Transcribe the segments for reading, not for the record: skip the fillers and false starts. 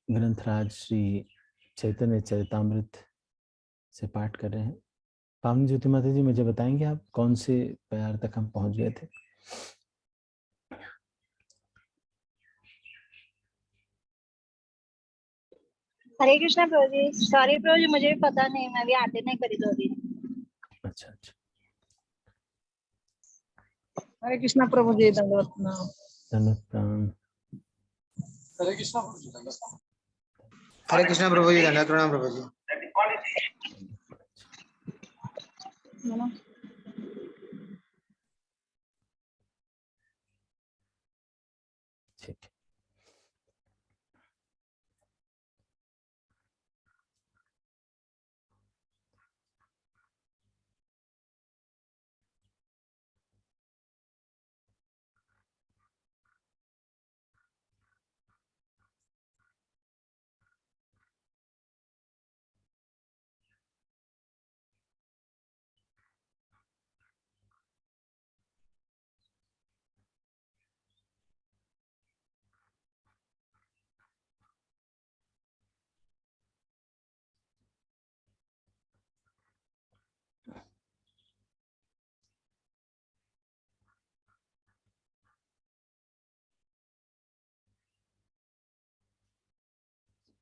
ग्रंथराज श्री चैतन्य चरितामृत से पाठ कर रहे हैं। पावनी ज्योति माता जी, मुझे बताएंगे आप कौन से प्यार तक हम पहुंच गए थे? हरे कृष्णा प्रभु जी। सॉरी प्रभु जी, मुझे भी पता नहीं, मैं भी आरती नहीं करी 2 दिन। अच्छा अच्छा। हरे कृष्णा प्रभु जी, दंडवत प्रणाम। धन्यवाद प्रणाम। हरे कृष्णा प्रभु जी, दंडवत प्रणाम। हरे कृष्णा प्रभु जी, धन्यवाद प्रणाम प्रभु जी। ठीक है।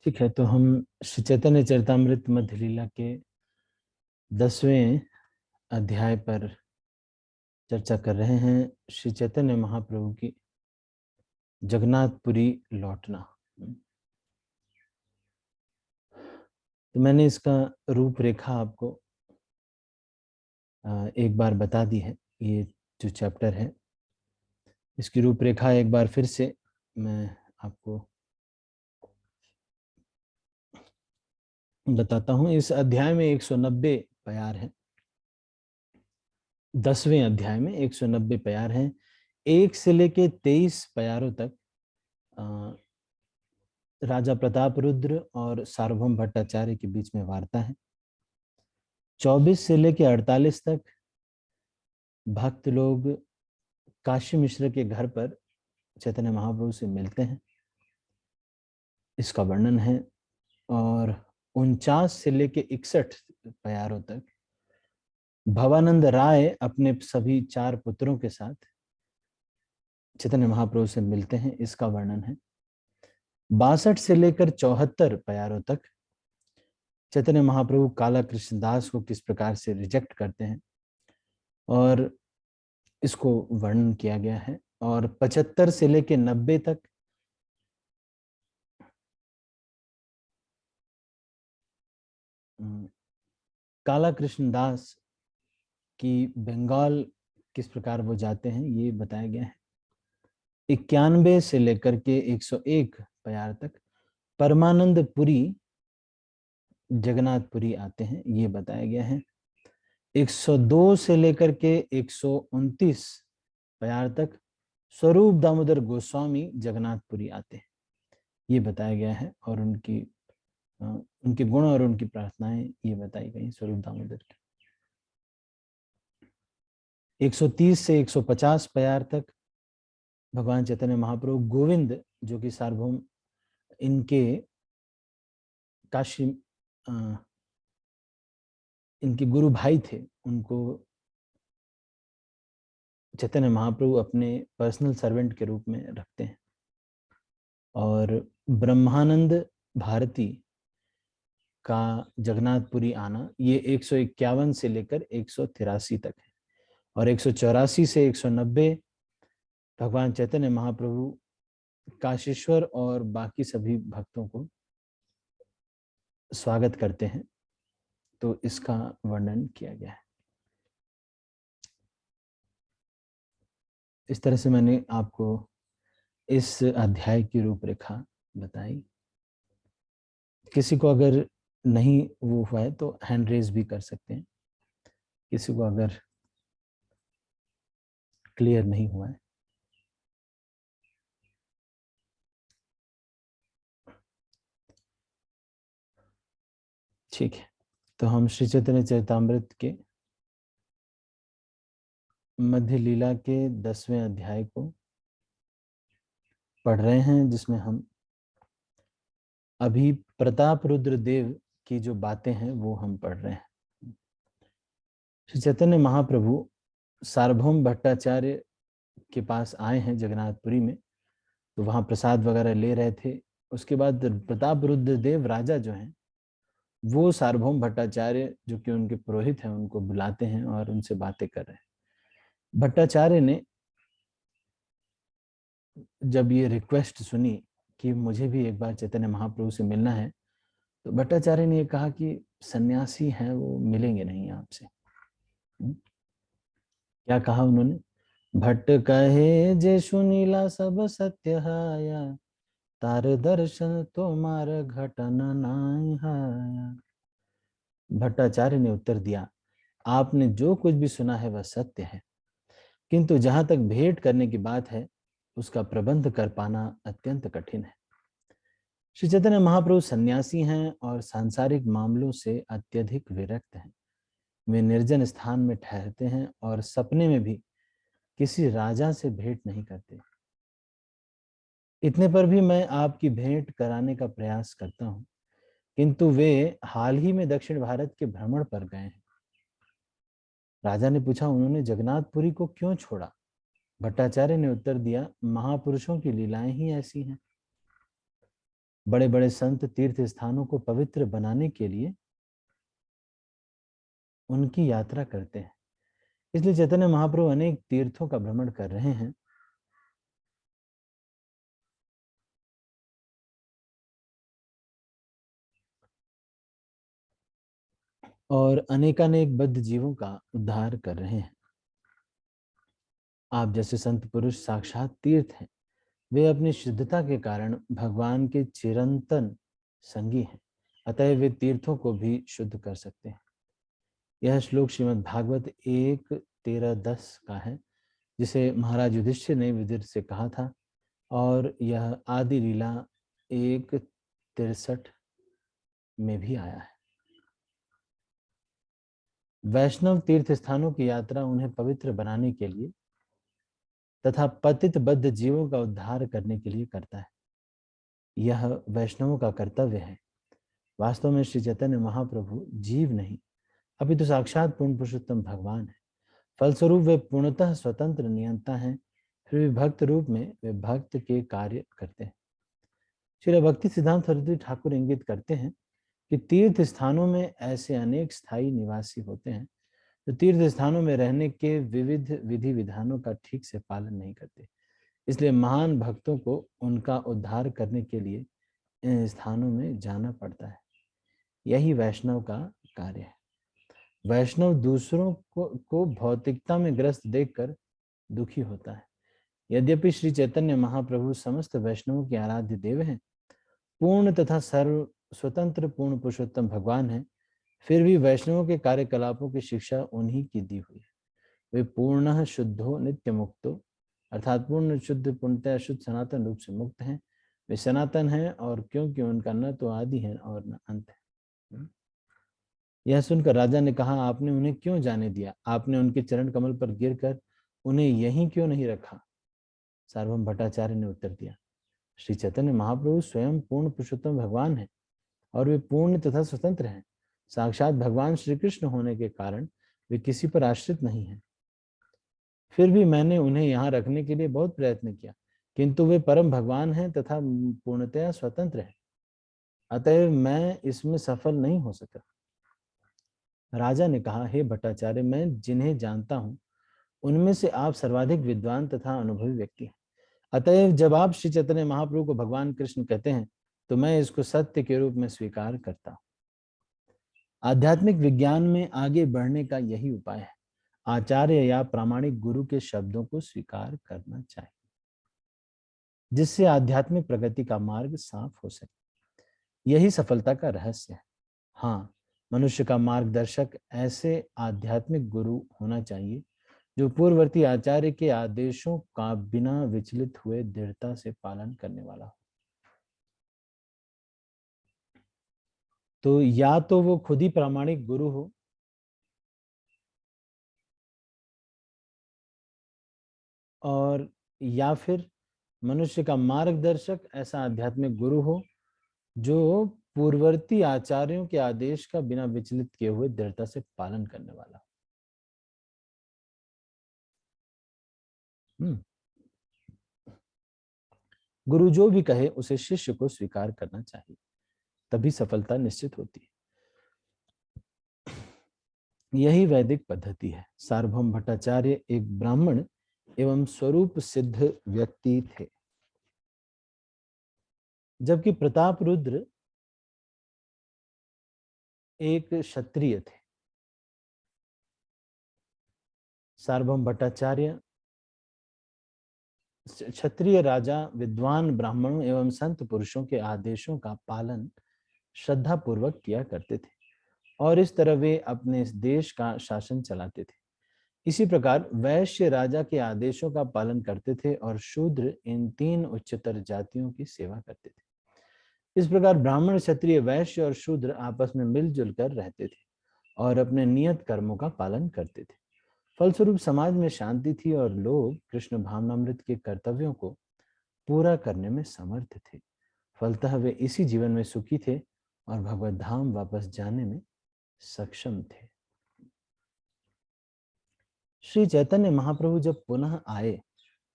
ठीक है, तो हम श्री चैतन्य चरितामृत मध्य लीला के 10वें अध्याय पर चर्चा कर रहे हैं। श्री चैतन्य महाप्रभु की जगन्नाथपुरी लौटना। तो मैंने इसका रूपरेखा आपको एक बार बता दी है। ये जो चैप्टर है, इसकी रूपरेखा एक बार फिर से मैं आपको बताता हूं। इस अध्याय में 190 प्यार हैं। 10वें अध्याय में 190 प्यार हैं। 1 से लेके 23 प्यारों तक राजा प्रताप रुद्र और सार्वभौम भट्टाचार्य के बीच में वार्ता है। 24 से लेके 48 तक भक्त लोग काशी मिश्र के घर पर चैतन्य महाप्रभु से मिलते हैं, इसका वर्णन है। और 49 से लेके 61 प्यारों तक भवानंद राय अपने सभी 4 पुत्रों के साथ चैतन्य महाप्रभु से मिलते हैं, इसका वर्णन है। 62 से लेकर 74 प्यारों तक चैतन्य महाप्रभु काला कृष्णदास को किस प्रकार से रिजेक्ट करते हैं और इसको वर्णन किया गया है। और 75 से लेकर 90 तक काला कृष्णदास की बंगाल किस प्रकार वो जाते हैं, ये बताया गया है। 91 से लेकर के 101 प्यार तक परमानंद पुरी जगन्नाथपुरी आते हैं, ये बताया गया है। 102 से लेकर के 129 प्यार तक स्वरूप दामोदर गोस्वामी जगन्नाथपुरी आते हैं, ये बताया गया है। और उनके गुण और उनकी प्रार्थनाएं ये बताई गई स्वरूप दामोदर की। 130 से 150 प्यार तक भगवान चैतन्य महाप्रभु गोविंद, जो कि सार्वभौम इनके काशी इनके गुरु भाई थे, उनको चैतन्य महाप्रभु अपने पर्सनल सर्वेंट के रूप में रखते हैं। और ब्रह्मानंद भारती का जगन्नाथपुरी आना, ये 151 से लेकर 183 तक है। और 184 से 190 भगवान चैतन्य महाप्रभु काशीश्वर और बाकी सभी भक्तों को स्वागत करते हैं, तो इसका वर्णन किया गया है। इस तरह से मैंने आपको इस अध्याय की रूपरेखा बताई। किसी को अगर नहीं वो हुआ है तो हैंड रेज भी कर सकते हैं, किसी को अगर क्लियर नहीं हुआ है। ठीक है, तो हम श्री चैतन्य चरितामृत के मध्य लीला के 10वें अध्याय को पढ़ रहे हैं, जिसमें हम अभी प्रताप रुद्र देव की जो बातें हैं वो हम पढ़ रहे हैं। श्री चैतन्य महाप्रभु सार्वभौम भट्टाचार्य के पास आए हैं जगन्नाथपुरी में, तो वहां प्रसाद वगैरह ले रहे थे। उसके बाद प्रताप रुद्र देव राजा जो हैं वो सार्वभौम भट्टाचार्य जो कि उनके पुरोहित हैं उनको बुलाते हैं और उनसे बातें कर रहे हैं। भट्टाचार्य ने जब ये रिक्वेस्ट सुनी कि मुझे भी एक बार चैतन्य महाप्रभु से मिलना है, तो भट्टाचार्य ने ये कहा कि सन्यासी हैं वो मिलेंगे नहीं आपसे। क्या कहा उन्होंने? भट्ट कहे जे सुनीला सब सत्य हाया, तार दर्शन तुम्हार घटन नाय हाया। भट्टाचार्य ने उत्तर दिया, आपने जो कुछ भी सुना है वह सत्य है, किंतु जहां तक भेंट करने की बात है उसका प्रबंध कर पाना अत्यंत कठिन है। श्री चैतन्य महाप्रभु सन्यासी हैं और सांसारिक मामलों से अत्यधिक विरक्त हैं। वे निर्जन स्थान में ठहरते हैं और सपने में भी किसी राजा से भेंट नहीं करते। इतने पर भी मैं आपकी भेंट कराने का प्रयास करता हूं, किंतु वे हाल ही में दक्षिण भारत के भ्रमण पर गए हैं। राजा ने पूछा, उन्होंने जगन्नाथपुरी को क्यों छोड़ा? भट्टाचार्य ने उत्तर दिया, महापुरुषों की लीलाएं ही ऐसी हैं। बड़े बड़े संत तीर्थ स्थानों को पवित्र बनाने के लिए उनकी यात्रा करते हैं। इसलिए चैतन्य महाप्रभु अनेक तीर्थों का भ्रमण कर रहे हैं। और अनेकानेक बद्ध जीवों का उद्धार कर रहे हैं। आप जैसे संत पुरुष साक्षात तीर्थ हैं। वे अपनी शुद्धता के कारण भगवान के चिरंतन संगी हैं, अतः वे तीर्थों को भी शुद्ध कर सकते हैं। यह श्लोक श्रीमद् भागवत 1:13-10 का है, जिसे महाराज युधिष्ठिर ने विदुर से कहा था, और यह आदि लीला 1:63 में भी आया है। वैष्णव तीर्थ स्थानों की यात्रा उन्हें पवित्र बनाने के लिए तथा पतित बद्ध जीवों का उद्धार करने के लिए करता है। यह वैष्णवों का कर्तव्य है। वास्तव में श्री चैतन्य महाप्रभु जीव नहीं अपितु साक्षात पूर्ण पुरुषोत्तम भगवान है। फलस्वरूप वे पूर्णतः स्वतंत्र नियंता हैं, फिर भी भक्त रूप में वे भक्त के कार्य करते हैं। श्री भक्ति सिद्धांत सरस्वती ठाकुर इंगित करते हैं कि तीर्थ स्थानों में ऐसे अनेक स्थायी निवासी होते हैं जो तीर्थ स्थानों में रहने के विविध विधि विधानों का ठीक से पालन नहीं करते। इसलिए महान भक्तों को उनका उद्धार करने के लिए इन स्थानों में जाना पड़ता है। यही वैष्णव का कार्य है। वैष्णव दूसरों को भौतिकता में ग्रस्त देखकर दुखी होता है। यद्यपि श्री चैतन्य महाप्रभु समस्त वैष्णवों के आराध्य देव हैं, पूर्ण तथा सर्व स्वतंत्र पूर्ण पुरुषोत्तम भगवान हैं, फिर भी वैष्णवों के कार्यकलापों की शिक्षा उन्हीं की दी हुई है। वे पूर्णतः शुद्धो नित्य मुक्तो, अर्थात पूर्ण शुद्ध पूर्णतः शुद्ध सनातन रूप से मुक्त हैं। वे सनातन हैं, और क्योंकि उनका न तो आदि है और न अंत है। यह सुनकर राजा ने कहा, आपने उन्हें क्यों जाने दिया? आपने उनके चरण कमल पर गिरकर उन्हें यहीं क्यों नहीं रखा? सार्वभौम भट्टाचार्य ने उत्तर दिया, श्री चैतन्य महाप्रभु स्वयं पूर्ण पुरुषोत्तम भगवान है और वे पूर्ण तथा स्वतंत्र हैं। साक्षात भगवान श्री कृष्ण होने के कारण वे किसी पर आश्रित नहीं हैं। फिर भी मैंने उन्हें यहाँ रखने के लिए बहुत प्रयत्न किया, किंतु वे परम भगवान हैं तथा पूर्णतया स्वतंत्र हैं, अतएव मैं इसमें सफल नहीं हो सका। राजा ने कहा, हे भट्टाचार्य, मैं जिन्हें जानता हूँ उनमें से आप सर्वाधिक विद्वान तथा अनुभवी व्यक्ति हैं। अतएव जब आप श्री चैतन्य महाप्रभु को भगवान कृष्ण कहते हैं तो मैं इसको सत्य के रूप में स्वीकार करता हूँ। आध्यात्मिक विज्ञान में आगे बढ़ने का यही उपाय है। आचार्य या प्रामाणिक गुरु के शब्दों को स्वीकार करना चाहिए, जिससे आध्यात्मिक प्रगति का मार्ग साफ हो सके। यही सफलता का रहस्य है। हाँ, मनुष्य का मार्गदर्शक ऐसे आध्यात्मिक गुरु होना चाहिए जो पूर्ववर्ती आचार्य के आदेशों का बिना विचलित हुए दृढ़ता से पालन करने वाला हो। तो या तो वो खुद ही प्रामाणिक गुरु हो, और या फिर मनुष्य का मार्गदर्शक ऐसा आध्यात्मिक गुरु हो जो पूर्ववर्ती आचार्यों के आदेश का बिना विचलित किए हुए दृढ़ता से पालन करने वाला। गुरु जो भी कहे उसे शिष्य को स्वीकार करना चाहिए, तभी सफलता निश्चित होती है। यही वैदिक पद्धति है। सार्वभौम भट्टाचार्य एक ब्राह्मण एवं स्वरूप सिद्ध व्यक्ति थे, जबकि प्रताप रुद्र एक क्षत्रिय थे। सार्वभौम भट्टाचार्य क्षत्रिय राजा विद्वान ब्राह्मणों एवं संत पुरुषों के आदेशों का पालन श्रद्धा पूर्वक किया करते थे और इस तरह वे अपने देश का शासन चलाते थे। इसी प्रकार वैश्य राजा के आदेशों का पालन करते थे और शूद्र इन तीन उच्चतर जातियों की सेवा करते थे। इस प्रकार ब्राह्मण, क्षत्रिय, वैश्य और शूद्र आपस में मिलजुल कर रहते थे और अपने नियत कर्मों का पालन करते थे। फलस्वरूप समाज में शांति थी और लोग कृष्ण भावनामृत के कर्तव्यों को पूरा करने में समर्थ थे। फलतः वे इसी जीवन में सुखी थे और भगवत धाम वापस जाने में सक्षम थे। श्री चैतन्य महाप्रभु जब पुनः आए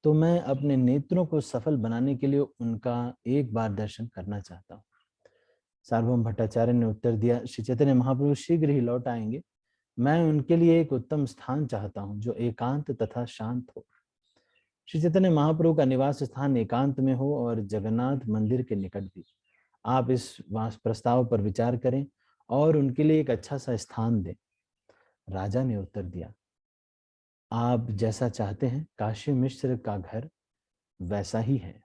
तो मैं अपने नेत्रों को सफल बनाने के लिए उनका एक बार दर्शन करना चाहता हूँ। सार्वभौम भट्टाचार्य ने उत्तर दिया, श्री चैतन्य महाप्रभु शीघ्र ही लौट आएंगे। मैं उनके लिए एक उत्तम स्थान चाहता हूँ जो एकांत तथा शांत हो। श्री चैतन्य महाप्रभु का निवास स्थान एकांत में हो और जगन्नाथ मंदिर के निकट भी। आप इस प्रस्ताव पर विचार करें और उनके लिए एक अच्छा सा स्थान दें। राजा ने उत्तर दिया, आप जैसा चाहते हैं, काशी मिश्र का घर वैसा ही है।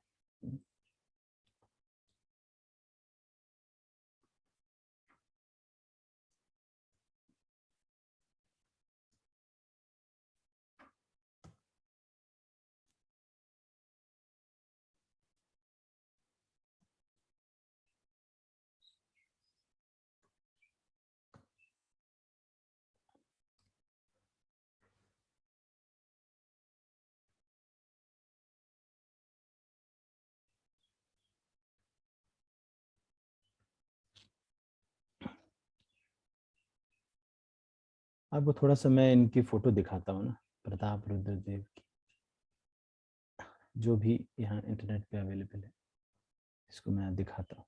आपको थोड़ा सा मैं इनकी फोटो दिखाता हूँ ना, प्रताप रुद्र देव की, जो भी यहाँ इंटरनेट पे अवेलेबल है, इसको मैं दिखाता हूँ।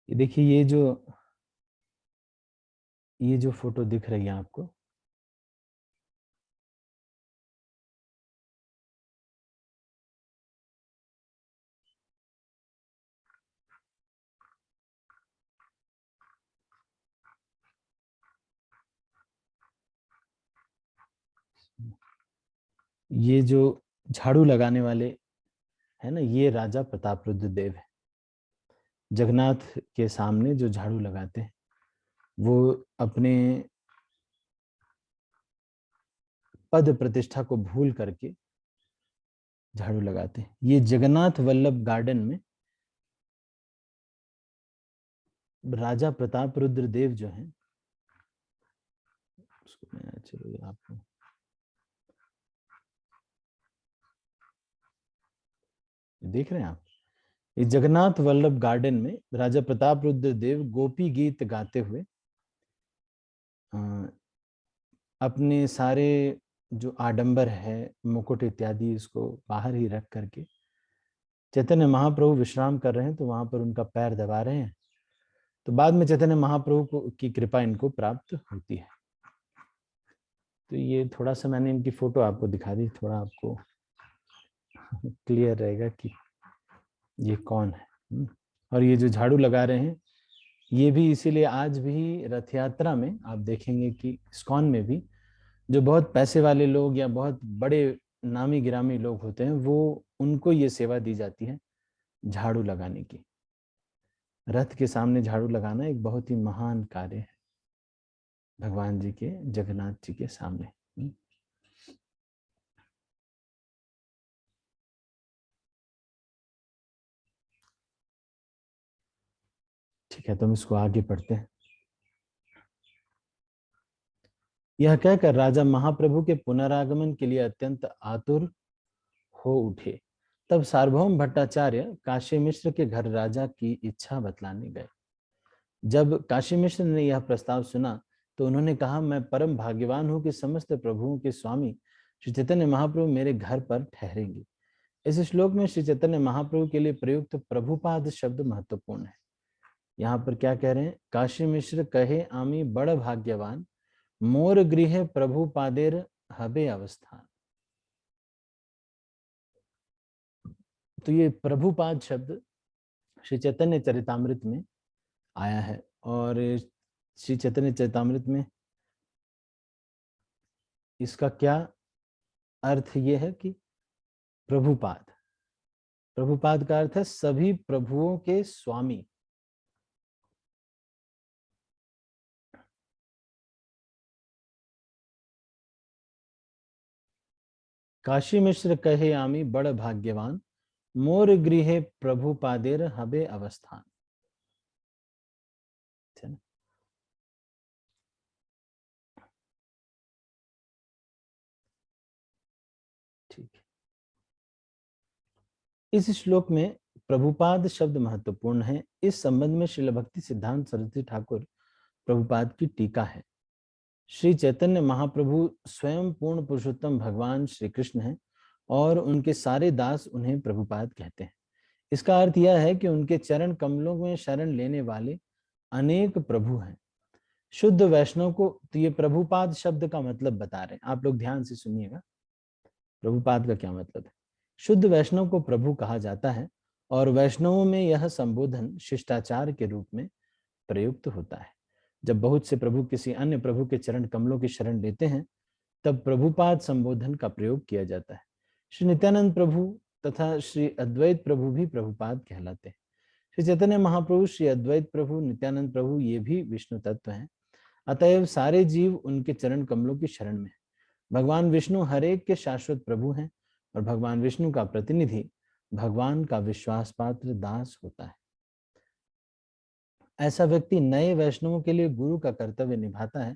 ये देखिए, ये जो फोटो दिख रही है आपको, ये जो झाड़ू लगाने वाले है ना, ये राजा प्रताप रुद्र देव है। जगन्नाथ के सामने जो झाड़ू लगाते हैं वो अपने पद प्रतिष्ठा को भूल करके झाड़ू लगाते हैं। ये जगन्नाथ वल्लभ गार्डन में राजा प्रताप रुद्र देव जो हैं, उसको मैं चलो आपको देख रहे हैं आप, इस जगन्नाथ वल्लभ गार्डन में राजा प्रताप रुद्र देव गोपी गीत गाते हुए अपने सारे जो आडंबर है, मुकुट इत्यादि, इसको बाहर ही रख करके चैतन्य महाप्रभु विश्राम कर रहे हैं, तो वहां पर उनका पैर दबा रहे हैं। तो बाद में चैतन्य महाप्रभु की कृपा इनको प्राप्त होती है। तो ये थोड़ा सा मैंने इनकी फोटो आपको दिखा दी, थोड़ा आपको क्लियर रहेगा कि ये कौन है। और ये जो झाड़ू लगा रहे हैं, ये भी इसीलिए आज भी रथ यात्रा में आप देखेंगे कि इस्कॉन में भी जो बहुत पैसे वाले लोग या बहुत बड़े नामी गिरामी लोग होते हैं, वो उनको ये सेवा दी जाती है झाड़ू लगाने की। रथ के सामने झाड़ू लगाना एक बहुत ही महान कार्य है भगवान जी के, जगन्नाथ जी के सामने। ठीक है, तो हम इसको आगे पढ़ते हैं। यह कहकर राजा महाप्रभु के पुनरागमन के लिए अत्यंत आतुर हो उठे। तब सार्वभौम भट्टाचार्य काशी मिश्र के घर राजा की इच्छा बतलाने गए। जब काशी मिश्र ने यह प्रस्ताव सुना तो उन्होंने कहा, मैं परम भाग्यवान हूं कि समस्त प्रभुओं के स्वामी श्री चैतन्य महाप्रभु मेरे घर पर ठहरेंगे। इस श्लोक में श्री चैतन्य महाप्रभु के लिए प्रयुक्त प्रभुपाद शब्द महत्वपूर्ण है। यहाँ पर क्या कह रहे हैं? काशी मिश्र कहे आमी बड़ भाग्यवान, मोर गृह प्रभुपादेर हबे अवस्थान। तो ये प्रभुपाद शब्द श्री चैतन्य चरितामृत में आया है और श्री चैतन्य चरितामृत में इसका क्या अर्थ ये है कि प्रभुपाद, प्रभुपाद का अर्थ है सभी प्रभुओं के स्वामी। काशी मिश्र कहे आमी बड़ भाग्यवान, मोर गृहे प्रभुपादेर हबे अवस्थान। ठीक है। इस श्लोक में प्रभुपाद शब्द महत्वपूर्ण है। इस संबंध में श्रील भक्ति सिद्धांत सरस्वती ठाकुर प्रभुपाद की टीका है। श्री चैतन्य महाप्रभु स्वयं पूर्ण पुरुषोत्तम भगवान श्री कृष्ण हैं और उनके सारे दास उन्हें प्रभुपाद कहते हैं। इसका अर्थ यह है कि उनके चरण कमलों में शरण लेने वाले अनेक प्रभु हैं। शुद्ध वैष्णव को तो ये प्रभुपाद शब्द का मतलब बता रहे हैं। आप लोग ध्यान से सुनिएगा, प्रभुपाद का क्या मतलब है। शुद्ध वैष्णव को प्रभु कहा जाता है और वैष्णवों में यह संबोधन शिष्टाचार के रूप में प्रयुक्त होता है। जब बहुत से प्रभु किसी अन्य प्रभु के चरण कमलों की शरण लेते हैं तब प्रभुपाद संबोधन का प्रयोग किया जाता है। श्री नित्यानंद प्रभु तथा श्री अद्वैत प्रभु भी प्रभुपाद कहलाते हैं। श्री चैतन्य महाप्रभु, श्री अद्वैत प्रभु, नित्यानंद प्रभु ये भी विष्णु तत्व हैं। अतएव सारे जीव उनके चरण कमलों की शरण में है। भगवान विष्णु हर एक के शाश्वत प्रभु हैं और भगवान विष्णु का प्रतिनिधि भगवान का विश्वास पात्र दास होता है। ऐसा व्यक्ति नए वैष्णवों के लिए गुरु का कर्तव्य निभाता है।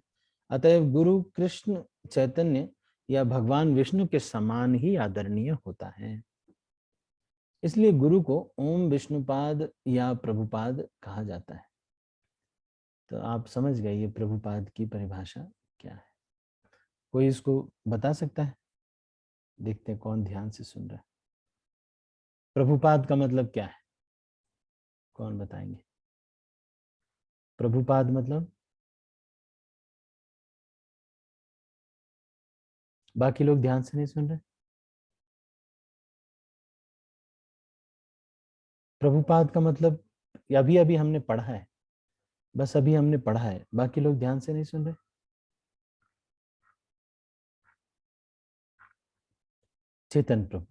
अतएव गुरु कृष्ण चैतन्य या भगवान विष्णु के समान ही आदरणीय होता है। इसलिए गुरु को ओम विष्णुपाद या प्रभुपाद कहा जाता है। तो आप समझ गए ये प्रभुपाद की परिभाषा क्या है। कोई इसको बता सकता है? देखते हैं कौन ध्यान से सुन रहा है। प्रभुपाद का मतलब क्या है? कौन बताएंगे? प्रभुपाद मतलब? बाकी लोग ध्यान से नहीं सुन रहे। प्रभुपाद का मतलब अभी अभी हमने पढ़ा है, बस अभी हमने पढ़ा है। बाकी लोग ध्यान से नहीं सुन रहे। चेतन प्रभु।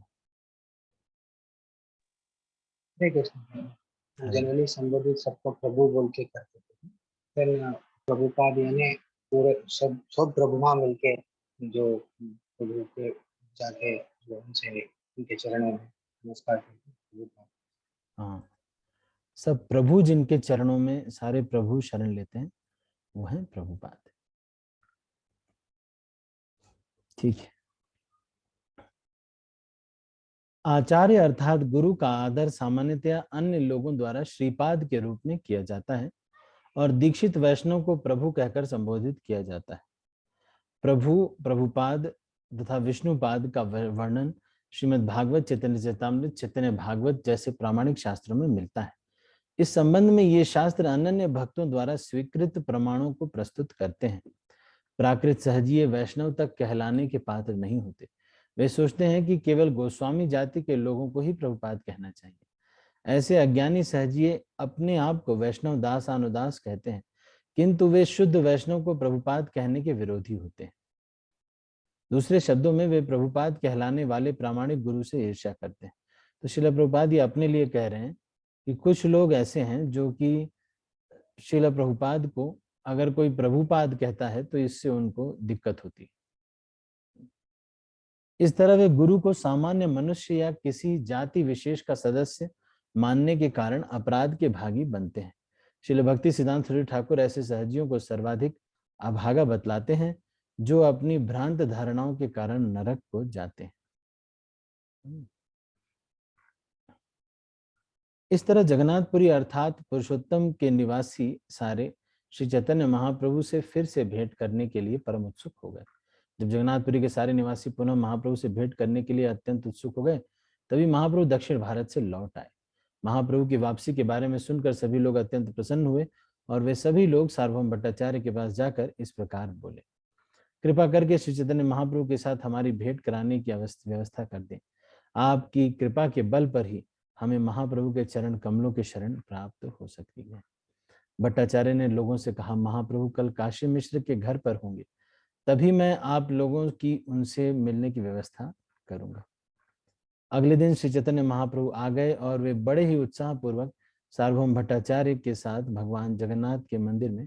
जनरली संबोधित सबको प्रभु बोल के करते थे। फिर प्रभुपाद यानी पूरे सब प्रभुमा मिलके जो प्रभु के जाके जो उनसे उनके चरणों में नमस्कार करते। हाँ, सब प्रभु जिनके चरणों में सारे प्रभु शरण लेते हैं वो है प्रभुपाद। ठीक है। आचार्य अर्थात गुरु का आदर सामान्यतया अन्य लोगों द्वारा श्रीपाद के रूप में किया जाता है और दीक्षित वैष्णव को प्रभु कहकर संबोधित किया जाता है। प्रभु, प्रभुपाद तथा विष्णुपाद का वर्णन श्रीमद् भागवत, चैतन्य चरितामृत, चैतन्य भागवत जैसे प्रामाणिक शास्त्रों में मिलता है। इस संबंध में ये शास्त्र अनन्य भक्तों द्वारा स्वीकृत प्रमाणों को प्रस्तुत करते हैं। प्राकृत सहजीय वैष्णव तक कहलाने के पात्र नहीं होते। वे सोचते हैं कि केवल गोस्वामी जाति के लोगों को ही प्रभुपाद कहना चाहिए। ऐसे अज्ञानी सहजीय अपने आप को वैष्णव दास अनुदास कहते हैं, किंतु वे शुद्ध वैष्णव को प्रभुपाद कहने के विरोधी होते हैं। दूसरे शब्दों में वे प्रभुपाद कहलाने वाले प्रामाणिक गुरु से ईर्ष्या करते हैं। तो श्रील प्रभुपाद ये अपने लिए कह रहे हैं कि कुछ लोग ऐसे हैं जो कि श्रील प्रभुपाद को अगर कोई प्रभुपाद कहता है तो इससे उनको दिक्कत होती है। इस तरह वे गुरु को सामान्य मनुष्य या किसी जाति विशेष का सदस्य मानने के कारण अपराध के भागी बनते हैं। श्रील भक्ति सिद्धांत सरस्वती ठाकुर ऐसे सहजियों को सर्वाधिक अभागा बतलाते हैं जो अपनी भ्रांत धारणाओं के कारण नरक को जाते हैं। इस तरह जगन्नाथपुरी अर्थात पुरुषोत्तम के निवासी सारे श्री चैतन्य महाप्रभु से फिर से भेंट करने के लिए परम उत्सुक हो गए। जब जगन्नाथपुरी के सारे निवासी पुनः महाप्रभु से भेंट करने के लिए अत्यंत उत्सुक हो गए, तभी महाप्रभु दक्षिण भारत से लौट आए। महाप्रभु की वापसी के बारे में सुनकर सभी लोग अत्यंत प्रसन्न हुए और वे सभी लोग सार्वभौम भट्टाचार्य के पास जाकर इस प्रकार बोले, कृपा करके श्री चैतन्य महाप्रभु के साथ हमारी भेंट कराने की व्यवस्था कर दें। आपकी कृपा के बल पर ही हमें महाप्रभु के चरण कमलों के शरण प्राप्त हो सकती है। भट्टाचार्य ने लोगों से कहा, महाप्रभु कल काशी मिश्र के घर पर होंगे, तभी मैं आप लोगों की उनसे मिलने की व्यवस्था करूंगा। अगले दिन श्री चैतन्य महाप्रभु आ गए और वे बड़े ही उत्साह पूर्वक सार्वभौम भट्टाचार्य के साथ भगवान जगन्नाथ के मंदिर में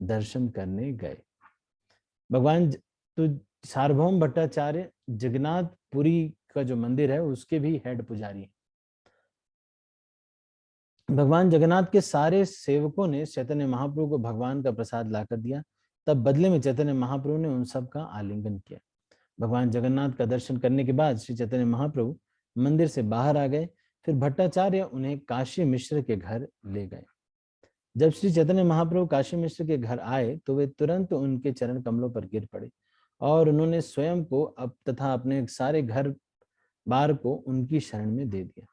दर्शन करने गए। भगवान तो सार्वभौम भट्टाचार्य जगन्नाथपुरी का जो मंदिर है उसके भी हेड पुजारी हैं। भगवान जगन्नाथ के सारे सेवकों ने चैतन्य महाप्रभु को भगवान का प्रसाद लाकर दिया। तब बदले में चैतन्य महाप्रभु ने उन सब का आलिंगन किया। भगवान जगन्नाथ का दर्शन करने के बाद श्री चैतन्य महाप्रभु मंदिर से बाहर आ गए। फिर भट्टाचार्य उन्हें काशी मिश्र के घर ले गए। जब श्री चैतन्य महाप्रभु काशी मिश्र के घर आए तो वे तुरंत उनके चरण कमलों पर गिर पड़े और उन्होंने स्वयं को तथा अपने सारे घर बार को उनकी शरण में दे दिया।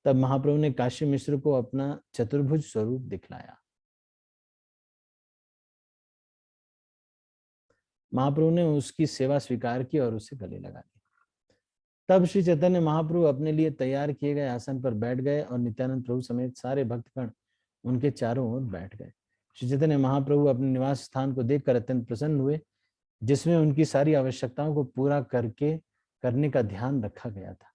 तब महाप्रभु ने काशी मिश्र को अपना चतुर्भुज स्वरूप दिखलाया। महाप्रभु ने उसकी सेवा स्वीकार की और उसे गले लगा लिया। तब श्री चैतन्य महाप्रभु अपने लिए तैयार किए गए आसन पर बैठ गए और नित्यानंद प्रभु समेत सारे भक्तगण उनके चारों ओर बैठ गए। श्री चैतन्य महाप्रभु अपने निवास स्थान को देखकर अत्यंत प्रसन्न हुए, जिसमें उनकी सारी आवश्यकताओं को पूरा करने का ध्यान रखा गया था।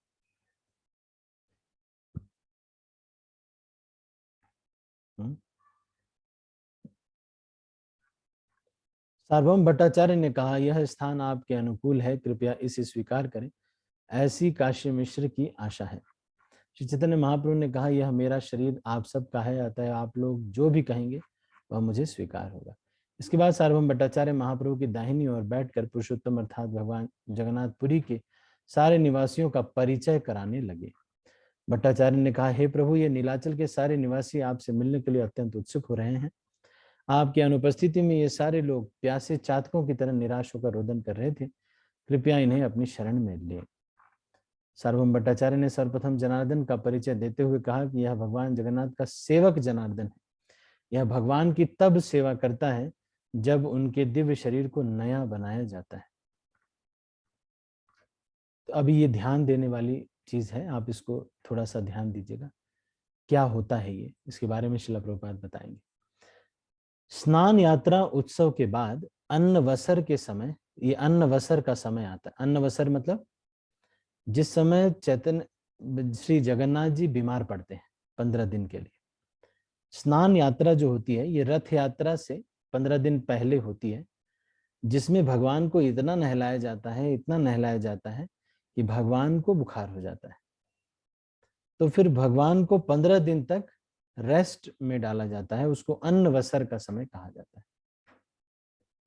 सार्वभौम भट्टाचार्य ने कहा, यह स्थान आपके अनुकूल है, कृपया इसे स्वीकार करें, ऐसी काशी मिश्र की आशा है। श्री चैतन्य महाप्रभु ने कहा, यह मेरा शरीर आप सबका है, अतः आप लोग जो भी कहेंगे वह मुझे स्वीकार होगा। इसके बाद सार्वभौम भट्टाचार्य महाप्रभु की दाहिनी ओर बैठकर पुरुषोत्तम अर्थात भगवान जगन्नाथपुरी के सारे निवासियों का परिचय कराने लगे। भट्टाचार्य ने कहा, हे प्रभु, ये नीलाचल के सारे निवासी आपसे मिलने के लिए अत्यंत उत्सुक हो रहे हैं। आपकी अनुपस्थिति में ये सारे लोग प्यासे चातकों की तरह निराश होकर रोदन कर रहे थे, कृपया इन्हें अपनी शरण में ले। सार्वभौम भट्टाचार्य ने सर्वप्रथम जनार्दन का परिचय देते हुए कहा कि यह भगवान जगन्नाथ का सेवक जनार्दन है। यह भगवान की तब सेवा करता है जब उनके दिव्य शरीर को नया बनाया जाता है। तो अभी ये ध्यान देने वाली चीज है, आप इसको थोड़ा सा ध्यान दीजिएगा। क्या होता है ये, इसके बारे में श्रील प्रभुपाद बताएंगे। स्नान यात्रा उत्सव के बाद अन्नवसर के समय, ये अन्नवसर का समय आता है। अन्नवसर मतलब जिस समय चैतन्य श्री जगन्नाथ जी बीमार पड़ते हैं 15 दिन के लिए। स्नान यात्रा जो होती है ये रथ यात्रा से 15 दिन पहले होती है, जिसमें भगवान को इतना नहलाया जाता है, इतना नहलाया जाता है कि भगवान को बुखार हो जाता है। तो फिर भगवान को 15 दिन तक रेस्ट में डाला जाता है, उसको अन्नवसर का समय कहा जाता है।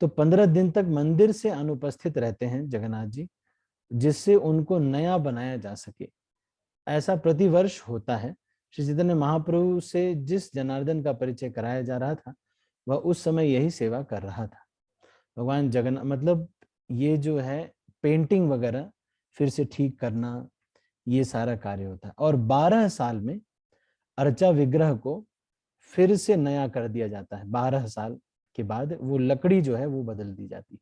तो 15 दिन तक मंदिर से अनुपस्थित रहते हैं जगन्नाथ जी, जिससे उनको नया बनाया जा सके। ऐसा प्रतिवर्ष होता है। श्री चैतन्य महाप्रभु से जिस जनार्दन का परिचय कराया जा रहा था वह उस समय यही सेवा कर रहा था। भगवान जगन्नाथ मतलब ये जो है पेंटिंग वगैरह फिर से ठीक करना, ये सारा कार्य होता है। और 12 साल में अर्चा विग्रह को फिर से नया कर दिया जाता है। 12 साल के बाद वो लकड़ी जो है वो बदल दी जाती है।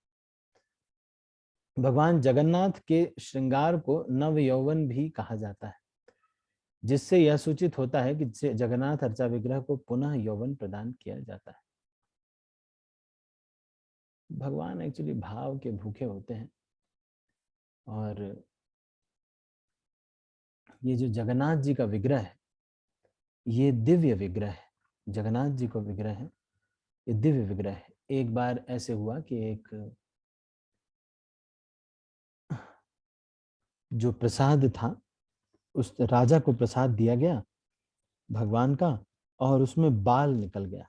भगवान जगन्नाथ के श्रृंगार को नव यौवन भी कहा जाता है, जिससे यह सूचित होता है कि जगन्नाथ अर्चा विग्रह को पुनः यौवन प्रदान किया जाता है। भगवान एक्चुअली भाव के भूखे होते हैं, और ये जो जगन्नाथ जी का विग्रह है ये दिव्य विग्रह है। जगन्नाथ जी का विग्रह है, ये दिव्य विग्रह है। एक बार ऐसे हुआ कि एक जो प्रसाद था उस राजा को प्रसाद दिया गया भगवान का, और उसमें बाल निकल गया।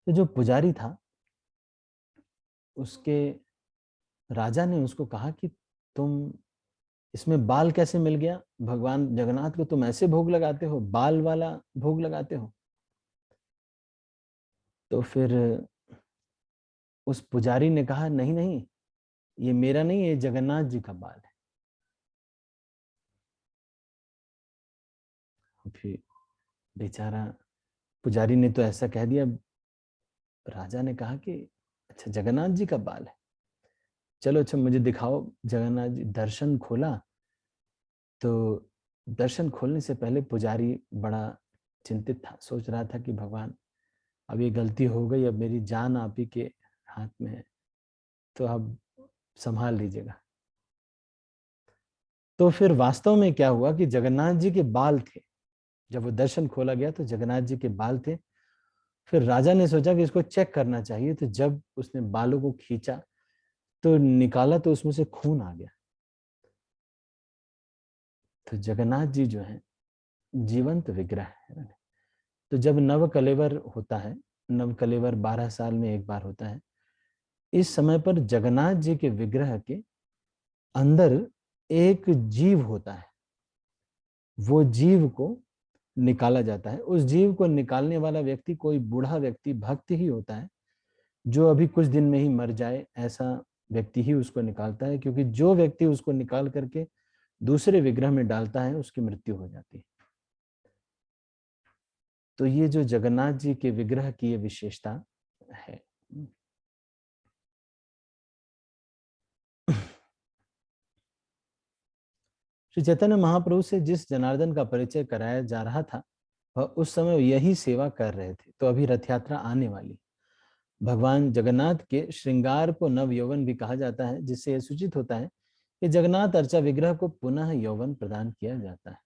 तो जो पुजारी था उसके राजा ने उसको कहा कि तुम इसमें बाल कैसे मिल गया? भगवान जगन्नाथ को तुम ऐसे भोग लगाते हो, बाल वाला भोग लगाते हो? तो फिर उस पुजारी ने कहा, नहीं नहीं, ये मेरा नहीं, ये जगन्नाथ जी का बाल है। फिर बेचारा पुजारी ने तो ऐसा कह दिया, राजा ने कहा कि अच्छा जगन्नाथ जी का बाल है, चलो अच्छा मुझे दिखाओ। जगन्नाथ जी दर्शन खोला, तो दर्शन खोलने से पहले पुजारी बड़ा चिंतित था, सोच रहा था कि भगवान अब ये गलती हो गई, अब मेरी जान आप ही के हाथ में है, तो अब संभाल लीजिएगा। तो फिर वास्तव में क्या हुआ कि जगन्नाथ जी के बाल थे। जब वो दर्शन खोला गया तो जगन्नाथ जी के बाल थे। फिर राजा ने सोचा कि इसको चेक करना चाहिए, तो जब उसने बालों को खींचा तो निकाला तो उसमें से खून आ गया। तो जगन्नाथ जी जो है जीवंत विग्रह है। तो जब नव कलेवर होता है, नव कलेवर 12 साल में एक बार होता है, इस समय पर जगन्नाथ जी के विग्रह के अंदर एक जीव होता है, वो जीव को निकाला जाता है। उस जीव को निकालने वाला व्यक्ति कोई बूढ़ा व्यक्ति, भक्त ही होता है, जो अभी कुछ दिन में ही मर जाए ऐसा व्यक्ति ही उसको निकालता है, क्योंकि जो व्यक्ति उसको निकाल करके दूसरे विग्रह में डालता है उसकी मृत्यु हो जाती है। तो ये जो जगन्नाथ जी के विग्रह की ये विशेषता है। श्री चैतन्य महाप्रभु से जिस जनार्दन का परिचय कराया जा रहा था वह उस समय यही सेवा कर रहे थे। तो अभी रथ यात्रा आने वाली। भगवान जगन्नाथ के श्रृंगार को नव यौवन भी कहा जाता है, जिससे यह सूचित होता है कि जगन्नाथ अर्चा विग्रह को पुनः यौवन प्रदान किया जाता है।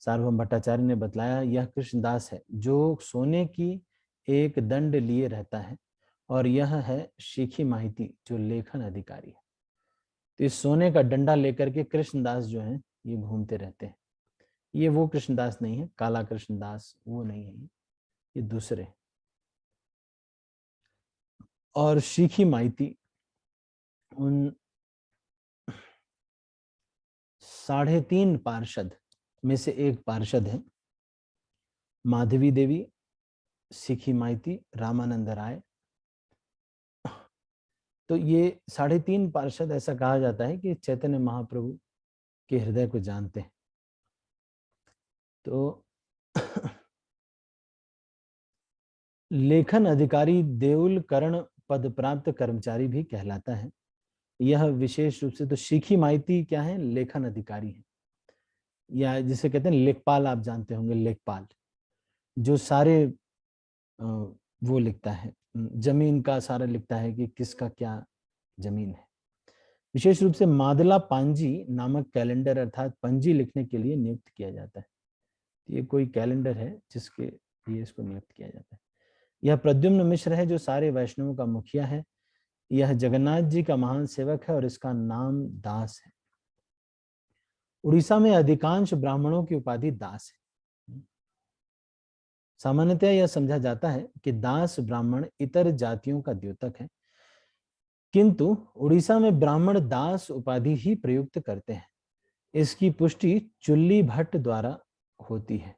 सार्वभौम भट्टाचार्य ने बतलाया, यह कृष्णदास है जो सोने की एक दंड लिए रहता है, और यह है शिखी माहिती जो लेखन अधिकारी है। तो इस सोने का डंडा लेकर के कृष्णदास जो है ये घूमते रहते हैं। ये वो कृष्णदास नहीं है, काला कृष्णदास वो नहीं है, ये दूसरे। और शिखी माइती उन 3.5 पार्षद में से एक पार्षद है। माधवी देवी, शिखी माइती, रामानंद राय। तो ये 3.5 पार्षद ऐसा कहा जाता है कि चैतन्य महाप्रभु के हृदय को जानते हैं। तो लेखन अधिकारी देउल कर्ण पद प्राप्त कर्मचारी भी कहलाता है। यह विशेष रूप से, तो शिखी माइती क्या है? लेखन अधिकारी है, या जिसे कहते हैं लेखपाल, आप जानते होंगे लेखपाल, जो सारे वो लिखता है, जमीन का सारा लिखता है कि किसका क्या जमीन है। विशेष रूप से मादला पांजी नामक कैलेंडर अर्थात पंजी लिखने के लिए नियुक्त किया जाता है। ये कोई कैलेंडर है जिसके लिए इसको नियुक्त किया जाता है। यह प्रद्युम्न मिश्र है जो सारे वैष्णवों का मुखिया है। यह जगन्नाथ जी का महान सेवक है और इसका नाम दास है। उड़ीसा में अधिकांश ब्राह्मणों की उपाधि दास है। सामान्यतः यह समझा जाता है कि दास ब्राह्मण इतर जातियों का द्योतक है, किंतु उड़ीसा में ब्राह्मण दास उपाधि ही प्रयुक्त करते हैं। इसकी पुष्टि चुल्ली भट्ट द्वारा होती है।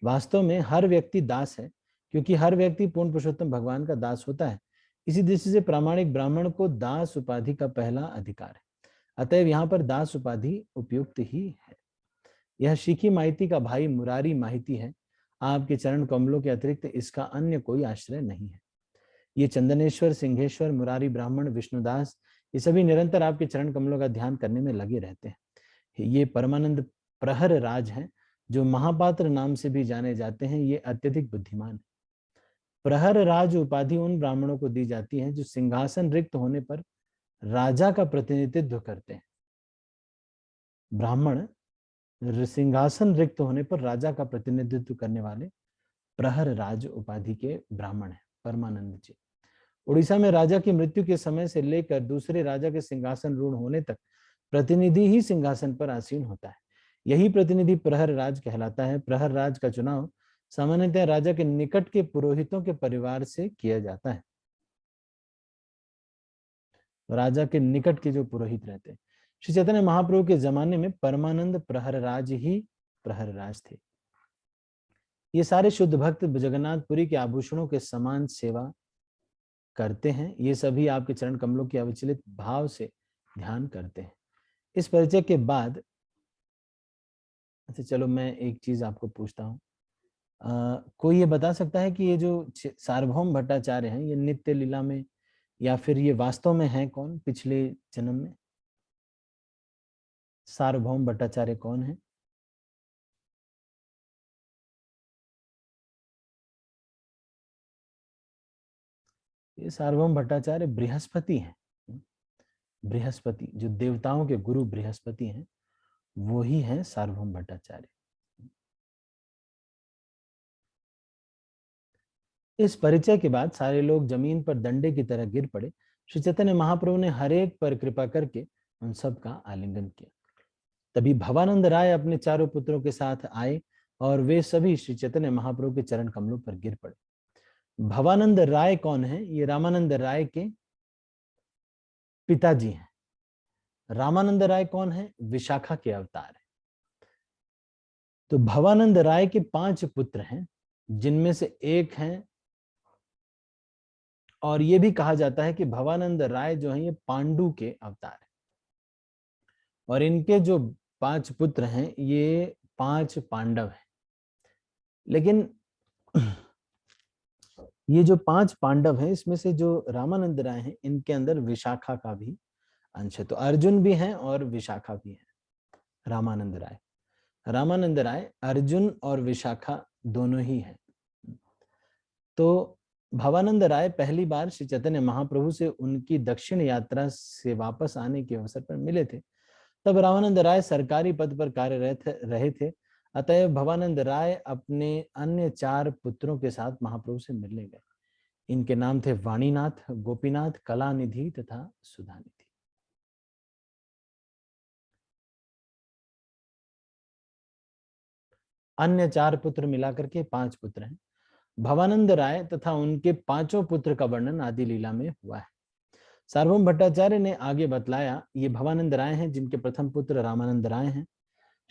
वास्तव में हर व्यक्ति दास है, क्योंकि हर व्यक्ति पूर्ण पुरुषोत्तम भगवान का दास होता है। इसी दृष्टि से प्रामाणिक ब्राह्मण को दास उपाधि का पहला अधिकार है। अतएव यहाँ पर दास उपाधि उपयुक्त ही है। यह शिखी माइती का भाई मुरारी माहिती है। आपके चरण कमलों के अतिरिक्त इसका अन्य कोई आश्रय नहीं है। ये चंदनेश्वर, सिंहेश्वर, मुरारी ब्राह्मण, विष्णुदास, ये सभी निरंतर आपके चरण कमलों का ध्यान करने में लगे रहते हैं। ये परमानंद प्रहर राज हैं, जो महापात्र नाम से भी जाने जाते हैं। ये अत्यधिक बुद्धिमान है। प्रहर राज उपाधि उन ब्राह्मणों को दी जाती है जो सिंहासन रिक्त होने पर राजा का प्रतिनिधित्व करते हैं। ब्राह्मण सिंहासन रिक्त होने पर राजा का प्रतिनिधित्व करने वाले प्रहर राज उपाधि के ब्राह्मण हैं परमानंद जी। उड़ीसा में राजा की मृत्यु के समय से लेकर दूसरे राजा के सिंहासन रूढ़ होने तक प्रतिनिधि ही सिंहासन पर आसीन होता है। यही प्रतिनिधि प्रहर राज कहलाता है। प्रहर राज का चुनाव सामान्यतः राजा के निकट के पुरोहितों के परिवार से किया जाता है। राजा के निकट के जो पुरोहित रहते हैं, श्री चैतन्य महाप्रभु के जमाने में परमानंद प्रहरराज ही प्रहरराज थे। ये सारे शुद्ध भक्त जगन्नाथपुरी के आभूषणों के समान सेवा करते हैं। ये सभी आपके चरण कमलों की अविचलित भाव से ध्यान करते हैं। इस परिचय के बाद अच्छा चलो मैं एक चीज आपको पूछता हूँ, कोई ये बता सकता है कि ये जो सार्वभौम भट्टाचार्य हैं ये नित्य लीला में या फिर ये वास्तव में है कौन पिछले जन्म में? सार्वभौम भट्टाचार्य कौन है? ये सार्वभौम भट्टाचार्य बृहस्पति हैं। बृहस्पति जो देवताओं के गुरु बृहस्पति हैं वो ही हैं सार्वभौम भट्टाचार्य। इस परिचय के बाद सारे लोग जमीन पर डंडे की तरह गिर पड़े। श्री चैतन्य महाप्रभु ने हर एक पर कृपा करके उन सब का आलिंगन किया। तभी भवानंद राय अपने चारों पुत्रों के साथ आए और वे सभी श्री चैतन्य महाप्रभु के चरण कमलों पर गिर पड़े। भवानंद राय कौन है? ये रामानंद राय के पिताजी हैं। रामानंद राय कौन है? विशाखा के अवतार है। तो भवानंद राय के 5 पुत्र हैं जिनमें से एक हैं, और ये भी कहा जाता है कि भवानंद राय जो है ये पांडु के अवतार है। और इनके जो 5 पुत्र हैं ये 5 पांडव हैं। लेकिन ये जो 5 पांडव हैं इसमें से जो रामानंद राय हैं इनके अंदर विशाखा का भी अंश है। तो अर्जुन भी हैं और विशाखा भी है। रामानंद राय अर्जुन और विशाखा दोनों ही हैं। तो भवानंद राय पहली बार श्री चैतन्य महाप्रभु से उनकी दक्षिण यात्रा से वापस आने के अवसर पर मिले थे। तब रामानंद राय सरकारी पद पर कार्यरत रहे थे। अतएव भवानंद राय अपने अन्य 4 पुत्रों के साथ महाप्रभु से मिलने गए। इनके नाम थे वाणीनाथ, गोपीनाथ, कलानिधि तथा सुधानिधि। अन्य 4 पुत्र मिलाकर के 5 पुत्र हैं। भवानंद राय तथा उनके 5 पुत्र का वर्णन आदि लीला में हुआ है। सार्वभौम भट्टाचार्य ने आगे बतलाया, ये भवानंद राय हैं जिनके प्रथम पुत्र रामानंद राय हैं।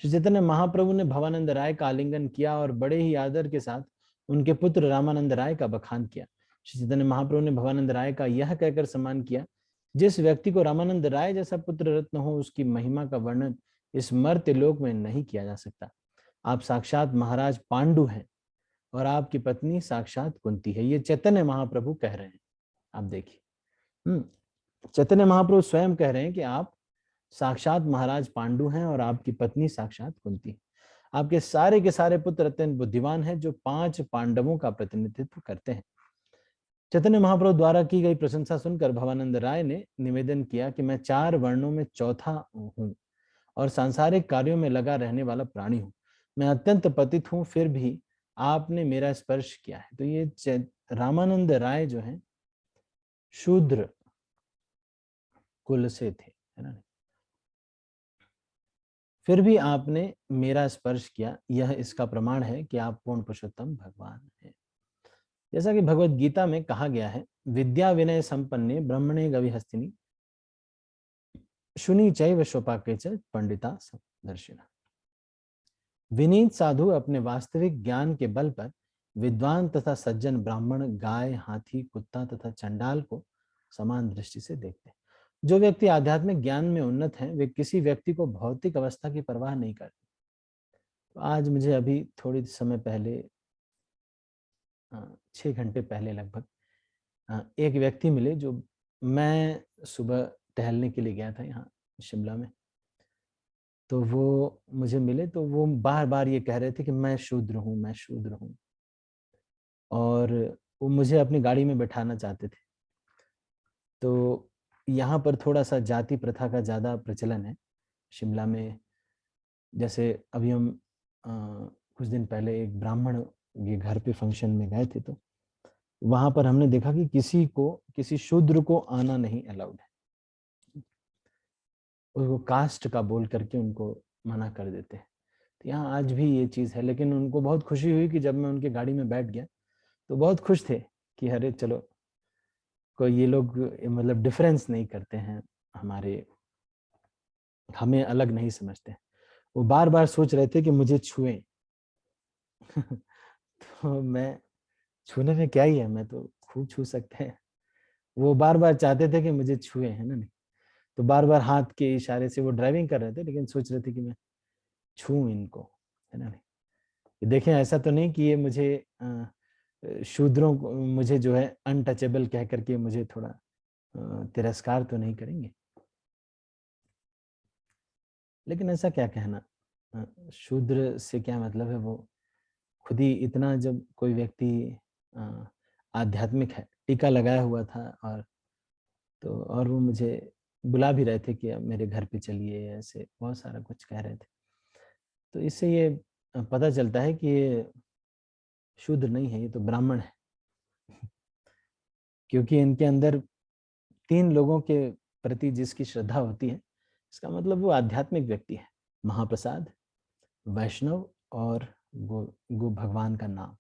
श्री चैतन्य महाप्रभु ने भवानंद राय का आलिंगन किया और बड़े ही आदर के साथ उनके पुत्र रामानंद राय का बखान किया। श्री चैतन्य महाप्रभु ने भवानंद राय का यह कहकर सम्मान किया, जिस व्यक्ति को रामानंद राय जैसा पुत्र रत्न हो उसकी महिमा का वर्णन इस मर्त्य लोक में नहीं किया जा सकता। आप साक्षात महाराज पांडु हैं और आपकी पत्नी साक्षात कुंती है। ये चैतन्य महाप्रभु कह रहे हैं। आप देखिए, चैतन्य महाप्रभु स्वयं कह रहे हैं कि आप साक्षात महाराज पांडु हैं और आपकी पत्नी साक्षात कुंती। आपके सारे के सारे पुत्र अत्यंत बुद्धिमान हैं जो 5 पांडवों का प्रतिनिधित्व करते हैं। चैतन्य महाप्रभु द्वारा की गई प्रशंसा सुनकर भवानंद राय ने निवेदन किया कि मैं 4 वर्णों में चौथा हूँ और सांसारिक कार्यों में लगा रहने वाला प्राणी हूँ। मैं अत्यंत पतित हूँ, फिर भी आपने मेरा स्पर्श किया है। तो ये रामानंद राय जो है शूद्र कुल से थे, है ना, फिर भी आपने मेरा स्पर्श किया। यह इसका प्रमाण है कि आप पूर्ण पुरुषोत्तम भगवान हैं। जैसा कि भगवत गीता में कहा गया है, विद्या विनय संपन्ने ब्रह्मणे गविहस्तिनी शुनि चैव शोपाके च पंडिता दर्शिना। विनीत साधु अपने वास्तविक ज्ञान के बल पर विद्वान तथा सज्जन ब्राह्मण, गाय, हाथी, कुत्ता तथा चंडाल को समान दृष्टि से देखते हैं। जो व्यक्ति आध्यात्मिक ज्ञान में उन्नत हैं वे किसी व्यक्ति को भौतिक अवस्था की परवाह नहीं करते। तो आज मुझे अभी थोड़ी समय पहले 6 घंटे पहले लगभग एक व्यक्ति मिले जो मैं सुबह टहलने के लिए गया था यहाँ शिमला में। तो वो मुझे मिले तो वो बार बार ये कह रहे थे कि मैं शूद्र हूँ, मैं शूद्र हूँ, और वो मुझे अपनी गाड़ी में बैठाना चाहते थे। तो यहाँ पर थोड़ा सा जाति प्रथा का ज़्यादा प्रचलन है शिमला में। जैसे अभी हम कुछ दिन पहले एक ब्राह्मण के घर पे फंक्शन में गए थे, तो वहाँ पर हमने देखा कि किसी शूद्र को आना नहीं अलाउड है। उसको कास्ट का बोल करके उनको मना कर देते हैं। तो यहाँ आज भी ये चीज़ है। लेकिन उनको बहुत खुशी हुई कि जब मैं उनके गाड़ी में बैठ गया तो बहुत खुश थे कि अरे चलो कोई ये लोग मतलब डिफरेंस नहीं करते हैं हमारे हमें अलग नहीं समझते। वो बार बार सोच रहे थे कि मुझे छुएं। तो मैं, छूने में क्या ही है, मैं तो खूब छू सकते हैं। वो बार बार चाहते थे कि मुझे छुए, है ना नहीं। तो बार बार हाथ के इशारे से वो ड्राइविंग कर रहे थे, लेकिन सोच रहे थे कि मैं छूं इनको, है ना नहीं। देखें, ऐसा तो नहीं कि ये मुझे शूद्रों को, मुझे जो है अनटचेबल कह करके मुझे थोड़ा तिरस्कार तो नहीं करेंगे। लेकिन ऐसा क्या कहना, शूद्र से क्या मतलब है। वो खुद ही इतना, जब कोई व्यक्ति आध्यात्मिक है, टीका लगाया हुआ था, और वो मुझे बुला भी रहे थे कि अब मेरे घर पे चलिए, ऐसे बहुत सारा कुछ कह रहे थे। तो इससे ये पता चलता है कि ये शूद्र नहीं है, ये तो ब्राह्मण है। क्योंकि इनके अंदर 3 लोगों के प्रति जिसकी श्रद्धा होती है, इसका मतलब वो आध्यात्मिक व्यक्ति है। महाप्रसाद, वैष्णव और गो भगवान का नाम।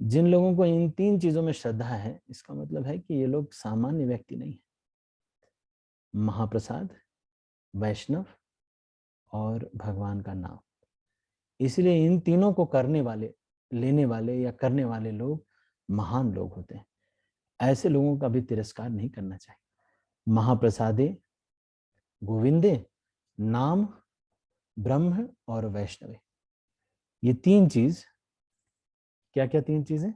जिन लोगों को इन 3 चीजों में श्रद्धा है, इसका मतलब है कि ये लोग सामान्य व्यक्ति नहीं है। महाप्रसाद, वैष्णव और भगवान का नाम। इसलिए इन तीनों को करने वाले, लेने वाले या करने वाले लोग महान लोग होते हैं। ऐसे लोगों का भी तिरस्कार नहीं करना चाहिए। महाप्रसादे गोविंदे नाम ब्रह्म और वैष्णवे, ये 3 चीज, क्या क्या 3 चीजें?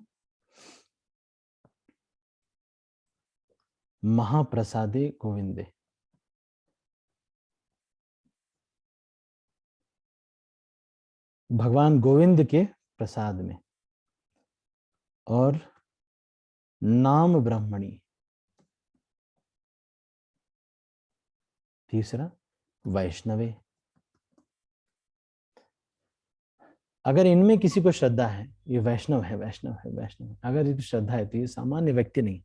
महाप्रसादे गोविंदे, भगवान गोविंद के प्रसाद में, और नाम ब्रह्मणी, तीसरा वैष्णवे। अगर इनमें किसी को श्रद्धा है, ये वैष्णव है, वैष्णव है, वैष्णव है, अगर इसकी श्रद्धा है, तो ये सामान्य व्यक्ति नहीं,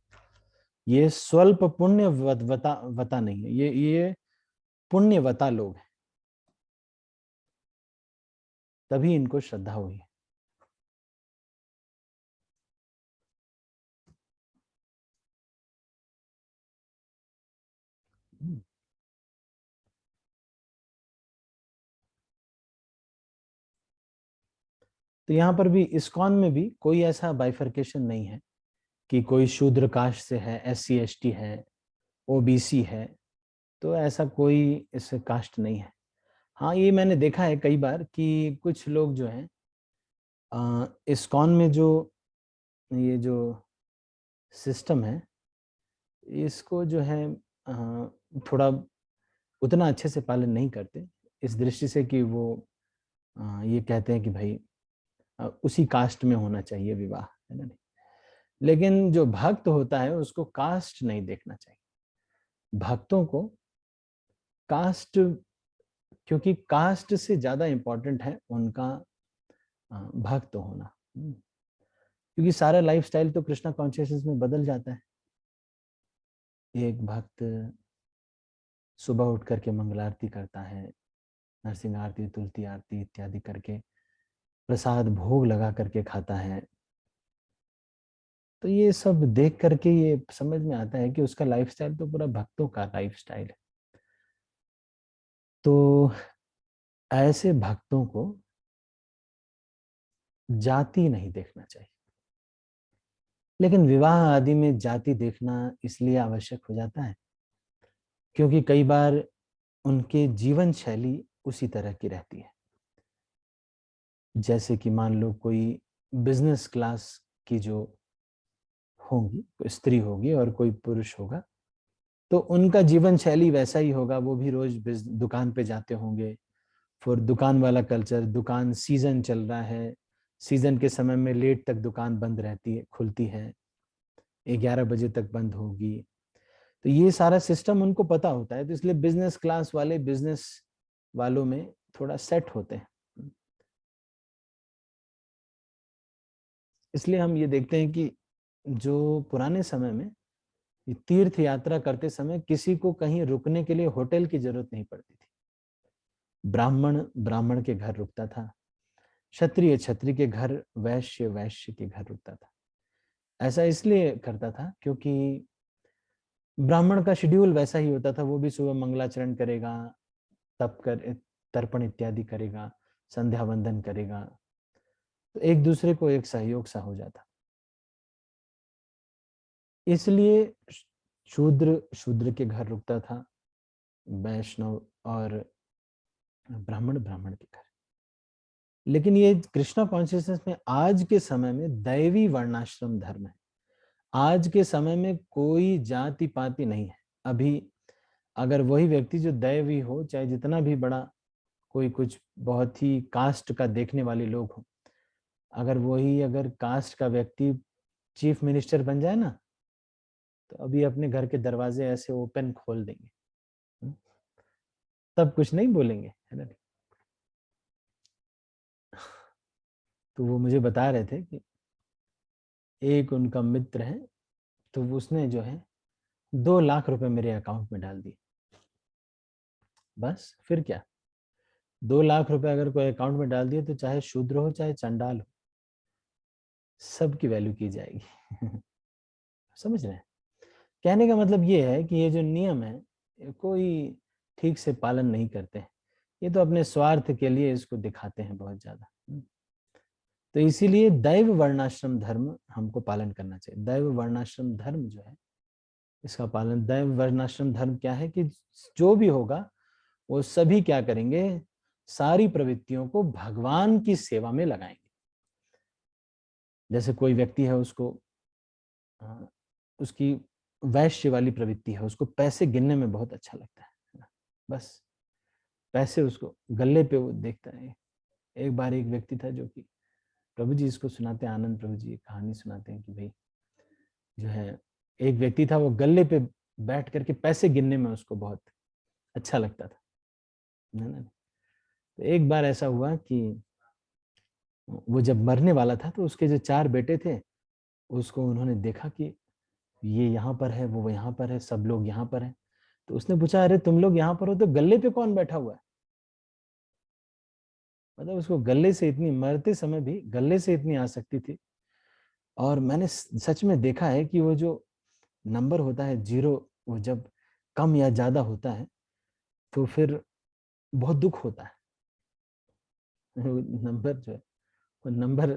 ये स्वल्प पुण्यवता नहीं है, ये पुण्यवता लोग हैं, तभी इनको श्रद्धा हुई है। तो यहाँ पर भी इस्कॉन में भी कोई ऐसा बाइफर्केशन नहीं है कि कोई शूद्र कास्ट से है, SC ST है, OBC है, तो ऐसा कोई इस कास्ट नहीं है। हाँ, ये मैंने देखा है कई बार कि कुछ लोग जो हैं इस्कॉन में, जो ये जो सिस्टम है, इसको जो है थोड़ा उतना अच्छे से पालन नहीं करते, इस दृष्टि से कि वो ये कहते हैं कि भाई उसी कास्ट में होना चाहिए विवाह, है ना नहीं। लेकिन जो भक्त होता है उसको कास्ट नहीं देखना चाहिए। भक्तों को कास्ट, क्योंकि कास्ट से ज्यादा इंपॉर्टेंट है उनका भक्त होना। क्योंकि सारा लाइफस्टाइल तो कृष्णा कॉन्शियसनेस में बदल जाता है। एक भक्त सुबह उठ करके मंगल आरती करता है, नरसिंह आरती, तुलसी आरती इत्यादि करके प्रसाद भोग लगा करके खाता है। तो ये सब देख करके ये समझ में आता है कि उसका लाइफस्टाइल तो पूरा भक्तों का लाइफस्टाइल है। तो ऐसे भक्तों को जाति नहीं देखना चाहिए। लेकिन विवाह आदि में जाति देखना इसलिए आवश्यक हो जाता है क्योंकि कई बार उनके जीवन शैली उसी तरह की रहती है। जैसे कि मान लो कोई बिजनेस क्लास की जो होंगी, कोई स्त्री होगी और कोई पुरुष होगा, तो उनका जीवन शैली वैसा ही होगा। वो भी रोज दुकान पे जाते होंगे, फिर दुकान वाला कल्चर, दुकान सीजन चल रहा है, सीजन के समय में लेट तक दुकान बंद रहती है, खुलती है, 11 बजे तक बंद होगी। तो ये सारा सिस्टम उनको पता होता है, तो इसलिए बिजनेस क्लास वाले बिजनेस वालों में थोड़ा सेट होते हैं। इसलिए हम ये देखते हैं कि जो पुराने समय में तीर्थ यात्रा करते समय किसी को कहीं रुकने के लिए होटल की जरूरत नहीं पड़ती थी। ब्राह्मण ब्राह्मण के घर रुकता था, क्षत्रिय क्षत्रिय के घर, वैश्य वैश्य के घर रुकता था। ऐसा इसलिए करता था क्योंकि ब्राह्मण का शेड्यूल वैसा ही होता था। वो भी सुबह मंगलाचरण करेगा, तप कर, तर्पण इत्यादि करेगा, संध्या वंदन करेगा, तो एक दूसरे को एक सहयोग सा हो जाता। इसलिए शूद्र शूद्र के घर रुकता था, वैष्णव और ब्राह्मण ब्राह्मण के घर। लेकिन ये कृष्णा कॉन्शियसनेस में आज के समय में दैवी वर्णाश्रम धर्म है। आज के समय में कोई जाति पाति नहीं है। अभी अगर वही व्यक्ति जो दैवी हो, चाहे जितना भी बड़ा कोई कुछ बहुत ही कास्ट का देखने वाले लोग हो, अगर कास्ट का व्यक्ति चीफ मिनिस्टर बन जाए ना, तो अभी अपने घर के दरवाजे ऐसे ओपन खोल देंगे, तब कुछ नहीं बोलेंगे, है ना। तो वो मुझे बता रहे थे कि एक उनका मित्र है, तो उसने जो है 2 लाख रुपए मेरे अकाउंट में डाल दिए। बस फिर क्या, 2 लाख रुपए अगर कोई अकाउंट में डाल दिए तो चाहे शूद्र हो चाहे चंडाल हो, सबकी वैल्यू की जाएगी। समझ रहे हैं? कहने का मतलब ये है कि ये जो नियम है कोई ठीक से पालन नहीं करते हैं, ये तो अपने स्वार्थ के लिए इसको दिखाते हैं बहुत ज्यादा। तो इसीलिए दैव वर्णाश्रम धर्म हमको पालन करना चाहिए। दैव वर्णाश्रम धर्म जो है इसका पालन, दैव वर्णाश्रम धर्म क्या है कि जो भी होगा वो सभी क्या करेंगे, सारी प्रवृत्तियों को भगवान की सेवा में लगाएंगे। जैसे कोई व्यक्ति है, उसको उसकी वैश्य वाली प्रवृत्ति है, उसको पैसे गिनने में बहुत अच्छा लगता है, बस पैसे उसको गले पे वो देखता है। एक बार एक व्यक्ति था जो कि प्रभु जी इसको सुनाते हैं, आनंद प्रभु जी एक कहानी सुनाते हैं कि भाई जो है एक व्यक्ति था, वो गले पे बैठ करके पैसे गिनने में उसको बहुत अच्छा लगता था, है ना। तो एक बार ऐसा हुआ कि वो जब मरने वाला था तो उसके जो 4 बेटे थे, उसको उन्होंने देखा कि ये यहाँ पर है, वो यहाँ पर है, सब लोग यहाँ पर हैं। तो उसने पूछा, अरे तुम लोग यहाँ पर हो तो गले पे कौन बैठा हुआ है? मतलब उसको गले से इतनी, मरते समय भी गले से इतनी आसक्ति थी। और मैंने सच में देखा है कि वो जो नंबर होता है 0, वो जब कम या ज्यादा होता है तो फिर बहुत दुख होता है। नंबर जो है वो नंबर,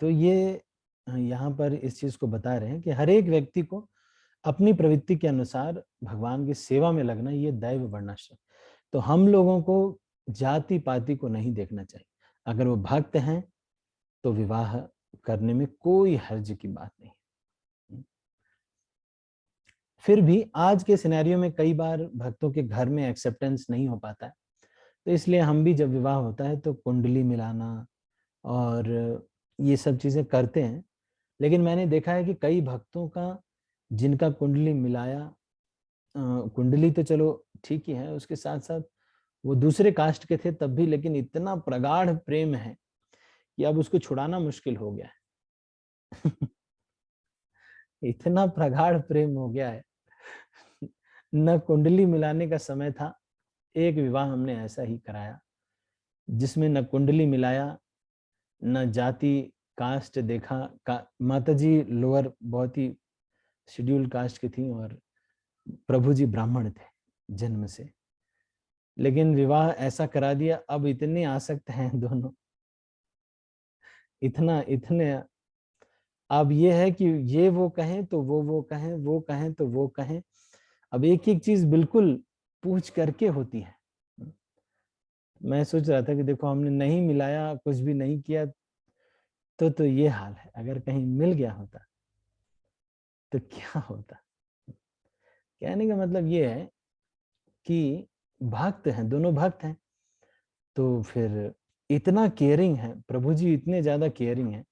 तो ये यहाँ पर इस चीज को बता रहे हैं कि हर एक व्यक्ति को अपनी प्रवृत्ति के अनुसार भगवान की सेवा में लगना, ये दैव वर्णाश्रम। तो हम लोगों को जाति पाति को नहीं देखना चाहिए। अगर वो भक्त हैं तो विवाह करने में कोई हर्ज की बात नहीं। फिर भी आज के सिनेरियो में कई बार भक्तों के घर में एक्सेप्टेंस नहीं हो पाता है, तो इसलिए हम भी जब विवाह होता है तो कुंडली मिलाना और ये सब चीजें करते हैं। लेकिन मैंने देखा है कि कई भक्तों का जिनका कुंडली मिलाया, कुंडली तो चलो ठीक ही है, उसके साथ साथ वो दूसरे कास्ट के थे तब भी, लेकिन इतना प्रगाढ़ प्रेम है कि अब उसको छुड़ाना मुश्किल हो गया है। इतना प्रगाढ़ प्रेम हो गया है, न कुंडली मिलाने का समय था। एक विवाह हमने ऐसा ही कराया जिसमें न कुंडली मिलाया, न जाति कास्ट देखा। माता जी लोअर बहुत ही शेड्यूल कास्ट की थी और प्रभु जी ब्राह्मण थे जन्म से, लेकिन विवाह ऐसा करा दिया। अब इतने आसक्त हैं दोनों, इतने अब ये है कि ये वो कहें तो वो कहें, वो कहें तो वो कहें। अब एक एक चीज बिल्कुल पूछ करके होती है। मैं सोच रहा था कि देखो हमने नहीं मिलाया, कुछ भी नहीं किया, तो ये हाल है। अगर कहीं मिल गया होता तो क्या होता। कहने का मतलब ये है कि भक्त हैं, दोनों भक्त हैं, तो फिर इतना केयरिंग है प्रभु जी, इतने ज्यादा केयरिंग है,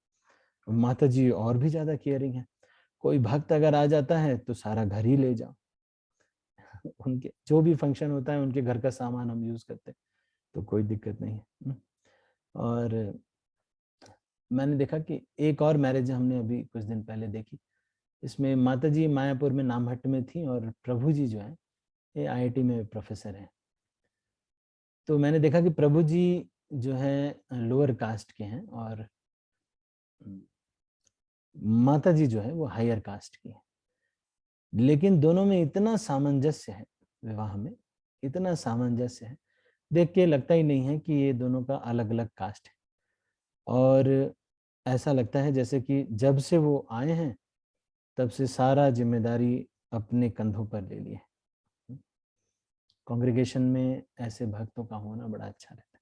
माता जी और भी ज्यादा केयरिंग है। कोई भक्त अगर आ जाता है तो सारा घर ही ले जाओ। उनके जो भी फंक्शन होता है उनके घर का सामान हम यूज करते हैं, तो कोई दिक्कत नहीं है। और मैंने देखा कि एक और मैरिज हमने अभी कुछ दिन पहले देखी, इसमें माता जी मायापुर में नामहट्ट में थी और प्रभु जी जो है ये IIT में प्रोफेसर हैं। तो मैंने देखा कि प्रभु जी जो है लोअर कास्ट के हैं और माता जी जो है वो हायर कास्ट की है। लेकिन दोनों में इतना सामंजस्य है, विवाह में इतना सामंजस्य है, देख के लगता ही नहीं है कि ये दोनों का अलग अलग कास्ट है। और ऐसा लगता है जैसे कि जब से वो आए हैं तब से सारा जिम्मेदारी अपने कंधों पर ले लिए। कांग्रेगेशन में ऐसे भक्तों का होना बड़ा अच्छा रहता है।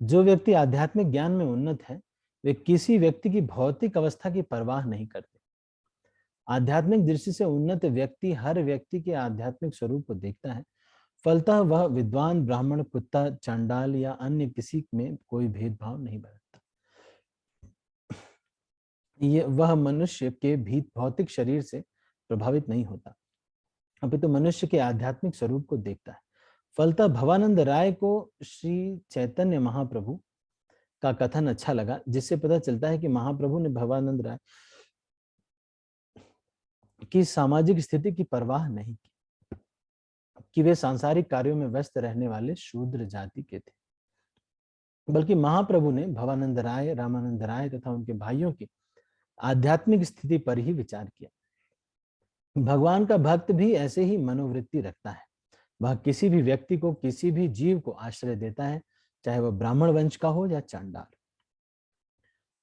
जो व्यक्ति आध्यात्मिक ज्ञान में उन्नत है वे किसी व्यक्ति की भौतिक अवस्था की परवाह नहीं करते। आध्यात्मिक दृष्टि से उन्नत व्यक्ति हर व्यक्ति के आध्यात्मिक स्वरूप को देखता है, फलतः वह विद्वान, ब्राह्मण, कुत्ता, चांडाल या अन्य किसी में कोई भेदभाव नहीं बरतता। ये वह मनुष्य के भौतिक शरीर से प्रभावित नहीं होता, अपितु मनुष्य के आध्यात्मिक स्वरूप को देखता है। फलतः भवानंद राय को श्री चैतन्य महाप्रभु का कथन अच्छा लगा, जिससे पता चलता है कि महाप्रभु ने भवानंद राय की सामाजिक स्थिति की परवाह नहीं की, कि वे सांसारिक कार्यों में व्यस्त रहने वाले शूद्र जाति के थे, बल्कि महाप्रभु ने भवानंद राय, रामानंद राय तथा उनके भाइयों की आध्यात्मिक स्थिति पर ही विचार किया। भगवान का भक्त भी ऐसे ही मनोवृत्ति रखता है। वह किसी भी व्यक्ति को, किसी भी जीव को आश्रय देता है, चाहे वह ब्राह्मण वंश का हो या चांडाल।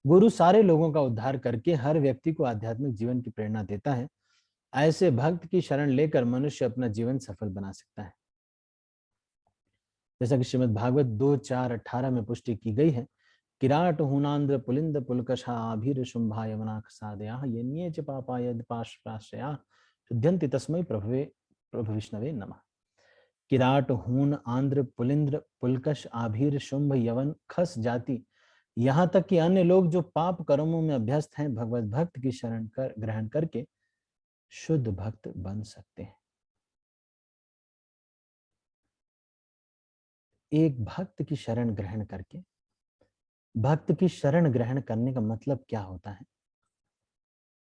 गुरु सारे लोगों का उद्धार करके हर व्यक्ति को आध्यात्मिक जीवन की प्रेरणा देता है। ऐसे भक्त की शरण लेकर मनुष्य अपना जीवन सफल बना सकता है। जैसा कि श्रीमद् भागवत 2:4-18 में पुष्टि की गई है, किराट हूनांद्र पुलिंद पुलकशा आभीर शुंभा यवनाक सादया यन्ये च पापा यदपाश्राश्रया शुद्ध्यन्ति तस्मै प्रभु विष्णवे नमः। किराट, हून, आंध्र, पुलिंद्र, पुलकश, आभीर, शुंभ, यवन, खस जाति, यहाँ तक कि अन्य लोग जो पाप कर्मों में अभ्यस्त हैं, भगवत भक्त की शरण ग्रहण करके शुद्ध भक्त बन सकते हैं। एक भक्त की शरण ग्रहण करके, भक्त की शरण ग्रहण करने का मतलब क्या होता है,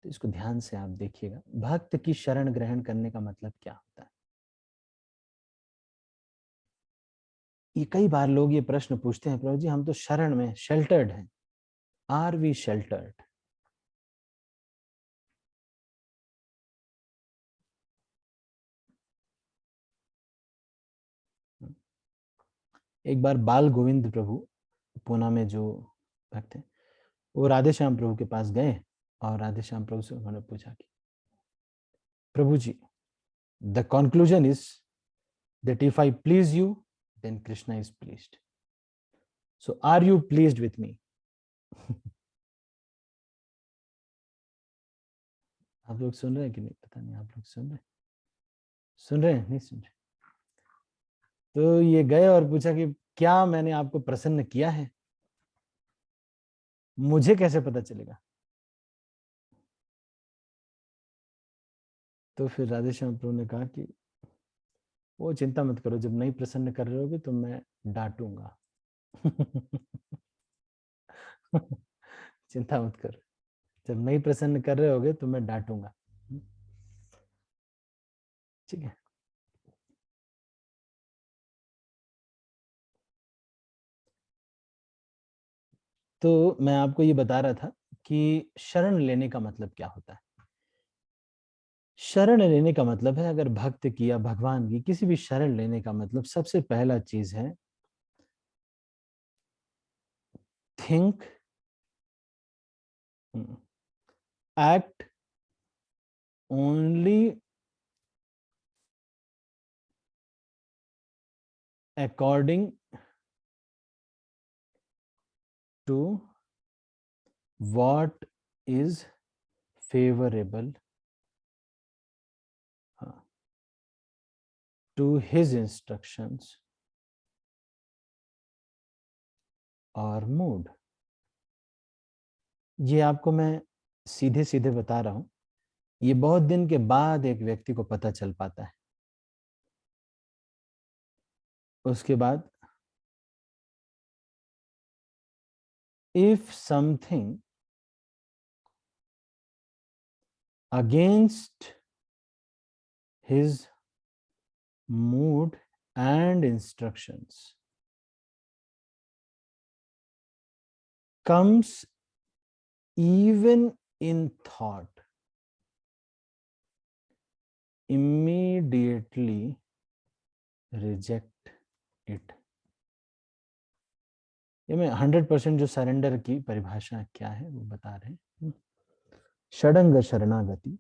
तो इसको ध्यान से आप देखिएगा। भक्त की शरण ग्रहण करने का मतलब क्या होता है? ये कई बार लोग ये प्रश्न पूछते हैं, प्रभु जी हम तो शरण में शेल्टर्ड हैं, आर वी शेल्टर्ड? एक बार बाल गोविंद प्रभु, पूना में जो भक्त हैं, वो राधे श्याम प्रभु के पास गए और राधे श्याम प्रभु से उन्होंने पूछा कि प्रभु जी, the conclusion is that if I please you then Krishna is pleased, so are you pleased with me? आप लोग सुन रहे हैं कि नहीं, पता नहीं। आप लोग सुन रहे हैं नहीं सुन रहे? तो ये गए और पूछा कि क्या मैंने आपको प्रसन्न किया है? मुझे कैसे पता चलेगा? तो फिर राधे श्याम प्रभु ने कहा कि वो चिंता मत करो, जब नहीं प्रसन्न कर रहे होगे तो मैं डांटूंगा। चिंता मत करो, जब नहीं प्रसन्न कर रहे होगे तो मैं डांटूंगा। ठीक है। तो मैं आपको ये बता रहा था कि शरण लेने का मतलब क्या होता है। शरण लेने का मतलब है, अगर भक्त की या भगवान की किसी भी शरण लेने का मतलब सबसे पहला चीज है think, act only according to what is favorable to his instructions or mood। ये आपको मैं सीधे सीधे बता रहा हूं, ये बहुत दिन के बाद एक व्यक्ति को पता चल पाता है। उसके बाद if something against his mood and instructions comes even in thought, immediately reject it. ये मैं 100% जो सरेंडर की परिभाषा क्या है वो बता रहे हैं। षडंग शरणागति,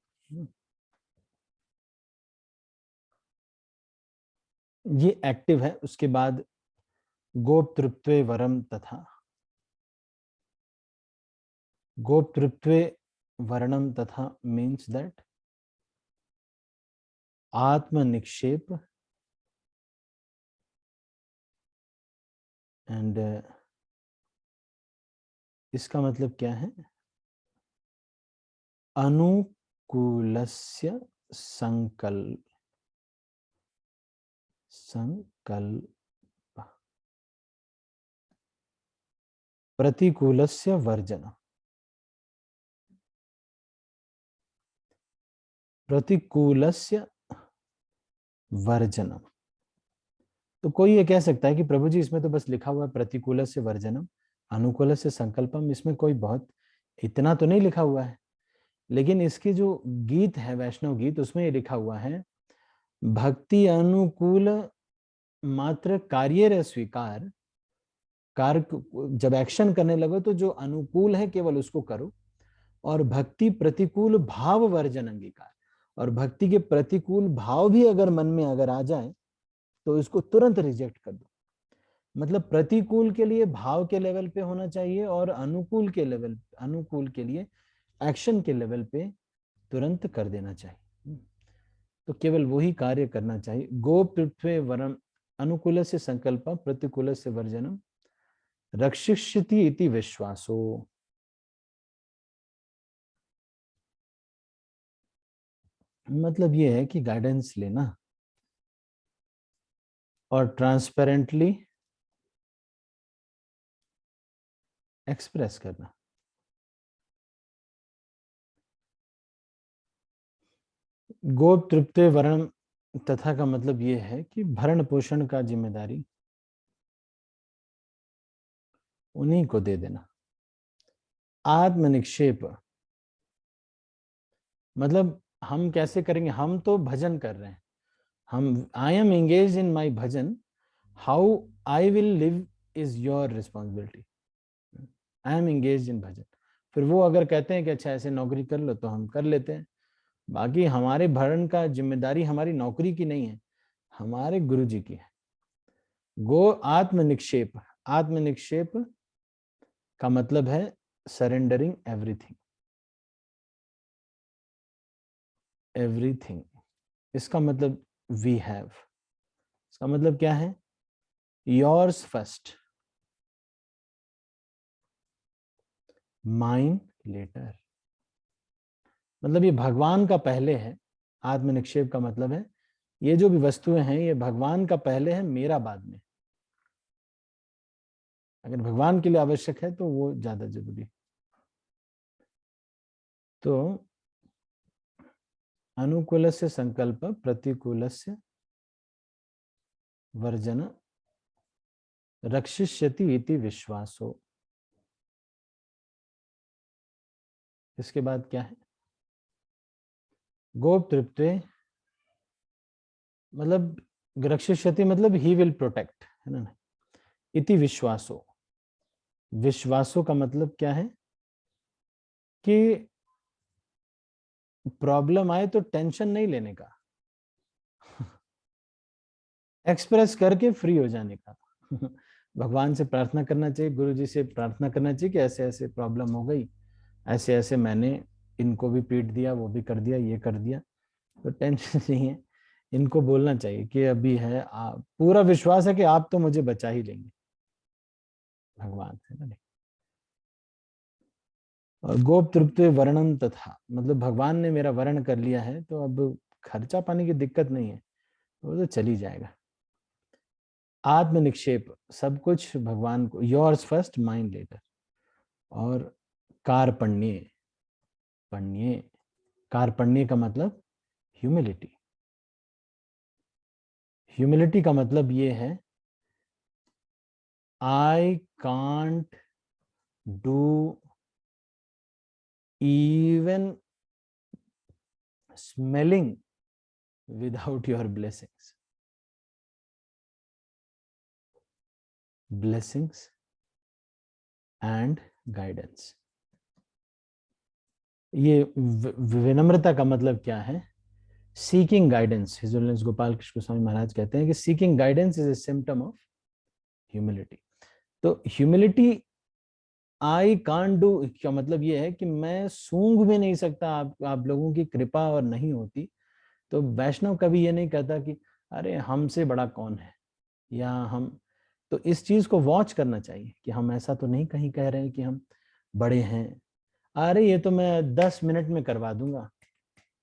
ये एक्टिव है। उसके बाद गोप्तृत्वे वरम तथा, गोप्तृत्वे वर्णम तथा मीन्स दैट आत्म निक्षेप एंड इसका मतलब क्या है? अनुकूलस्य संकल्प, प्रतिकूलस्य वर्जन, प्रतिकूलस्य वर्जनम। तो कोई ये कह सकता है कि प्रभु जी इसमें तो बस लिखा हुआ है प्रतिकूलस्य वर्जनम, अनुकूलस्य संकल्पम, इसमें कोई बहुत इतना तो नहीं लिखा हुआ है। लेकिन इसकी जो गीत है, वैष्णव गीत, उसमें ये लिखा हुआ है भक्ति अनुकूल मात्र कार्य स्वीकार, कार्य जब एक्शन करने लगो तो जो अनुकूल है केवल उसको करो, और भक्ति प्रतिकूल भाव वर्जन अंगीकार, और भक्ति के प्रतिकूल भाव भी अगर मन में अगर आ जाए तो इसको तुरंत रिजेक्ट कर दो। मतलब प्रतिकूल के लिए भाव के लेवल पे होना चाहिए और अनुकूल के लेवल, अनुकूल के लिए एक्शन के लेवल पे तुरंत कर देना चाहिए। तो केवल वही कार्य करना चाहिए। गोप्तृत्वे वरम अनुकूल से संकल्प प्रतिकूल से वर्जनम रक्षिष्यति इति विश्वासो। मतलब ये है कि गाइडेंस लेना और ट्रांसपेरेंटली एक्सप्रेस करना। गोप्तृत्वे वरण तथा का मतलब ये है कि भरण पोषण का जिम्मेदारी उन्हीं को दे देना। आत्मनिक्षेप मतलब हम कैसे करेंगे? हम तो भजन कर रहे हैं, हम I am engage in my bhajan, how I will live is your responsibility. I am engage in bhajan. फिर वो अगर कहते हैं कि अच्छा ऐसे नौकरी कर लो तो हम कर लेते हैं। बाकी हमारे भरण का जिम्मेदारी हमारी नौकरी की नहीं है, हमारे गुरु जी की है। गो आत्मनिक्षेप, आत्मनिक्षेप का मतलब है सरेंडरिंग एवरीथिंग, एवरीथिंग। इसका मतलब वी हैव, इसका मतलब क्या है? Yours first, mine later. मतलब ये भगवान का पहले है। आत्मनिक्षेप का मतलब है ये जो भी वस्तुएं हैं ये भगवान का पहले है, मेरा बाद में। अगर भगवान के लिए आवश्यक है तो वो ज्यादा जरूरी। तो अनुकूलस्य संकल्प प्रतिकूलस्य वर्जन रक्षिष्यति इति विश्वासो। इसके बाद क्या है? गोप्तृत्वे मतलब रक्षिष्यति मतलब ही विल प्रोटेक्ट, है ना। इति विश्वासो, विश्वासो का मतलब क्या है कि प्रॉब्लम आए तो टेंशन नहीं लेने का, एक्सप्रेस करके फ्री हो जाने का। भगवान से प्रार्थना करना चाहिए, गुरु जी से प्रार्थना करना चाहिए कि ऐसे ऐसे प्रॉब्लम हो गई, ऐसे ऐसे मैंने इनको भी पीट दिया, वो भी कर दिया, ये कर दिया, तो टेंशन नहीं है। इनको बोलना चाहिए कि अभी है, पूरा विश्वास है कि आप तो मुझे बचा ही लेंगे, भगवान है ना। और गोप तृप्त वर्णन तथा मतलब भगवान ने मेरा वर्ण कर लिया है तो अब खर्चा पानी की दिक्कत नहीं है, वो तो चली जाएगा। आत्म निक्षेप सब कुछ भगवान को, योर्स फर्स्ट माइंड लेटर। और कार्पण्य, पण्य, कार्पण्य का मतलब ह्यूमिलिटी। ह्यूमिलिटी का मतलब ये है आई can't do even smelling without your blessings. Blessings and guidance. ये विनम्रता का मतलब क्या है? Seeking guidance, his holiness Gopal Krishna Goswami Maharaj कहते हैं कि seeking guidance is a symptom of humility. तो ह्यूमिलिटी आई कांट डू का मतलब ये है कि मैं सूंघ भी नहीं सकता आप लोगों की कृपा और नहीं होती। तो वैष्णव कभी ये नहीं कहता कि अरे हमसे बड़ा कौन है, या हम, तो इस चीज को वॉच करना चाहिए कि हम ऐसा तो नहीं कहीं कह रहे हैं कि हम बड़े हैं। अरे ये तो मैं 10 मिनट में करवा दूंगा,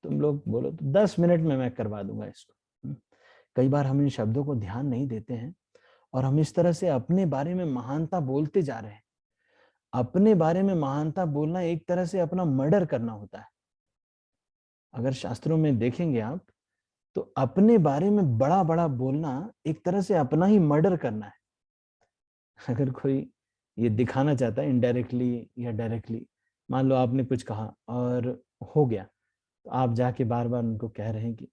तुम लोग बोलो तो 10 मिनट में मैं करवा दूंगा इसको। कई बार हम इन शब्दों को ध्यान नहीं देते हैं और हम इस तरह से अपने बारे में महानता बोलते जा रहे हैं। अपने बारे में महानता बोलना एक तरह से अपना मर्डर करना होता है। अगर शास्त्रों में देखेंगे आप तो अपने बारे में बड़ा बड़ा बोलना एक तरह से अपना ही मर्डर करना है। अगर कोई ये दिखाना चाहता है इनडायरेक्टली या डायरेक्टली, मान लो आपने कुछ कहा और हो गया, तो आप जाके बार बार उनको कह रहे हैं कि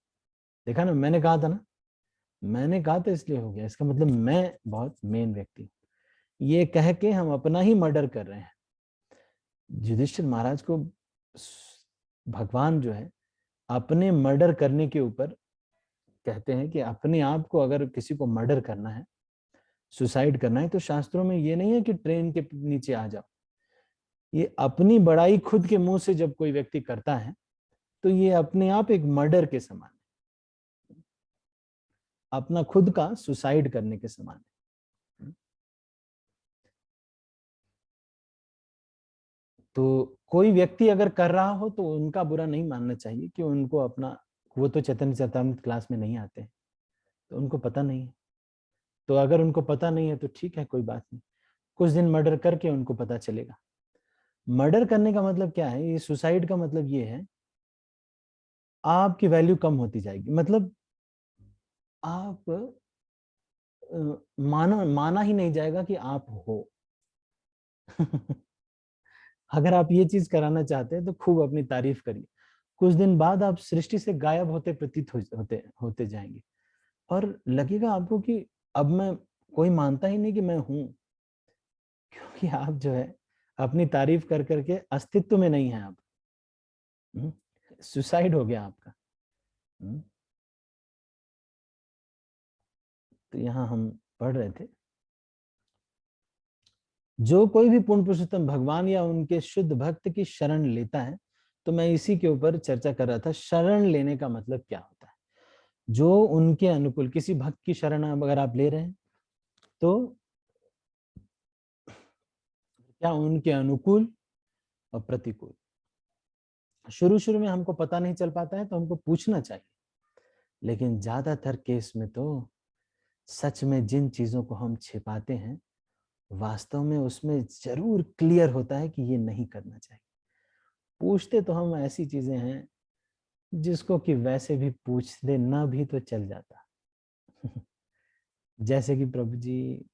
देखा ना, मैंने कहा था ना, मैंने कहा था इसलिए हो गया, इसका मतलब मैं बहुत मेन व्यक्ति हूं। ये कह के हम अपना ही मर्डर कर रहे हैं। युधिष्ठिर महाराज को भगवान जो है अपने मर्डर करने के ऊपर कहते हैं कि अपने आप को अगर किसी को मर्डर करना है, सुसाइड करना है, तो शास्त्रों में ये नहीं है कि ट्रेन के नीचे आ जाओ। ये अपनी बड़ाई खुद के मुंह से जब कोई व्यक्ति करता है तो ये अपने आप एक मर्डर के समान है, अपना खुद का सुसाइड करने के समान है। तो कोई व्यक्ति अगर कर रहा हो तो उनका बुरा नहीं मानना चाहिए कि उनको अपना, वो तो चैतन्य चरितामृत क्लास में नहीं आते हैं तो उनको पता नहीं है। तो अगर उनको पता नहीं है तो ठीक है, कोई बात नहीं, कुछ दिन मर्डर करके उनको पता चलेगा। मर्डर करने का मतलब क्या है? ये सुसाइड का मतलब ये है आपकी वैल्यू कम होती जाएगी। मतलब आप माना ही नहीं जाएगा कि आप हो। अगर आप ये चीज कराना चाहते हैं तो खूब अपनी तारीफ करिए, कुछ दिन बाद आप सृष्टि से गायब होते प्रतीत होते जाएंगे और लगेगा आपको कि अब मैं, कोई मानता ही नहीं कि मैं हूं, क्योंकि आप जो है अपनी तारीफ कर करके अस्तित्व में नहीं है आप। सुसाइड हो गया आपका। तो यहाँ हम पढ़ रहे थे, जो कोई भी पूर्ण पुरुषोत्तम भगवान या उनके शुद्ध भक्त की शरण लेता है, तो मैं इसी के ऊपर चर्चा कर रहा था, शरण लेने का मतलब क्या होता है। जो उनके अनुकूल, किसी भक्त की शरण अगर आप ले रहे हैं तो क्या उनके अनुकूल और प्रतिकूल। शुरू शुरू में हमको पता नहीं चल पाता है तो हमको पूछना चाहिए, लेकिन ज्यादातर केस में तो सच में जिन चीजों को हम छिपाते हैं वास्तव में उसमें जरूर क्लियर होता है कि ये नहीं करना चाहिए। पूछते तो हम ऐसी चीजें हैं जिसको कि वैसे भी पूछ देना भी तो चल जाता। जैसे कि प्रभु जी,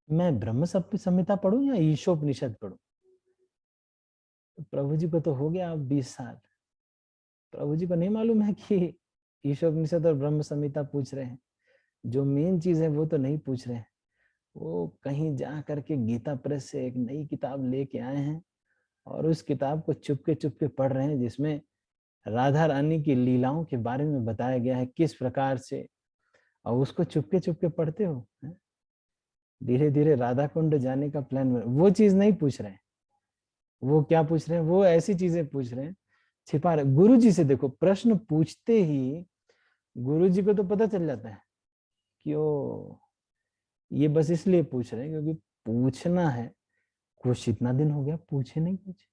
मैं ब्रह्म संहिता पढ़ूं या ईशोपनिषद पढ़ूं? प्रभु जी को तो हो गया अब 20 साल, प्रभु जी को नहीं मालूम है कि ईशोपनिषद और ब्रह्म संहिता पूछ रहे हैं। जो मेन चीज है वो तो नहीं पूछ रहे हैं। वो कहीं जा करके गीता प्रेस से एक नई किताब लेके आए हैं और उस किताब को चुपके पढ़ रहे हैं, जिसमें राधा रानी की लीलाओं के बारे में बताया गया है किस प्रकार से, और उसको चुपके पढ़ते हो। धीरे धीरे राधा कुंड जाने का प्लान, वो चीज नहीं पूछ रहे हैं। वो क्या पूछ रहे हैं? वो ऐसी चीजें पूछ रहे हैं, छिपा रहे। गुरु जी से देखो, प्रश्न पूछते ही गुरु जी को तो पता चल जाता है कि ओ ये बस इसलिए पूछ रहे हैं क्योंकि पूछना है। कुछ इतना दिन हो गया पूछे नहीं कुछ,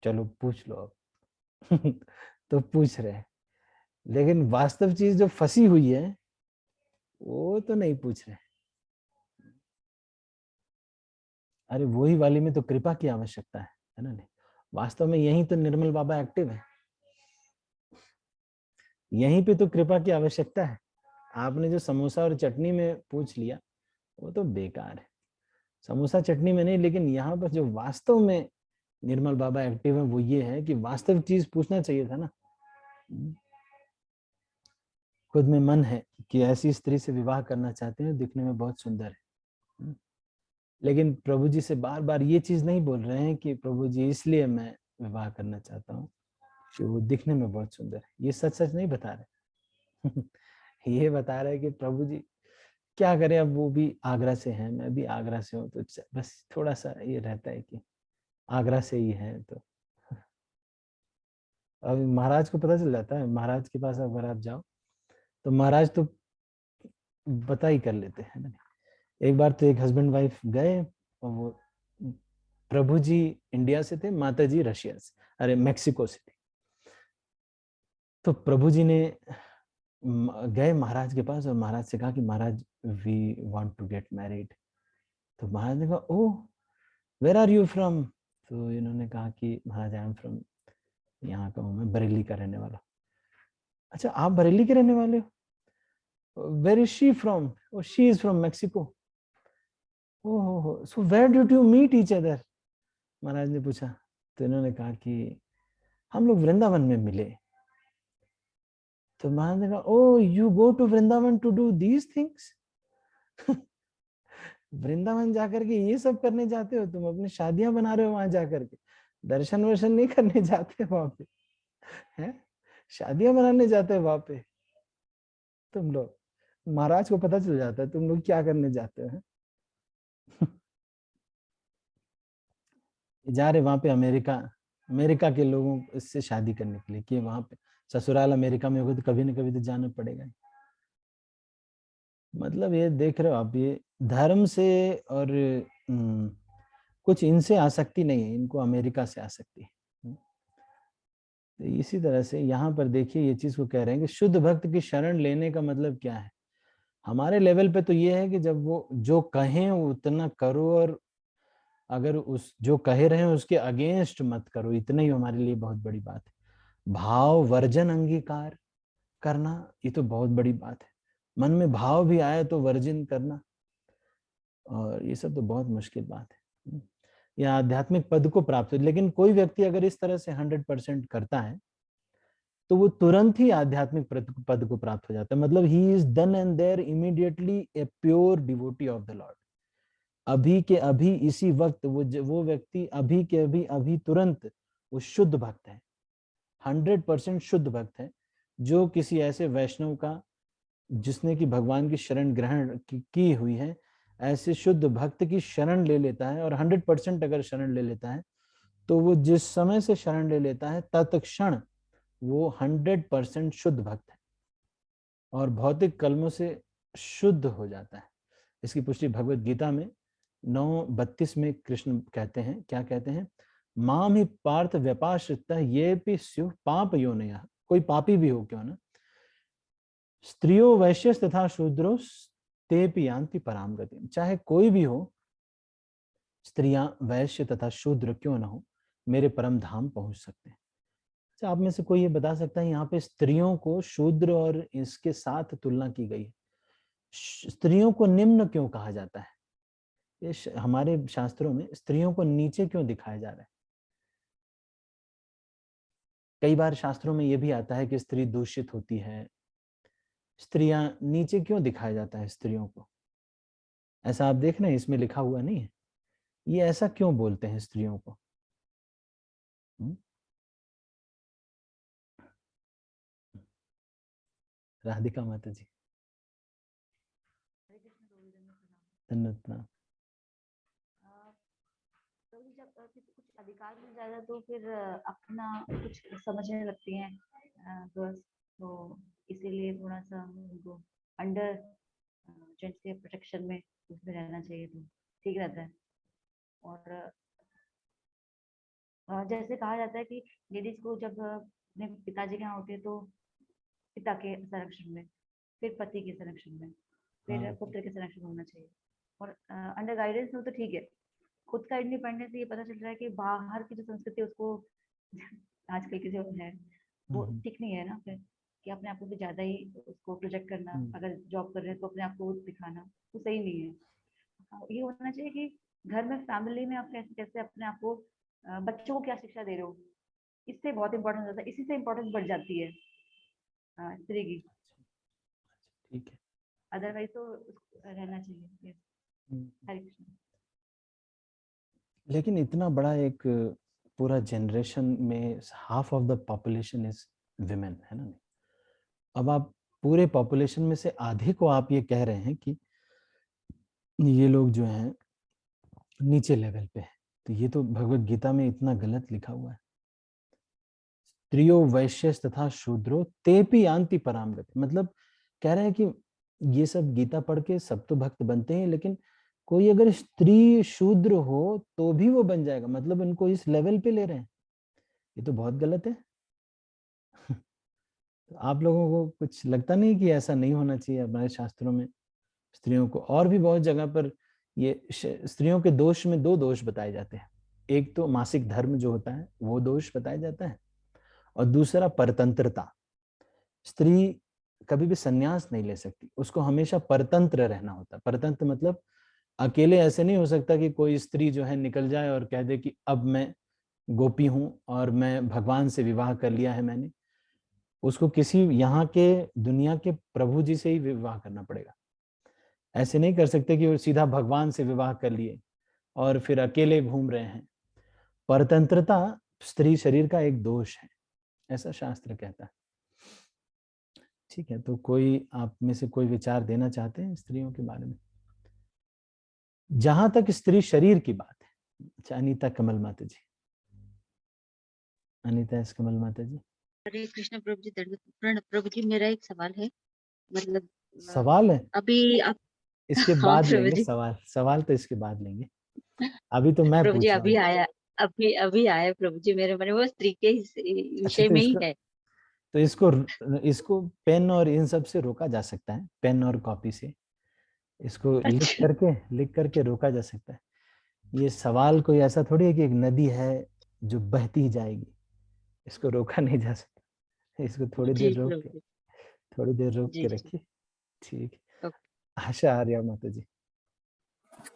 चलो पूछ लो अब। तो पूछ रहे हैं, लेकिन वास्तव चीज जो फंसी हुई है वो तो नहीं पूछ रहे। अरे वही वाली में तो कृपा की आवश्यकता है ना। नहीं, वास्तव में यही तो निर्मल बाबा एक्टिव है, यहीं पे तो कृपा की आवश्यकता है। आपने जो समोसा और चटनी में पूछ लिया वो तो बेकार है, समोसा चटनी में नहीं, लेकिन यहाँ पर जो वास्तव में निर्मल बाबा एक्टिव है वो ये है कि वास्तविक चीज पूछना चाहिए था ना। खुद में मन है कि ऐसी स्त्री से विवाह करना चाहते हैं, दिखने में बहुत सुंदर है, लेकिन प्रभु जी से बार बार ये चीज नहीं बोल रहे हैं कि प्रभु जी इसलिए मैं विवाह करना चाहता हूँ कि वो दिखने में बहुत सुंदर है। ये सच सच नहीं बता रहे ये बता रहे हैं कि प्रभु जी क्या करें, अब वो भी आगरा से हैं, मैं भी आगरा से हूँ, तो बस थोड़ा सा ये रहता है कि आगरा से ही है। तो अब महाराज को पता चल जाता है, महाराज के पास अगर आप जाओ तो महाराज तो पता ही कर लेते हैं ना। एक बार तो एक हस्बैंड वाइफ गए और वो प्रभु जी इंडिया से थे, माता जी रशिया से, अरे मैक्सिको से थी। तो प्रभु जी ने गए महाराज के पास और महाराज से कहा कि Maharaj we want to get married. तो महाराज ने कहा oh where are you from. तो इन्होंने कहा कि महाराज आई एम फ्रॉम, यहाँ का हूँ मैं, बरेली का रहने वाला। अच्छा आप बरेली के रहने वाले हो, where is she from, oh she is from Mexico. Oh so where did you meet each other, Maharaj ने पूछा। तो इन्होंने कहा कि हम लोग वृंदावन में मिले। तो महाराज ने कहा oh you go to Vrindavan to do these things Vrindavan जाकर के ये सब करने जाते हो तुम, अपनी शादियां बना रहे हो वहां जाकर के, दर्शन वर्शन नहीं करने जाते वहां पे हैं, शादियां बनाने जाते हो वहां पे तुम लोग। महाराज को पता चल जाता है तुम लोग क्या करने जाते हो जा रहे वहां पे अमेरिका, अमेरिका के लोगों से शादी करने के लिए, कि वहां पे ससुराल अमेरिका में होगा तो कभी ना कभी तो जाना पड़ेगा। मतलब ये देख रहे हो आप, ये धर्म से और कुछ इनसे आसक्ति नहीं है, इनको अमेरिका से आसक्ति है। तो इसी तरह से यहाँ पर देखिए ये चीज को कह रहे हैं कि शुद्ध भक्त की शरण लेने का मतलब क्या है। हमारे लेवल पे तो ये है कि जब वो जो कहें उतना करो, और अगर उस जो कह रहे हैं उसके अगेंस्ट मत करो, इतना ही हमारे लिए बहुत बड़ी बात है। भाव वर्जन अंगीकार करना, ये तो बहुत बड़ी बात है। मन में भाव भी आए तो वर्जन करना, और ये सब तो बहुत मुश्किल बात है। यह आध्यात्मिक पद को प्राप्त हो, लेकिन कोई व्यक्ति अगर इस तरह से 100% करता है तो वो तुरंत ही आध्यात्मिक पद को प्राप्त हो जाता है। मतलब he is then and there immediately a pure devotee of the Lord. अभी के अभी इसी वक्त वो व्यक्ति अभी के अभी अभी तुरंत वो शुद्ध भक्त है, 100% शुद्ध भक्त है। जो किसी ऐसे वैष्णव का जिसने कि भगवान की शरण ग्रहण की हुई है, ऐसे शुद्ध भक्त की शरण ले लेता है, और 100% अगर शरण ले लेता है तो वो जिस समय से शरण ले लेता है तत्क्षण वो 100% शुद्ध भक्त है और भौतिक कलमों से शुद्ध हो जाता है। इसकी पुष्टि भगवत गीता में 9:32 में कृष्ण कहते हैं, क्या कहते हैं, माम ही पार्थ व्यपाश्रितः ये भी स्युः पाप योनियः। कोई पापी भी हो क्यों ना, स्त्रियो वैश्य तथा शूद्रो तेपि यान्ति पराम गतिम। चाहे कोई भी हो, स्त्रियां वैश्य तथा शूद्र क्यों ना हो, मेरे परम धाम पहुंच सकते हैं। अच्छा आप में से कोई ये बता सकता है यहाँ पे स्त्रियों को शूद्र और इसके साथ तुलना की गई है, स्त्रियों को निम्न क्यों कहा जाता है? ये हमारे शास्त्रों में स्त्रियों को नीचे क्यों दिखाया जा रहा है? कई बार शास्त्रों में ये भी आता है कि स्त्री दूषित होती है, स्त्रियां नीचे क्यों दिखाया जाता है स्त्रियों को? ऐसा आप देख रहे हैं, इसमें लिखा हुआ नहीं है, ये ऐसा क्यों बोलते हैं स्त्रियों को? राधिका माता जी धन्यवाद। तो जब किसी कुछ अधिकार मिल जाता तो फिर अपना कुछ समझने लगती हैं गर्ल्स, तो इसीलिए थोड़ा सा उनको अंडर जेंट्स के प्रोटेक्शन में उसमें रहना चाहिए तो ठीक रहता है। और जैसे कहा जाता है कि लेडीज को जब अपने पिताजी के यहाँ होते हैं तो पिता के संरक्षण में, फिर पति के संरक्षण में, फिर पुत्र के संरक्षण में होना चाहिए। और अंडर गाइडेंस में तो ठीक है, खुद का इंडिपेंडेंस ये पता चल रहा है कि बाहर की जो संस्कृति उसको आजकल की जो है वो ठीक नहीं है ना, फिर कि अपने आप को भी ज्यादा ही उसको प्रोजेक्ट करना, अगर जॉब कर रहे हैं तो अपने आप को दिखाना तो सही नहीं है। ये होना चाहिए कि घर में फैमिली में आप कैसे कैसे अपने आप को बच्चों को क्या शिक्षा दे रहे हो, इससे बहुत इंपॉर्टेंट होता है, इसी से इम्पोर्टेंस बढ़ जाती है स्त्री की। ठीक है। अदरवाइज तो रहना चाहिए। Yes. हरे कृष्ण। लेकिन इतना बड़ा एक पूरा जनरेशन में half of the population is women, है ना? अब आप पूरे पॉपुलेशन में से आधे को आप ये कह रहे हैं कि ये लोग जो हैं नीचे लेवल पे है, तो ये तो भगवत गीता में इतना गलत लिखा हुआ है। स्त्रियो वैश्यस तथा शूद्रो तेपि यान्ति पराम गति, मतलब कह रहे हैं कि ये सब गीता पढ़ के सब तो भक्त बनते हैं, लेकिन कोई अगर स्त्री शूद्र हो तो भी वो बन जाएगा, मतलब उनको इस लेवल पे ले रहे हैं। ये तो बहुत गलत है। तो आप लोगों को कुछ लगता नहीं कि ऐसा नहीं होना चाहिए? हमारे शास्त्रों में स्त्रियों को और भी बहुत जगह पर ये स्त्रियों के दोष में 2 दोष बताए जाते हैं। एक तो मासिक धर्म जो होता है वो दोष बताया जाता है, और दूसरा परतंत्रता। स्त्री कभी भी संन्यास नहीं ले सकती, उसको हमेशा परतंत्र रहना होता है। परतंत्र मतलब अकेले ऐसे नहीं हो सकता कि कोई स्त्री जो है निकल जाए और कह दे कि अब मैं गोपी हूं और मैं भगवान से विवाह कर लिया है मैंने। उसको किसी यहाँ के दुनिया के प्रभु जी से ही विवाह करना पड़ेगा। ऐसे नहीं कर सकते कि वो सीधा भगवान से विवाह कर लिए और फिर अकेले घूम रहे हैं। परतंत्रता स्त्री शरीर का एक दोष है, ऐसा शास्त्र कहता है। ठीक है, तो कोई आप में से कोई विचार देना चाहते हैं स्त्रियों के बारे में? जहां तक स्त्री शरीर की बात है। अच्छा, अनीता कमल माता जी। अनीता एस कमल माता जी। हरे कृष्ण प्रभु जी, प्रभु जी मेरा एक सवाल है, मतलब सवाल है? अभी आप इसके हाँ बाद प्रभु लेंगे जी। सवाल तो इसके बाद लेंगे, अभी तो मैं प्रभु जी पूछ रहा अभी हूँ। आया, अभी आया प्रभु जी मेरे मन में, वो स्त्री के अच्छा, विषय में ही है। तो इसको पेन और इन सब से रोका जा सकता है, पेन और कॉपी से इसको अच्छा लिख करके रोका जा सकता है। ये सवाल कोई ऐसा थोड़ी है कि एक नदी है जो बहती ही जाएगी, इसको रोका नहीं जा सकता। इसको जी प्रभु जी। थोड़ी देर रोक जी के जी रखिए। ठीक है। ओके। आशा आर्या माता जी।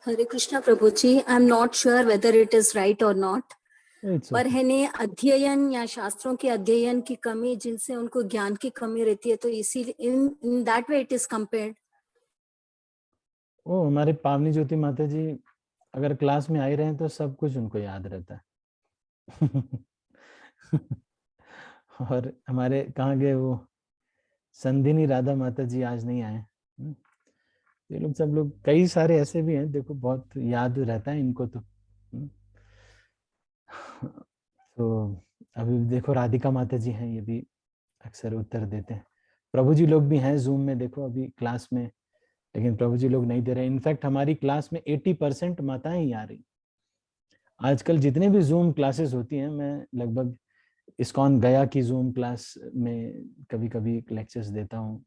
हरे कृष्णा प्रभु जी, I am not sure whether it is right or not, it's पर ओके। है ने अध्ययन या शास्त्रों के अध्ययन की कमी, जिनसे उनको ज्ञान की कमी रहती है, तो इसीलिए in that way it is compared. Oh हमारे पावनी ज्योति माता जी अगर क्लास में आ ही रहे हैं तो सब कुछ उनको याद रहता है। और हमारे कहाँ गए वो संधिनी राधा माता जी, आज नहीं आए। ये लोग सब लोग, कई सारे ऐसे भी हैं देखो, बहुत याद रहता है इनको तो। तो अभी देखो राधिका माता जी हैं, ये भी अक्सर उत्तर देते हैं। प्रभु जी लोग भी हैं जूम में, देखो अभी क्लास में, लेकिन प्रभु जी लोग नहीं दे रहे। इनफैक्ट हमारी क्लास में 80% माताएं ही आ रही। आजकल जितने भी जूम क्लासेस होती हैं, मैं लगभग इस्कॉन गया की जूम क्लास में कभी कभी लेक्चर्स देता हूँ,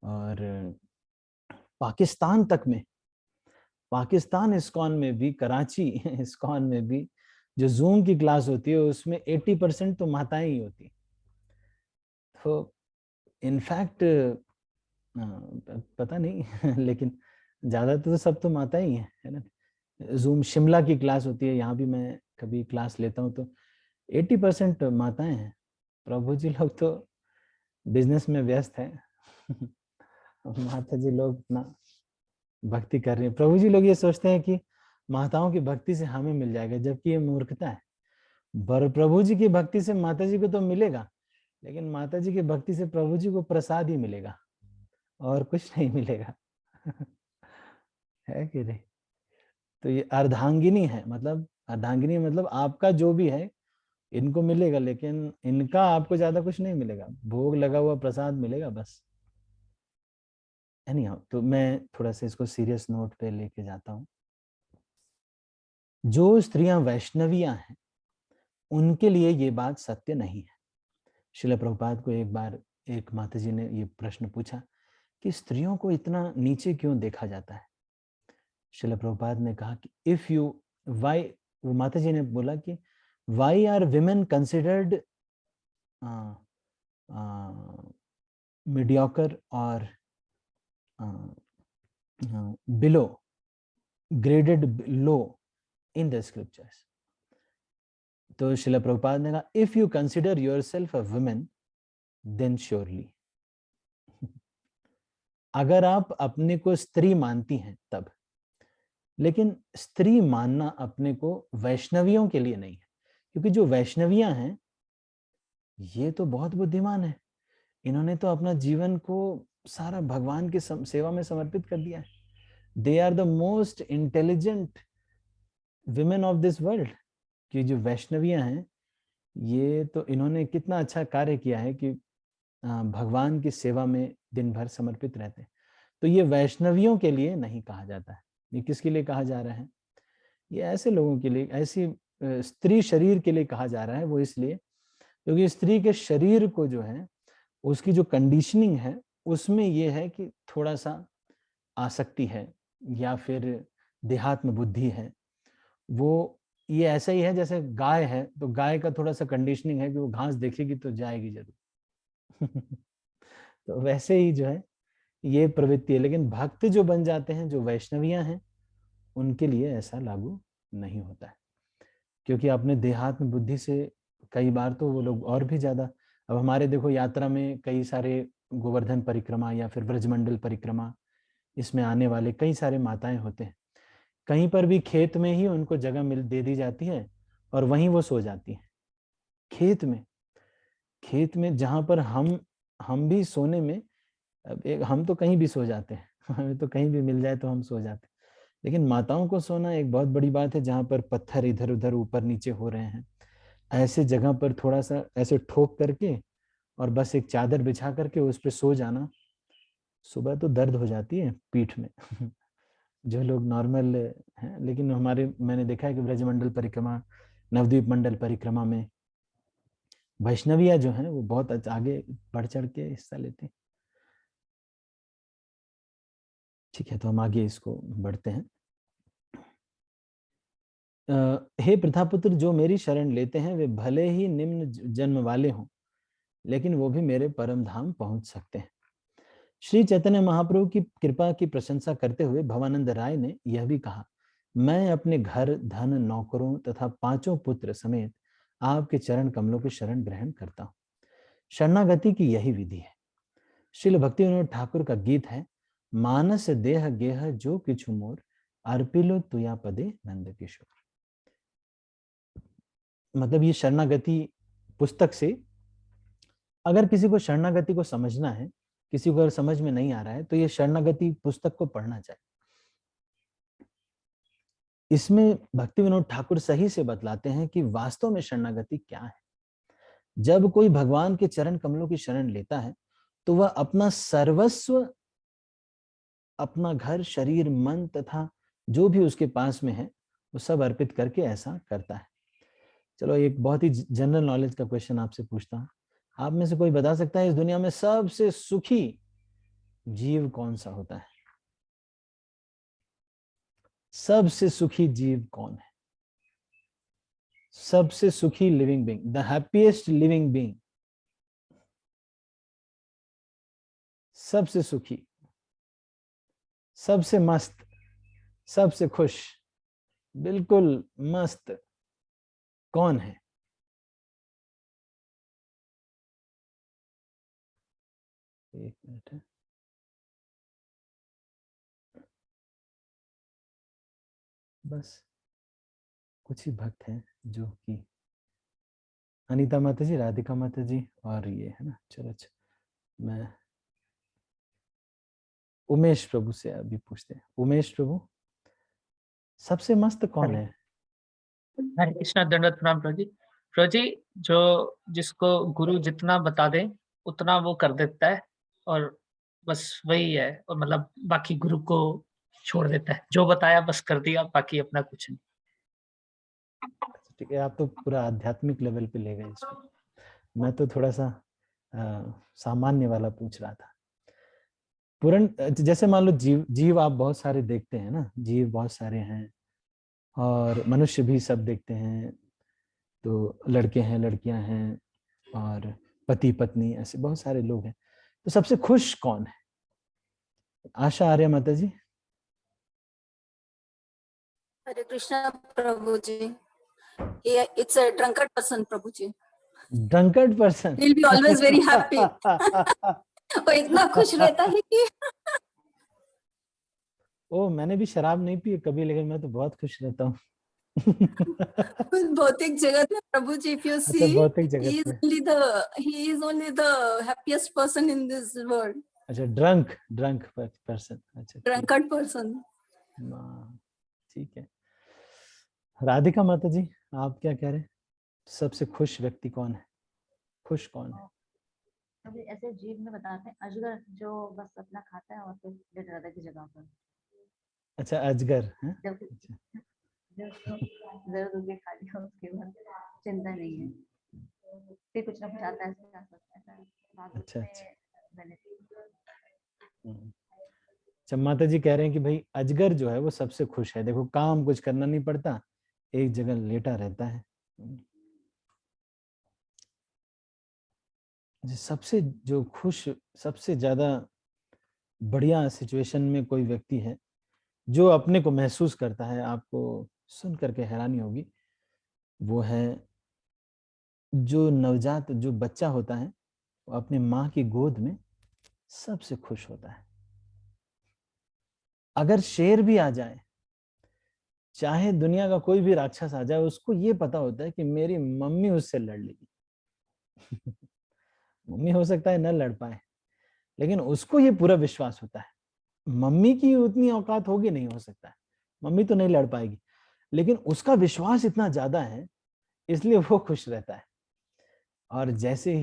और पाकिस्तान तक में, पाकिस्तान इस्कॉन में भी, कराची इस्कॉन में भी जो जूम की क्लास होती है उसमें 80% तो माताएं ही होती। तो इनफैक्ट पता नहीं लेकिन ज्यादातर तो सब तो माता ही है ना। जूम शिमला की क्लास होती है, यहाँ भी मैं कभी क्लास लेता हूँ, तो 80% माताएं हैं। प्रभु जी लोग तो बिजनेस में व्यस्त हैं। माता जी लोग अपना भक्ति कर रहे हैं। प्रभु जी लोग ये सोचते हैं कि माताओं की भक्ति से हमें मिल जाएगा, जबकि ये मूर्खता है। प्रभु जी की भक्ति से माता जी को तो मिलेगा, लेकिन माता जी की भक्ति से प्रभु जी को प्रसाद ही मिलेगा, और कुछ नहीं मिलेगा। है कि नहीं? तो ये अर्धांगिनी है, मतलब अर्धांगिनी मतलब आपका जो भी है इनको मिलेगा, लेकिन इनका आपको ज्यादा कुछ नहीं मिलेगा, भोग लगा हुआ प्रसाद मिलेगा बस। एनीहाउ, तो मैं थोड़ा सा इसको सीरियस नोट पे लेके जाता हूँ। जो स्त्रियां वैष्णवियां हैं उनके लिए ये बात सत्य नहीं है। श्रील प्रभुपाद को एक बार एक माता जी ने ये प्रश्न पूछा कि स्त्रियों को इतना नीचे क्यों देखा जाता है। श्रील प्रभुपाद ने कहा कि इफ यू वाई, वो माता जी ने बोला कि why are women considered mediocre और below, graded low in the scriptures. तो श्रील प्रभुपाद ने कहा, if you consider yourself a woman then surely, अगर आप अपने को स्त्री मानती हैं तब। लेकिन स्त्री मानना अपने को वैष्णवियों के लिए नहीं है, क्योंकि जो वैष्णवियां हैं ये तो बहुत बुद्धिमान है, इन्होंने तो अपना जीवन को सारा भगवान की सेवा में समर्पित कर दिया है। They are the most intelligent women of this world. कि जो वैष्णवियां हैं ये तो इन्होंने कितना अच्छा कार्य किया है कि भगवान की सेवा में दिन भर समर्पित रहते हैं। तो ये वैष्णवियों के लिए नहीं कहा जाता है। ये किसके लिए कहा जा रहा है? ये ऐसे लोगों के लिए, ऐसी स्त्री शरीर के लिए कहा जा रहा है। वो इसलिए क्योंकि स्त्री के शरीर को जो है उसकी जो कंडीशनिंग है उसमें ये है कि थोड़ा सा आसक्ति है या फिर देहात्म बुद्धि है। वो ये ऐसा ही है जैसे गाय है, तो गाय का थोड़ा सा कंडीशनिंग है कि वो घास देखेगी तो जाएगी जरूर। तो वैसे ही जो है ये प्रवृत्ति है। लेकिन भक्त जो बन जाते हैं, जो वैष्णवियां हैं, उनके लिए ऐसा लागू नहीं होता है, क्योंकि अपने देहात्म बुद्धि से कई बार तो वो लोग और भी ज्यादा। अब हमारे देखो यात्रा में कई सारे गोवर्धन परिक्रमा या फिर ब्रजमंडल परिक्रमा, इसमें आने वाले कई सारे माताएं होते हैं। कहीं पर भी खेत में ही उनको जगह दे दी जाती है और वहीं वो सो जाती हैं। खेत में जहां पर हम भी सोने में, हम तो कहीं भी सो जाते हैं, हमें तो कहीं भी मिल जाए तो हम सो जाते हैं। लेकिन माताओं को सोना एक बहुत बड़ी बात है, जहां पर पत्थर इधर उधर ऊपर नीचे हो रहे हैं। ऐसे जगह पर थोड़ा सा ऐसे ठोक करके और बस एक चादर बिछा करके उस पर सो जाना, सुबह तो दर्द हो जाती है पीठ में। जो लोग नॉर्मल हैं, लेकिन मैंने देखा है कि ब्रजमंडल परिक्रमा, नवद्वीप मंडल परिक्रमा में वैष्णविया जो है वो बहुत आगे बढ़ चढ़ के हिस्सा लेते हैं। ठीक है, तो हम आगे इसको बढ़ते हैं। हे प्रथापुत्र, जो मेरी शरण लेते हैं वे भले ही निम्न जन्म वाले हों, लेकिन वो भी मेरे परम धाम पहुंच सकते हैं। श्री चैतन्य महाप्रभु की कृपा की प्रशंसा करते हुए भवानंद राय ने यह भी कहा, मैं अपने घर, धन, नौकरों तथा 5 पुत्र समेत आपके चरण कमलों की शरण ग्रहण करता हूँ। शरणागति की यही विधि है। श्रील भक्ति विनोद ठाकुर का गीत है, मानस देह गेह जो किछु मोर, अर्पिलो तुया पदे नंद किशोर। मतलब ये शरणागति पुस्तक से, अगर किसी को शरणागति को समझना है, किसी को अगर समझ में नहीं आ रहा है, तो ये शरणागति पुस्तक को पढ़ना चाहिए। इसमें भक्ति विनोद ठाकुर सही से बतलाते हैं कि वास्तव में शरणागति क्या है। जब कोई भगवान के चरण कमलों की शरण लेता है तो वह अपना सर्वस्व, अपना घर, शरीर, मन तथा जो भी उसके पास में है वो सब अर्पित करके ऐसा करता है। चलो एक बहुत ही जनरल नॉलेज का क्वेश्चन आपसे पूछता हूं, आप में से कोई बता सकता है इस दुनिया में सबसे सुखी जीव कौन सा होता है? सबसे सुखी जीव कौन है? सबसे सुखी living being, the happiest living being, सबसे सुखी, सबसे मस्त, सबसे खुश, बिल्कुल मस्त कौन है? एक मिनट है। बस कुछ ही भक्त हैं जो कि अनीता माता जी, राधिका माता जी और ये है ना। चलो अच्छा, मैं उमेश प्रभु से अभी पूछते हैं। उमेश प्रभु, सबसे मस्त कौन है? हरे कृष्णा, दंडवत प्रणाम प्रभु जी। प्रभु जी, जो जिसको गुरु जितना बता दे उतना वो कर देता है, और बस वही है, और मतलब बाकी गुरु को छोड़ देता है, जो बताया बस कर दिया, बाकी अपना कुछ नहीं। ठीक है, आप तो पूरा आध्यात्मिक लेवल पे ले गए इसको। मैं तो थोड़ा सा सामान्य वाला पूछ रहा था। पूर्ण, जैसे मान लो जीव आप बहुत सारे देखते हैं ना, जीव बहुत सारे हैं और मनुष्य भी सब देखते हैं। तो लड़के हैं, लड़कियां हैं और पति पत्नी, ऐसे बहुत सारे लोग हैं। तो सबसे खुश कौन है? आशा आर्य माता जी। हरे कृष्णा प्रभु जी, It's a drunkard person, Prabhuji. Drunkard person. He'll be always very happy. वो इतना खुश रहता है कि ओ, मैंने भी शराब नहीं पी कभी, लेकिन मैं तो बहुत खुश रहता हूँ। भौतिक जगत में प्रभु जी, if you अच्छा, see, भौतिक he जगत is में। only the happiest person in this world. अच्छा, ड्रंक पर्सन। अच्छा, Drunkard person. ठीक है। राधिका माता जी, आप क्या कह रहे हैं? सबसे खुश व्यक्ति कौन है? खुश कौन है? अभी ऐसे जीव में बताते हैं, अजगर जो बस अपना खाता है और फिर लेट रहता है की जगह पर। अच्छा, अजगर है। जब जरूरत होगी खा लिया, उसके बाद चिंता नहीं है, फिर कुछ ना कुछ आता है ऐसे आता है। अच्छा। अच्छा, माता जी कह रहे हैं कि भाई अजगर जो है वो सबसे खुश है। देखो, काम कुछ करना नहीं पड़ता, एक जगह लेटा रहता है। सबसे जो खुश, सबसे ज्यादा बढ़िया सिचुएशन में कोई व्यक्ति है जो अपने को महसूस करता है, आपको सुन करके हैरानी होगी, वो है जो नवजात जो बच्चा होता है, वो अपनी माँ की गोद में सबसे खुश होता है। अगर शेर भी आ जाए, चाहे दुनिया का कोई भी राक्षस आ जाए, उसको ये पता होता है कि मेरी मम्मी उससे लड़ लेगी। मम्मी हो सकता है न लड़ पाए, लेकिन उसको ये पूरा विश्वास होता है मम्मी की उतनी औकात होगी नहीं, हो सकता है मम्मी तो नहीं लड़ पाएगी, लेकिन उसका विश्वास इतना ज्यादा है, इसलिए वो खुश रहता है। और जैसे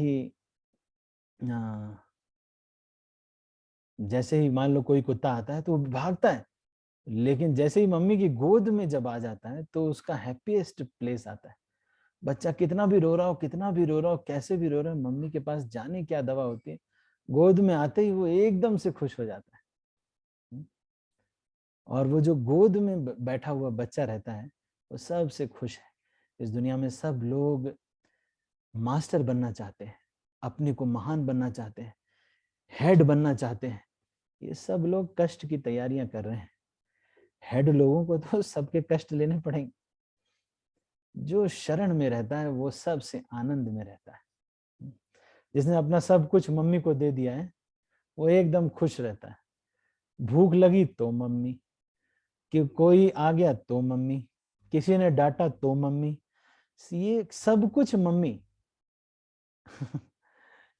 ही मान लो कोई कुत्ता आता है तो वो भागता है, लेकिन जैसे ही मम्मी की गोद में जब आ जाता है तो उसका हैप्पीएस्ट प्लेस आता है। बच्चा कितना भी रो रहा हो, कितना भी रो रहा हो, कैसे भी रो रहा हो, मम्मी के पास जाने क्या दवा होती है, गोद में आते ही वो एकदम से खुश हो जाता है। और वो जो गोद में बैठा हुआ बच्चा रहता है वो सबसे खुश है। इस दुनिया में सब लोग मास्टर बनना चाहते हैं, अपने को महान बनना चाहते हैं, हेड बनना चाहते हैं। ये सब लोग कष्ट की तैयारियां कर रहे हैं। हेड लोगों को तो सबके कष्ट लेने पड़ेंगे। जो शरण में रहता है वो सबसे आनंद में रहता है। जिसने अपना सब कुछ मम्मी को दे दिया है वो एकदम खुश रहता है। भूख लगी तो मम्मी, कि कोई आ गया तो मम्मी, किसी ने डांटा तो मम्मी, ये सब कुछ मम्मी।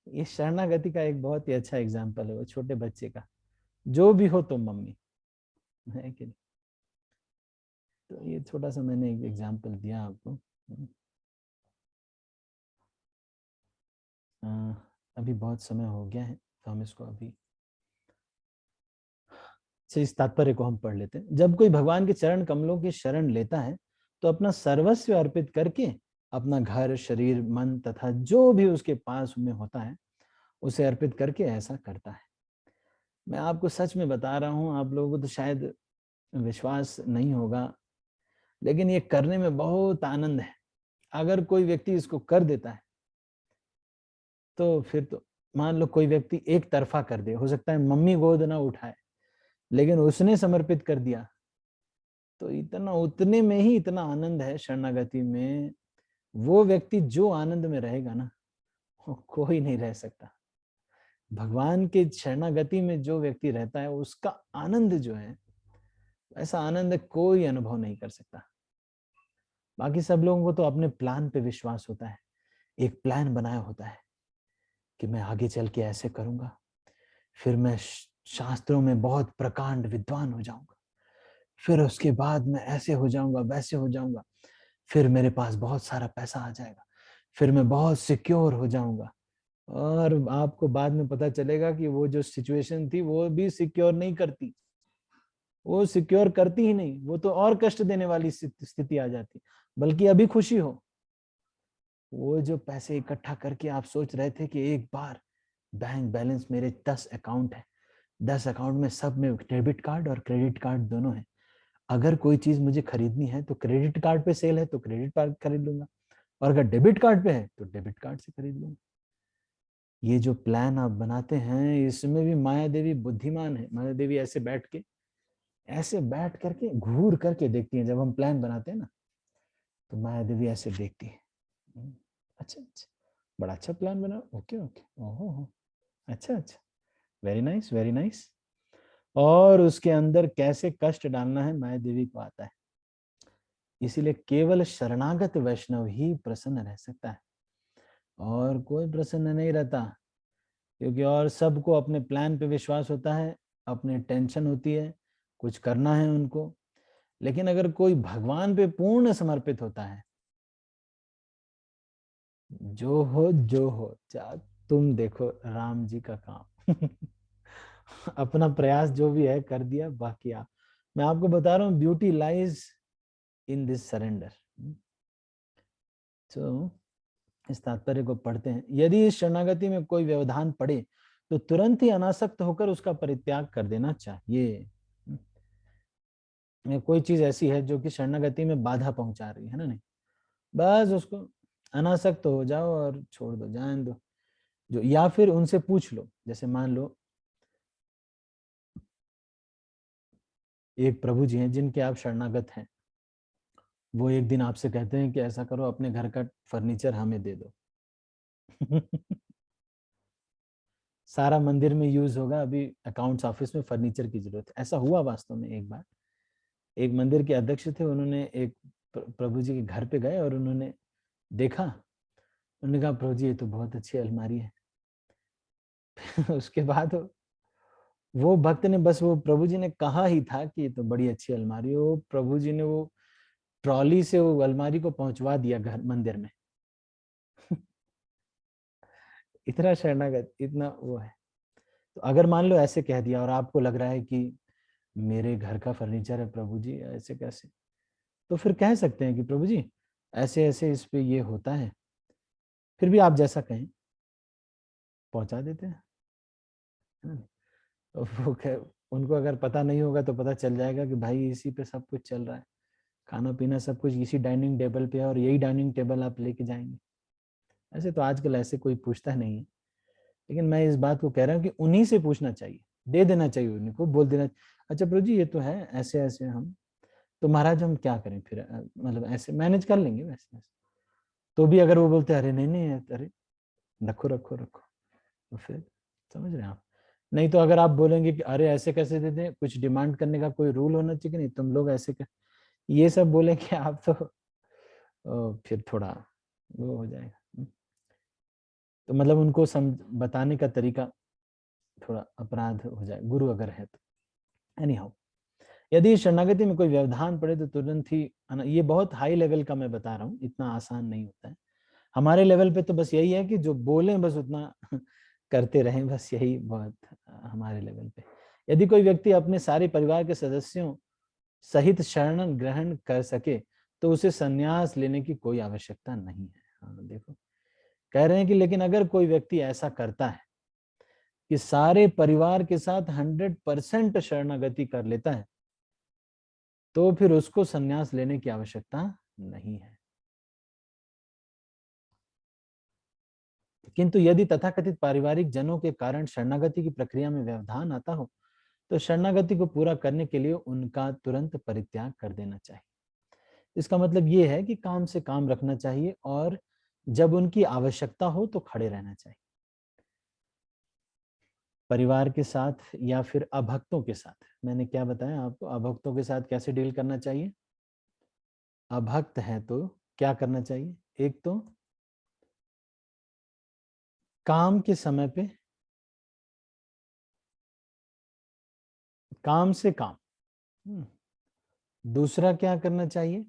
ये शरणागति का एक बहुत ही अच्छा एग्जाम्पल है वो छोटे बच्चे का, जो भी हो तो मम्मी है कि नहीं। तो ये छोटा सा मैंने एक एग्जाम्पल दिया आपको। अभी बहुत समय हो गया है तो हम इसको अभी से इस तात्पर्य को हम पढ़ लेते हैं। जब कोई भगवान के चरण कमलों की शरण लेता है तो अपना सर्वस्व अर्पित करके अपना घर, शरीर, मन तथा जो भी उसके पास में होता है उसे अर्पित करके ऐसा करता है। मैं आपको सच में बता रहा हूं, आप लोगों को तो शायद विश्वास नहीं होगा, लेकिन ये करने में बहुत आनंद है। अगर कोई व्यक्ति इसको कर देता है तो फिर तो मान लो कोई व्यक्ति एक तरफा कर दे, हो सकता है मम्मी गोद ना उठाए, लेकिन उसने समर्पित कर दिया, तो इतना उतने में ही इतना आनंद है शरणागति में। वो व्यक्ति जो आनंद में रहेगा ना, वो कोई नहीं रह सकता। भगवान के शरणागति में जो व्यक्ति रहता है उसका आनंद जो है, ऐसा आनंद कोई अनुभव नहीं कर सकता। बाकी सब लोगों को तो अपने प्लान पे विश्वास होता है, एक प्लान बनाया होता है कि मैं आगे चल के ऐसे करूंगा, फिर मैं शास्त्रों में बहुत प्रकांड विद्वान हो जाऊंगा, फिर उसके बाद मैं ऐसे हो जाऊंगा, वैसे हो जाऊंगा, फिर मेरे पास बहुत सारा पैसा आ जाएगा, फिर मैं बहुत सिक्योर हो जाऊंगा। और आपको बाद में पता चलेगा कि वो जो सिचुएशन थी वो भी सिक्योर नहीं करती, वो सिक्योर करती ही नहीं, वो तो और कष्ट देने वाली स्थिति आ जाती। बल्कि अभी खुशी हो, वो जो पैसे इकट्ठा करके आप सोच रहे थे कि एक बार बैंक बैलेंस, मेरे 10 अकाउंट है, 10 अकाउंट में सब में डेबिट कार्ड और क्रेडिट कार्ड दोनों है, अगर कोई चीज मुझे खरीदनी है तो क्रेडिट कार्ड पे सेल है तो क्रेडिट कार्ड खरीद लूंगा, और अगर डेबिट कार्ड पे है तो डेबिट कार्ड से खरीद लूंगा। ये जो प्लान आप बनाते हैं इसमें भी माया देवी बुद्धिमान है। माया देवी ऐसे बैठ करके घूर करके देखती है। जब हम प्लान बनाते हैं ना, तो माया देवी ऐसे देखती है, अच्छा अच्छा, बड़ा अच्छा प्लान बना, ओके ओके, ओहो, अच्छा अच्छा, वेरी नाइस वेरी नाइस। और उसके अंदर कैसे कष्ट डालना है माया देवी को आता है, इसीलिए केवल शरणागत वैष्णव ही प्रसन्न रह सकता है, और कोई प्रसन्न नहीं रहता, क्योंकि और सबको अपने प्लान पे विश्वास होता है, अपने टेंशन होती है, कुछ करना है उनको। लेकिन अगर कोई भगवान पे पूर्ण समर्पित होता है, जो हो तुम देखो राम जी का काम अपना प्रयास जो भी है कर दिया, बाकी आप, मैं आपको बता रहा हूँ, beauty lies in this surrender. तो इस तात्पर्य को पढ़ते हैं, यदि इस शरणागति में कोई व्यवधान पड़े तो तुरंत ही अनासक्त होकर उसका परित्याग कर देना चाहिए। कोई चीज ऐसी है जो कि शरणागति में बाधा पहुंचा रही है ना, नहीं, बस उसको अनासक्त हो जाओ और छोड़ दो, जान दो। जो, या फिर उनसे पूछ लो, जैसे मान लो एक प्रभु जी हैं जिनके आप शरणागत हैं, वो एक दिन आपसे कहते हैं कि ऐसा करो, अपने घर का फर्नीचर हमें दे दो सारा मंदिर में यूज होगा, अभी अकाउंट्स ऑफिस में फर्नीचर की जरूरत है। ऐसा हुआ वास्तव में। एक बार एक मंदिर के अध्यक्ष थे, उन्होंने एक प्रभु जी के घर पे गए और उन्होंने देखा, उन्होंने कहा प्रभु जी ये तो बहुत अच्छी अलमारी है उसके बाद वो भक्त ने, बस वो प्रभु जी ने कहा ही था कि ये तो बड़ी अच्छी अलमारी है, वो प्रभु जी ने वो ट्रॉली से वो अलमारी को पहुंचवा दिया घर मंदिर में इतना शरणागत, इतना वो है। तो अगर मान लो ऐसे कह दिया और आपको लग रहा है कि मेरे घर का फर्नीचर है प्रभु जी, ऐसे कैसे, तो फिर कह सकते हैं कि प्रभु जी ऐसे ऐसे इस पे ये होता है, फिर भी आप जैसा कहें पहुंचा देते हैं, है ना? तो वो उनको अगर पता नहीं होगा तो पता चल जाएगा कि भाई इसी पे सब कुछ चल रहा है, खाना पीना सब कुछ इसी डाइनिंग टेबल पे है और यही डाइनिंग टेबल आप लेके जाएंगे। ऐसे तो आजकल ऐसे कोई पूछता नहीं है, लेकिन मैं इस बात को कह रहा हूँ कि उन्हीं से पूछना चाहिए, दे देना चाहिए, उन्हीं को बोल देना, अच्छा प्रभु जी ये तो है ऐसे ऐसे, हम तो महाराज हम क्या करें फिर, मतलब ऐसे मैनेज कर लेंगे वैसे वैसे। तो भी अगर वो बोलते अरे नहीं नहीं, अरे रखो रखो रखो, तो फिर समझ रहे हैं आप। नहीं तो अगर आप बोलेंगे कि अरे ऐसे कैसे दे दें, कुछ डिमांड करने का कोई रूल होना चाहिए कि नहीं, तुम लोग ऐसे कर, ये सब बोलेंगे आप तो फिर थोड़ा वो हो जाएगा। तो मतलब उनको बताने का तरीका थोड़ा अपराध हो जाए, गुरु अगर है तो। एनी हाउ, यदि शरणागति में कोई व्यवधान पड़े तो तुरंत ही, ये बहुत हाई लेवल का मैं बता रहा हूँ, इतना आसान नहीं होता है। हमारे लेवल पे तो बस यही है कि जो बोलें बस उतना करते रहें, बस यही बहुत हमारे लेवल पे। यदि कोई व्यक्ति अपने सारे परिवार के सदस्यों सहित शरण ग्रहण कर सके तो उसे संन्यास लेने की कोई आवश्यकता नहीं है। हाँ देखो, कह रहे हैं कि लेकिन अगर कोई व्यक्ति ऐसा करता है कि सारे परिवार के साथ 100% शरणागति कर लेता है, तो फिर उसको संन्यास लेने की आवश्यकता नहीं है। किंतु यदि तथाकथित पारिवारिक जनों के कारण शरणागति की प्रक्रिया में व्यवधान आता हो तो शरणागति को पूरा करने के लिए उनका तुरंत परित्याग कर देना चाहिए। इसका मतलब ये है कि काम से काम रखना चाहिए और जब उनकी आवश्यकता हो तो खड़े रहना चाहिए। परिवार के साथ या फिर अभक्तों के साथ, मैंने क्या बताया आपको, अभक्तों के साथ कैसे डील करना चाहिए। अभक्त है तो क्या करना चाहिए, एक तो काम के समय पे काम से काम, दूसरा क्या करना चाहिए,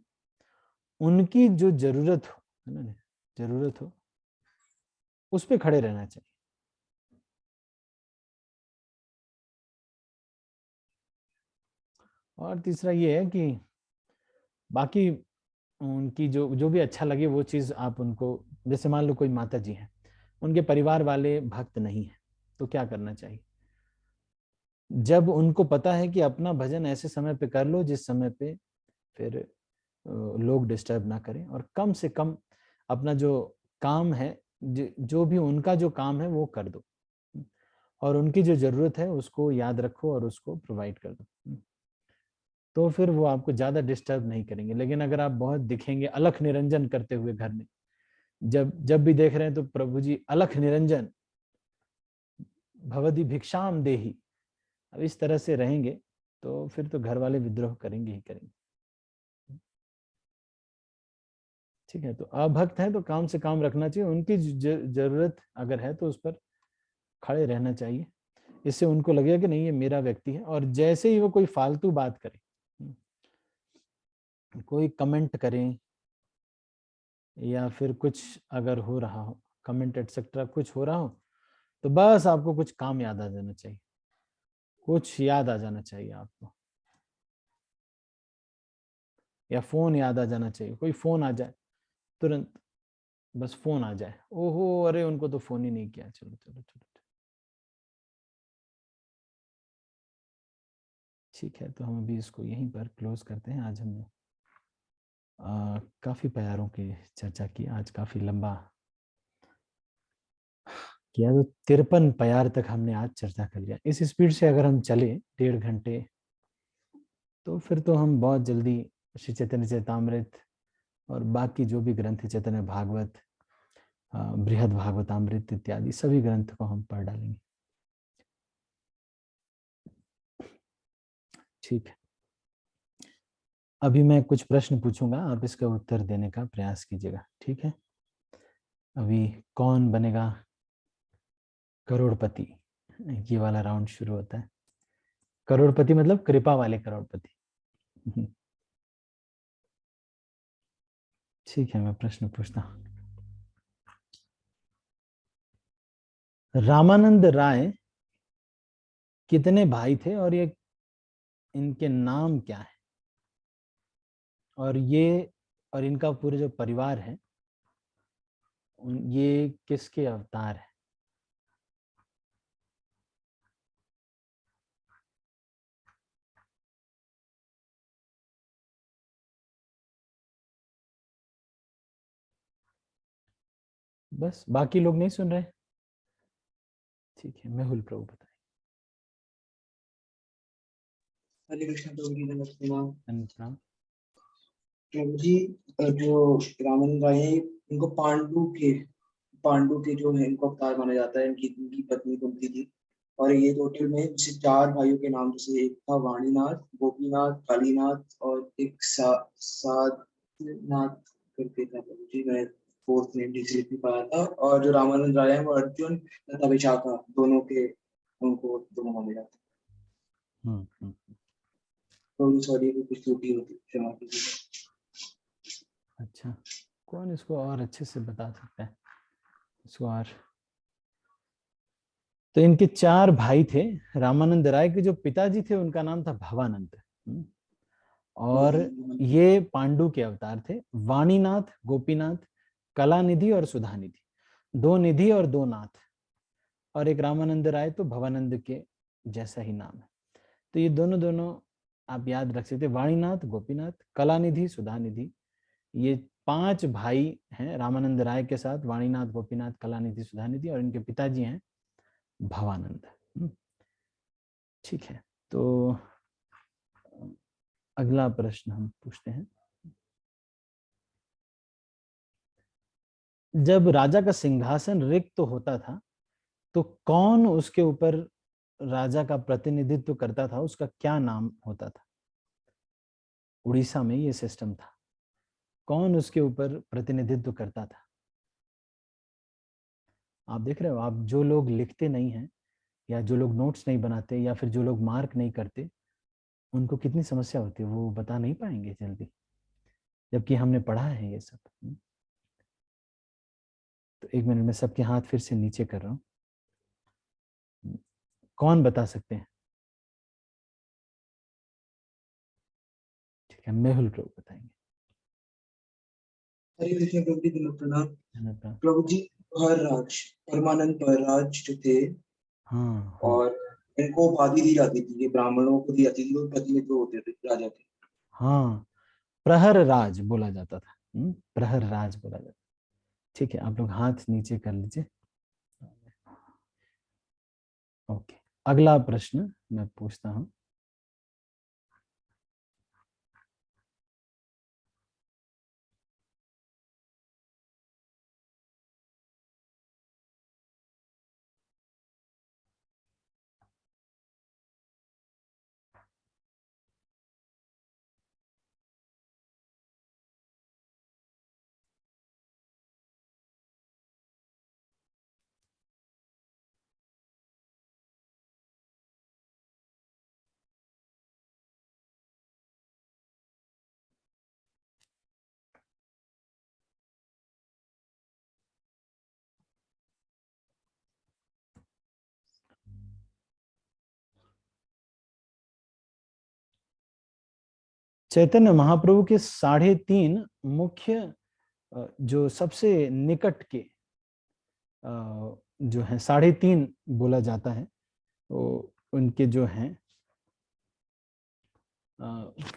उनकी जो जरूरत हो, है ना, जरूरत हो उस पे खड़े रहना चाहिए। और तीसरा ये है कि बाकी उनकी जो जो भी अच्छा लगे वो चीज आप उनको, जैसे मान लो कोई माता जी हैं, उनके परिवार वाले भक्त नहीं है, तो क्या करना चाहिए, जब उनको पता है कि अपना भजन ऐसे समय पे कर लो जिस समय पे फिर लोग डिस्टर्ब ना करें, और कम से कम अपना जो काम है, जो भी उनका जो काम है वो कर दो, और उनकी जो जरूरत है उसको याद रखो और उसको प्रोवाइड कर दो। तो फिर वो आपको ज्यादा डिस्टर्ब नहीं करेंगे। लेकिन अगर आप बहुत दिखेंगे अलख निरंजन करते हुए घर में, जब भी देख रहे हैं तो प्रभु जी अलख निरंजन भवदी भिक्षाम देही, अब इस तरह से रहेंगे तो फिर तो घर वाले विद्रोह करेंगे ही करेंगे। ठीक है, तो अभक्त है तो काम से काम रखना चाहिए, उनकी जरूरत अगर है तो उस पर खड़े रहना चाहिए। इससे उनको लगेगा कि नहीं ये मेरा व्यक्ति है। और जैसे ही वो कोई फालतू बात करे, कोई कमेंट करें या फिर कुछ अगर हो रहा हो, कमेंट एटसेट्रा कुछ हो रहा हो, तो बस आपको कुछ काम याद आ जाना चाहिए, कुछ याद आ जाना चाहिए आपको, या फोन याद आ जाना चाहिए। कोई फोन आ जाए तुरंत, बस फोन आ जाए, ओहो अरे उनको तो फोन ही नहीं किया, चलो चलो चलो। ठीक है, तो हम अभी इसको यहीं पर क्लोज करते हैं। आज हमने काफी प्यारों की चर्चा की, आज काफी लंबा किया, तो 53 प्यार तक हमने आज चर्चा कर लिया। इस स्पीड से अगर हम चले 1.5 घंटे, तो फिर तो हम बहुत जल्दी श्री चैतन्य चरितामृत और बाकी जो भी ग्रंथ है, चैतन्य भागवत, बृहद भागवतामृत इत्यादि सभी ग्रंथ को हम पढ़ डालेंगे। ठीक है, अभी मैं कुछ प्रश्न पूछूंगा, आप इसका उत्तर देने का प्रयास कीजिएगा। ठीक है, अभी कौन बनेगा करोड़पति, ये वाला राउंड शुरू होता है। करोड़पति मतलब कृपा वाले करोड़पति। ठीक है, मैं प्रश्न पूछता हूं। रामानंद राय कितने भाई थे और ये इनके नाम क्या है, और इनका पूरे जो परिवार है ये किसके अवतार है? बस, बाकी लोग नहीं सुन रहे? ठीक है, मेहुल प्रभु बताइए। हरे कृष्ण प्रभु जी, नमस्ते। अनुप्राम। प्रभु जी, जो रामानंद राय है, इनको पांडु के जो है इनको अवतार माना जाता है। इनकी पत्नी कुंती थी। और ये टोटल में जैसे 4 भाइयों के नाम, जैसे एक था वाणीनाथ, गोपीनाथ, कालीनाथ और एक साधनाथ करके था। प्रभु जी, मैं 4th नेम ठीक से लिख नहीं पाया था। और जो रामानंद राय है वो अर्जुन तथा विशाखा दोनों के, उनको दोनों माने जाते हैं। तो सॉरी को कुछ त्रुटि होती, क्षमा कीजिए। अच्छा, कौन इसको और अच्छे से बता सकता है इसको? और तो इनके 4 भाई थे। रामानंद राय के जो पिताजी थे उनका नाम था भवानंद, और ये पांडु के अवतार थे। वाणीनाथ, गोपीनाथ, कलानिधि और सुधानिधि, 2 निधि और 2 नाथ, और एक रामानंद राय, तो भवानंद के जैसा ही नाम है। तो ये दोनों आप याद रख सकते हैं, वाणीनाथ, गोपीनाथ, कलानिधि, सुधानिधि। ये 5 भाई हैं रामानंद राय के साथ, वाणीनाथ, गोपीनाथ, कलानिधि, सुधानिधि, और इनके पिताजी हैं भवानंद। ठीक है, तो अगला प्रश्न हम पूछते हैं। जब राजा का सिंहासन रिक्त होता था तो कौन उसके ऊपर राजा का प्रतिनिधित्व करता था, उसका क्या नाम होता था? उड़ीसा में ये सिस्टम था। कौन उसके ऊपर प्रतिनिधित्व करता था? आप देख रहे हो, आप जो लोग लिखते नहीं हैं, या जो लोग नोट्स नहीं बनाते, या फिर जो लोग मार्क नहीं करते, उनको कितनी समस्या होती है, वो बता नहीं पाएंगे जल्दी, जबकि हमने पढ़ा है ये सब। तो 1 मिनट में सबके हाथ फिर से नीचे कर रहा हूं। कौन बता सकते हैं? ठीक है, मेहुल प्रभु बताएंगे। हरे कृष्ण प्रभु जी, प्रणाम। प्रभु। प्रभु जी, प्रहरराज, परमानंद प्रहरराज जो थे, हाँ, और इनको उपाधि दी जाती थी, ये ब्राह्मणों को दी जाती थी, वो प्रतिनिधित्व होते थे, राजा थे। हाँ, प्रहर राज बोला जाता था। प्रहर राज बोला जाता। ठीक है, आप लोग हाथ नीचे कर लीजिए। ओके, अगला प्रश्न मैं पूछता हूं। चैतन्य महाप्रभु के 3.5 मुख्य जो सबसे निकट के जो है 3.5 बोला जाता है, तो उनके जो हैं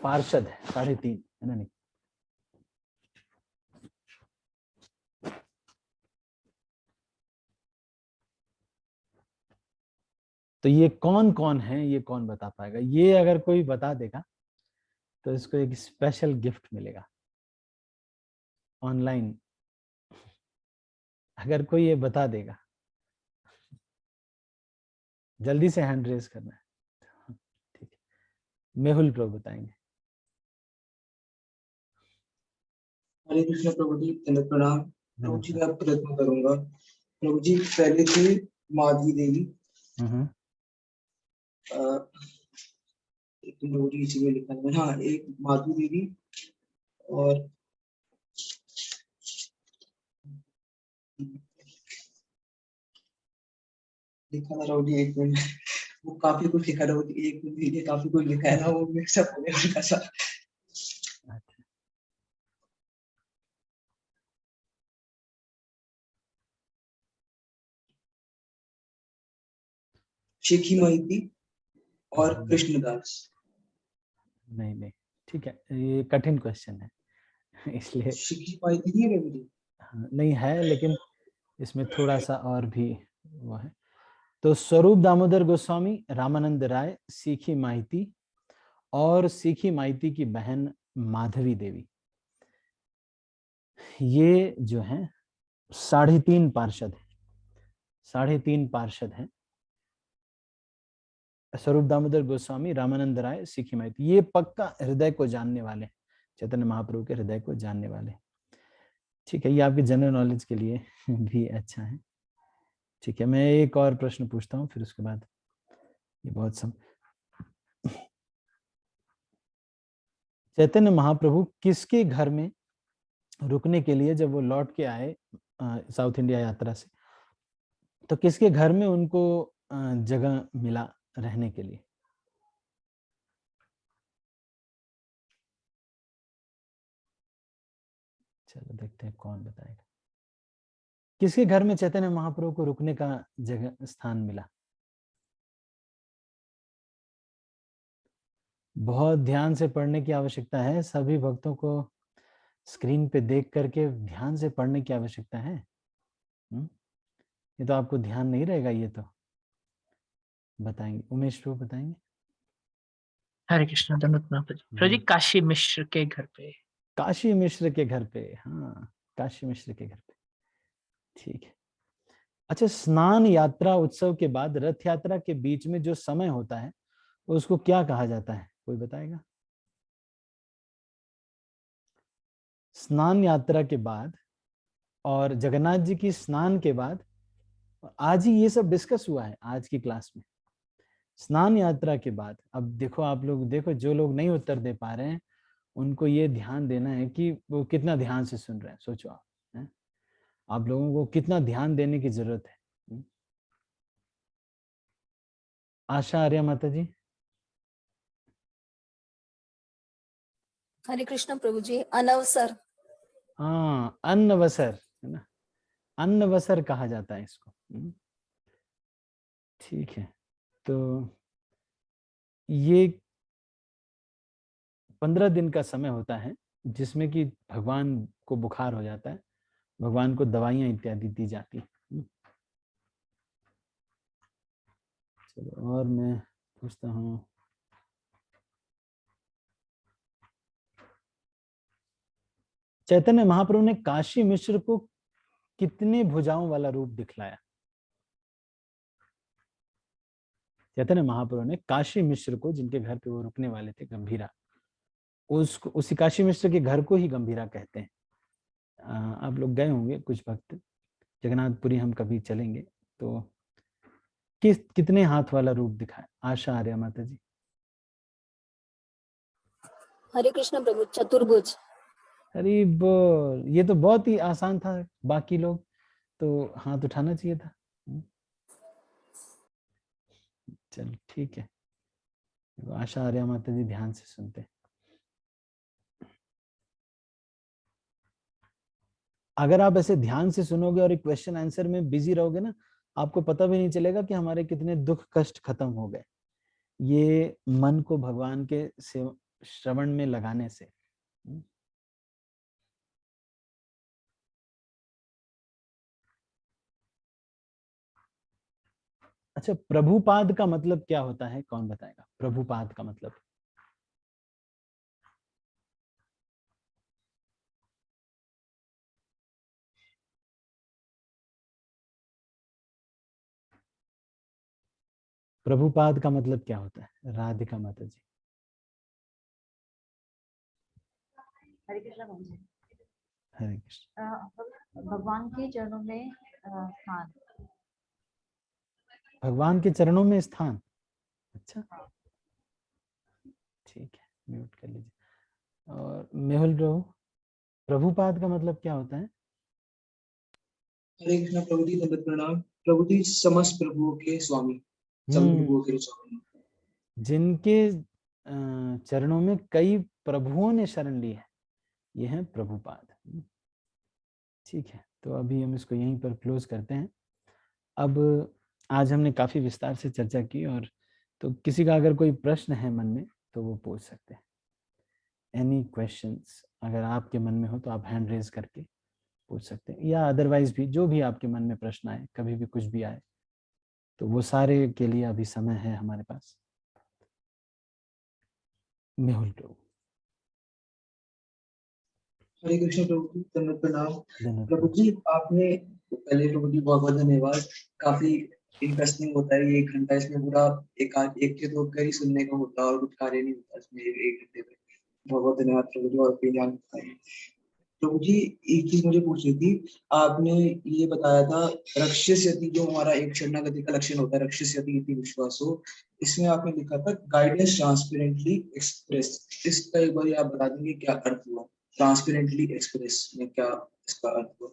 पार्षद है 3.5, है ना? नहीं, तो ये कौन कौन है, ये कौन बता पाएगा? ये अगर कोई बता देगा तो इसको एक स्पेशल गिफ्ट मिलेगा ऑनलाइन। अगर कोई ये बता देगा, जल्दी से हैंड रेज करना है। ठीक है, मेहुल प्रभु बताएंगे। हरे कृष्ण प्रभु जी, दंडवत प्रणाम। प्रभु जी मैं प्रयत्न करूंगा। प्रभु जी पहले थे माधवी देवी, एक प्रभु जी इसी में लिखा है, हाँ एक माधवी देवी और लिखा था प्रभु जी, एक मिनट, वो काफी कुछ लिखा था, एक मिनट, ये काफी कुछ लिखा है ना, वो मिक्सअप हो गया उनका सा। शेखी माइती और कृष्णदास। नहीं नहीं, ठीक है, ये कठिन क्वेश्चन है इसलिए शेखी माइती नहीं है प्रभु जी? नहीं है, लेकिन इसमें थोड़ा सा और भी वो है। तो स्वरूप दामोदर गोस्वामी, रामानंद राय, सीखी माइती और सीखी माइती की बहन माधवी देवी, ये जो हैं 3.5 पार्षद हैं। 3.5 पार्षद हैं। स्वरूप दामोदर गोस्वामी, रामानंद राय, सीखी माइती, ये पक्का हृदय को जानने वाले, चैतन्य महाप्रभु के हृदय को जानने वाले। ठीक है, ये आपके जनरल नॉलेज के लिए भी अच्छा है। ठीक है, मैं एक और प्रश्न पूछता हूँ, फिर उसके बाद ये बहुत सब। चैतन्य महाप्रभु किसके घर में रुकने के लिए, जब वो लौट के आए साउथ इंडिया यात्रा से, तो किसके घर में उनको जगह मिला रहने के लिए? चलो देखते हैं कौन बताएगा। किसके घर में चैतन्य महाप्रभु को रुकने का जगह स्थान मिला? बहुत ध्यान से पढ़ने की आवश्यकता है, सभी भक्तों को स्क्रीन पे देख करके ध्यान से पढ़ने की आवश्यकता है। ये तो आपको ध्यान नहीं रहेगा, ये तो बताएंगे, उमेश प्रभु बताएंगे। हरे कृष्ण, दंडवत प्रणाम प्रभु जी। काशी मिश्र के घर पे। काशी मिश्र के घर पे, हाँ काशी मिश्र के घर पे, ठीक है। अच्छा, स्नान यात्रा उत्सव के बाद रथ यात्रा के बीच में जो समय होता है उसको क्या कहा जाता है, कोई बताएगा? स्नान यात्रा के बाद और जगन्नाथ जी की स्नान के बाद, आज ही ये सब डिस्कस हुआ है आज की क्लास में। स्नान यात्रा के बाद, अब देखो आप लोग, देखो जो लोग नहीं उत्तर दे पा रहे हैं उनको ये ध्यान देना है कि वो कितना ध्यान से सुन रहे हैं। सोचो आप, है? आप लोगों को कितना ध्यान देने की जरूरत है। आशा आर्या माता जी। हरे कृष्ण प्रभु जी, अनवसर। हाँ, अन्नवसर, है ना, अन्नवसर कहा जाता है इसको। ठीक है, तो ये 15 दिन का समय होता है जिसमें कि भगवान को बुखार हो जाता है, भगवान को दवाइयां इत्यादि दी जाती है। चलो और मैं पूछता हूँ, चैतन्य महाप्रभु ने काशी मिश्र को कितने भुजाओं वाला रूप दिखलाया? चैतन्य महाप्रभु ने काशी मिश्र को, जिनके घर पे वो रुकने वाले थे, गंभीरा, उसको, उसी काशी मिश्र के घर को ही गंभीरा कहते हैं। आप लोग गए होंगे कुछ भक्त, जगन्नाथपुरी हम कभी चलेंगे तो कितने हाथ वाला रूप दिखाए? आशा आर्या माता जी। हरे कृष्ण प्रभु, चतुर्भुज। अरे बोल, ये तो बहुत ही आसान था, बाकी लोग तो हाथ उठाना चाहिए था। चलो ठीक है, आशा आर्या माता जी ध्यान से सुनते। अगर आप ऐसे ध्यान से सुनोगे और एक क्वेश्चन आंसर में बिजी रहोगे ना, आपको पता भी नहीं चलेगा कि हमारे कितने दुख कष्ट खत्म हो गए, ये मन को भगवान के श्रवण में लगाने से। अच्छा, प्रभुपाद का मतलब क्या होता है, कौन बताएगा? प्रभुपाद का मतलब? प्रभुपाद का मतलब क्या होता है, राधिका माता जी? हरे कृष्णा प्रभु जी। हरे कृष्ण। भगवान के चरणों में स्थान। भगवान के चरणों में स्थान। अच्छा, ठीक है, म्यूट कर लीजिए। और मेहुल प्रभु, प्रभुपाद का मतलब क्या होता है? हरे कृष्णा प्रभु जी, दंडवत प्रणाम। प्रभु जी समस्त प्रभुओं के स्वामी, सभी प्रभुओं के स्वामी, जिनके चरणों में कई प्रभुओं ने शरण ली है, ये है प्रभुपाद। ठीक है, तो अभी हम इसको यहीं पर क्लोज करते हैं। अब आज हमने काफी विस्तार से चर्चा की, और तो किसी का अगर कोई प्रश्न है मन में तो वो पूछ सकते हैं। एनी क्वेश्चंस अगर आपके मन में हो तो आप हैंड रेज करके पूछ सकते हैं, या अदरवाइज भी जो भी आपके मन में प्रश्न आए, कभी भी कुछ भी आए, तो वो सारे के लिए अभी समय है हमारे पास। मेहुल प्रभु। हरे कृष्ण प्रभु जी, दंडवत प्रणाम। धन्यवाद प्रभु प्रभु। जी आपने पहले, प्रभु जी बहुत बहुत धन्यवाद। काफी इंटरेस्टिंग होता है ये 1 घंटा, इसमें पूरा एक के दो कर ही सुनने का होता है और कुछ कार्य नहीं होता इसमें 1 घंटे में। बहुत बहुत धन्यवाद प्रभु जी, और अपनी ज्ञान बताइए। प्रभु जी एक चीज मुझे पूछनी थी, आपने ये बताया था रक्षस्यति, जो हमारा एक शरणागति का लक्षण होता है, रक्षस्यति इति विश्वासो, इसमें आपने लिखा था गाइडेंस ट्रांसपेरेंटली एक्सप्रेस। इसका एक बार आप बता देंगे क्या अर्थ हुआ? ट्रांसपेरेंटली एक्सप्रेस में क्या इसका अर्थ हुआ?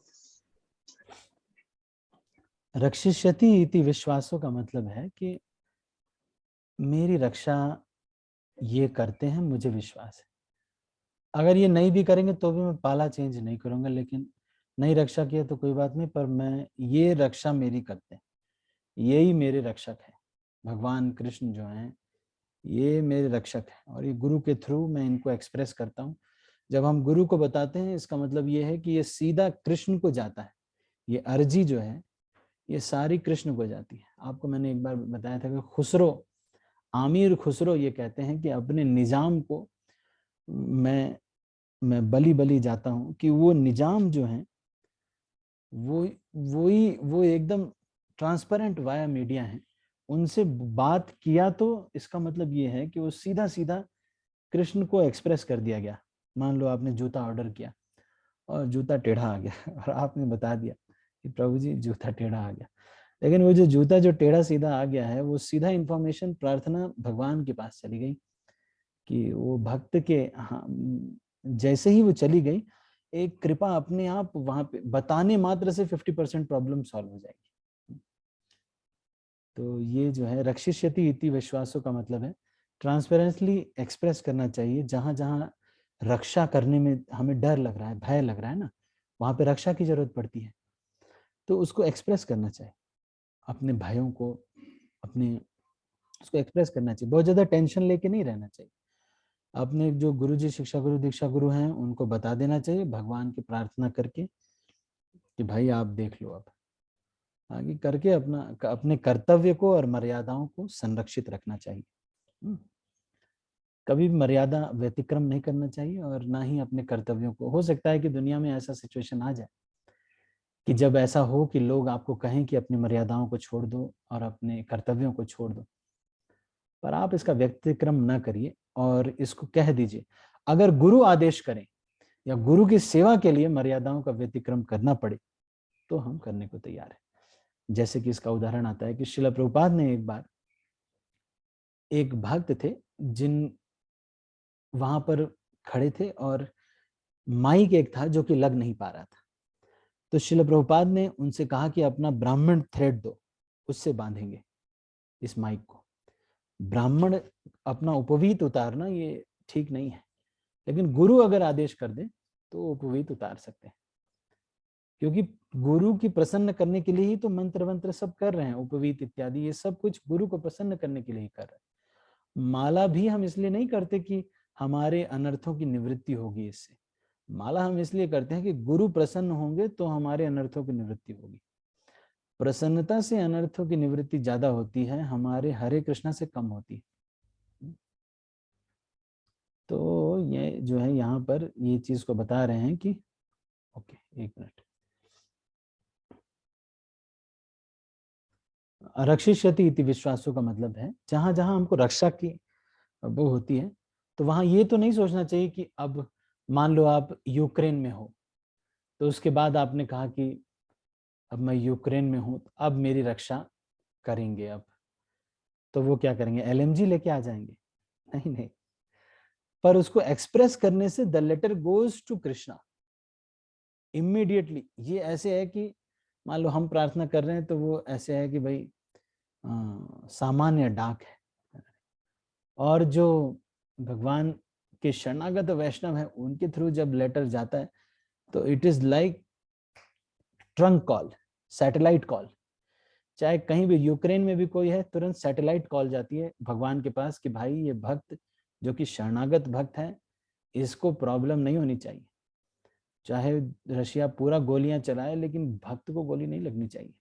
रक्षिष्यति इति विश्वासों का मतलब है कि मेरी रक्षा ये करते हैं, मुझे विश्वास है। अगर ये नहीं भी करेंगे तो भी मैं पाला चेंज नहीं करूंगा, लेकिन नहीं रक्षा किया तो कोई बात नहीं, पर मैं ये रक्षा मेरी करते हैं, यही मेरे रक्षक है। भगवान कृष्ण जो हैं ये मेरे रक्षक हैं, और ये गुरु के थ्रू मैं इनको एक्सप्रेस करता हूँ। जब हम गुरु को बताते हैं, इसका मतलब ये है कि ये सीधा कृष्ण को जाता है। ये अर्जी जो है ये सारी कृष्ण को जाती है। आपको मैंने एक बार बताया था कि खुसरो, आमिर खुसरो ये कहते हैं कि अपने निजाम को मैं बली बली जाता हूँ, कि वो निजाम जो है वो एकदम ट्रांसपेरेंट वाया मीडिया है। उनसे बात किया तो इसका मतलब ये है कि वो सीधा सीधा कृष्ण को एक्सप्रेस कर दिया गया। मान लो आपने जूता ऑर्डर किया और जूता टेढ़ा आ गया और आपने बता दिया कि प्रभु जी जूता टेढ़ा आ गया, लेकिन वो जो जूता जो टेढ़ा सीधा आ गया है, वो सीधा इंफॉर्मेशन प्रार्थना भगवान के पास चली गई, कि वो भक्त के, हाँ, जैसे ही वो चली गई, एक कृपा अपने आप वहां पे बताने मात्र से 50% प्रॉब्लम सॉल्व हो जाएगी। तो ये जो है रक्षिष्यति इति विश्वासों का मतलब है ट्रांसपेरेंटली एक्सप्रेस करना चाहिए। जहां जहां रक्षा करने में हमें डर लग रहा है, भय लग रहा है ना, वहां पे रक्षा की जरूरत पड़ती है, तो उसको एक्सप्रेस करना चाहिए, अपने भाइयों को, अपने उसको एक्सप्रेस करना चाहिए। बहुत ज्यादा टेंशन लेके नहीं रहना चाहिए। अपने जो गुरु जी, शिक्षा गुरु, दीक्षा गुरु हैं, उनको बता देना चाहिए भगवान की प्रार्थना करके कि भाई आप देख लो, अब आगे करके अपने कर्तव्य को और मर्यादाओं को संरक्षित रखना चाहिए। कभी भी मर्यादा व्यतिक्रम नहीं करना चाहिए, और ना ही अपने कर्तव्यों को। हो सकता है कि दुनिया में ऐसा सिचुएशन आ जाए कि जब ऐसा हो कि लोग आपको कहें कि अपनी मर्यादाओं को छोड़ दो और अपने कर्तव्यों को छोड़ दो, पर आप इसका व्यतिक्रम न करिए और इसको कह दीजिए। अगर गुरु आदेश करें या गुरु की सेवा के लिए मर्यादाओं का व्यतिक्रम करना पड़े तो हम करने को तैयार हैं। जैसे कि इसका उदाहरण आता है कि श्रील प्रभुपाद ने एक बार, एक भक्त थे जिन वहां पर खड़े थे और माइक एक था जो कि लग नहीं पा रहा था, तो श्रील प्रभुपाद ने उनसे कहा कि अपना ब्राह्मण थ्रेड दो, उससे बांधेंगे इस माइक को। ब्राह्मण अपना उपवीत उतारना ये ठीक नहीं है, लेकिन गुरु अगर आदेश कर दे तो उपवीत उतार सकते हैं। क्योंकि गुरु की प्रसन्न करने के लिए ही तो मंत्र वंत्र सब कर रहे हैं, उपवीत इत्यादि, ये सब कुछ गुरु को प्रसन्न करने के लिए ही कर रहे हैं। माला भी हम इसलिए नहीं करते कि हमारे अनर्थों की निवृत्ति होगी इससे, माला हम इसलिए करते हैं कि गुरु प्रसन्न होंगे तो हमारे अनर्थों की निवृत्ति होगी। प्रसन्नता से अनर्थों की निवृत्ति ज्यादा होती है, हमारे हरे कृष्णा से कम होती है। तो ये जो है यहाँ पर ये चीज को बता रहे हैं कि ओके, एक मिनट। रक्षिष्यति इति विश्वासों का मतलब है जहां जहां हमको रक्षा की वो होती है, तो वहां ये तो नहीं सोचना चाहिए कि अब मान लो आप यूक्रेन में हो, तो उसके बाद आपने कहा कि अब मैं यूक्रेन में हूं, अब मेरी रक्षा करेंगे। अब तो वो क्या करेंगे, एलएमजी लेके आ जाएंगे? नहीं नहीं, पर उसको एक्सप्रेस करने से the letter goes to Krishna immediately. ये ऐसे है कि मान लो हम प्रार्थना कर रहे हैं तो वो ऐसे है कि भाई सामान्य डाक है, और जो भगवान के शरणागत वैष्णव है उनके थ्रू जब लेटर जाता है तो it is like trunk call, satellite call. चाहे कहीं भी यूक्रेन में भी कोई है, तुरंत सैटेलाइट कॉल जाती है भगवान के पास कि भाई ये भक्त जो कि शरणागत भक्त है, इसको प्रॉब्लम नहीं होनी चाहिए। चाहे रशिया पूरा गोलियां चलाए लेकिन भक्त को गोली नहीं लगनी चाहिए।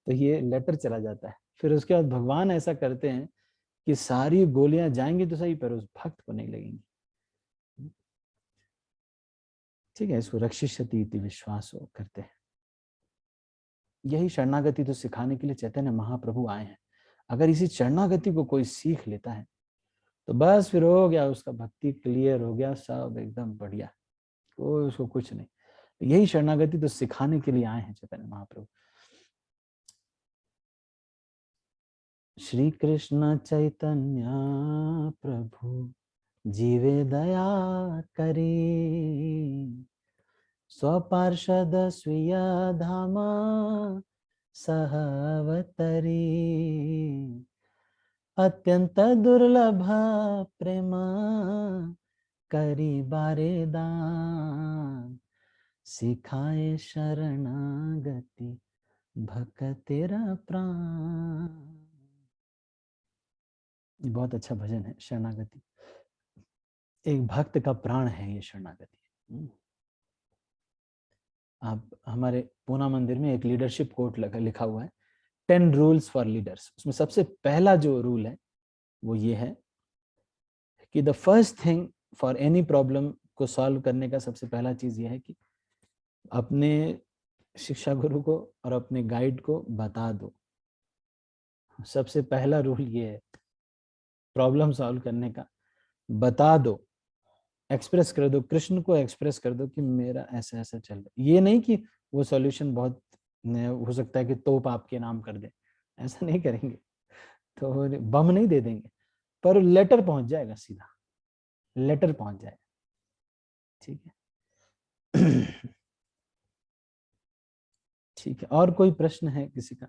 तो ये लेटर चला जाता है, फिर उसके बाद भगवान ऐसा करते हैं कि सारी गोलियां जाएंगी तो सही, पर उस भक्त को नहीं लगेंगी। ठीक है, इसको रक्षिष्यति इति विश्वासो करते हैं। यही शरणागति तो सिखाने के लिए चैतन्य महाप्रभु आए हैं। अगर इसी शरणागति को कोई सीख लेता है तो बस फिर हो गया, उसका भक्ति क्लियर हो गया, सब एकदम बढ़िया, कोई उसको कुछ नहीं। यही शरणागति तो सिखाने के लिए आए हैं चैतन्य महाप्रभु। श्री कृष्ण चैतन्य प्रभु जीवे दया करे, स्वपार्षद स्वीय धाम सहवतरी, अत्यंत दुर्लभ प्रेम करी बारे दान, सिखाए शरणागति भक्तेरा प्राण। ये बहुत अच्छा भजन है, शरणागति एक भक्त का प्राण है। ये शरणागति आप हमारे पूना मंदिर में एक लीडरशिप कोट लिखा हुआ है, 10 रूल्स फॉर लीडर्स। उसमें सबसे पहला जो रूल है वो ये है कि the first thing for any problem को सॉल्व करने का सबसे पहला चीज ये है कि अपने शिक्षा गुरु को और अपने गाइड को बता दो। सबसे पहला रूल ये है प्रॉब्लम सॉल्व करने का, बता दो, एक्सप्रेस कर दो, कृष्ण को एक्सप्रेस कर दो कि मेरा ऐसा ऐसा चल रहा है। ये नहीं कि वो सॉल्यूशन बहुत हो सकता है कि तोप आपके नाम कर दे, ऐसा नहीं करेंगे, तो बम नहीं दे देंगे, पर लेटर पहुंच जाएगा, सीधा लेटर पहुंच जाएगा। ठीक है। ठीक है, और कोई प्रश्न है किसी का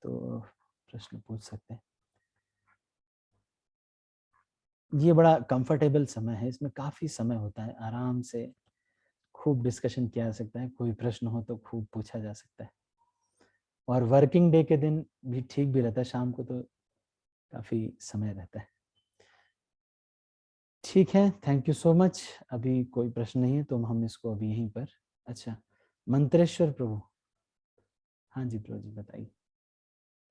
तो प्रश्न पूछ सकते हैं। ये बड़ा कंफर्टेबल समय है, इसमें काफी समय होता है, आराम से खूब डिस्कशन किया जा सकता है, कोई प्रश्न हो तो खूब पूछा जा सकता है। और वर्किंग डे के दिन भी ठीक भी रहता है, शाम को तो काफी समय रहता है। ठीक है, थैंक यू सो मच। अभी कोई प्रश्न नहीं है तो हम इसको अभी यहीं पर, अच्छा मंत्रेश्वर प्रभु, हाँ जी प्रभु जी बताइए।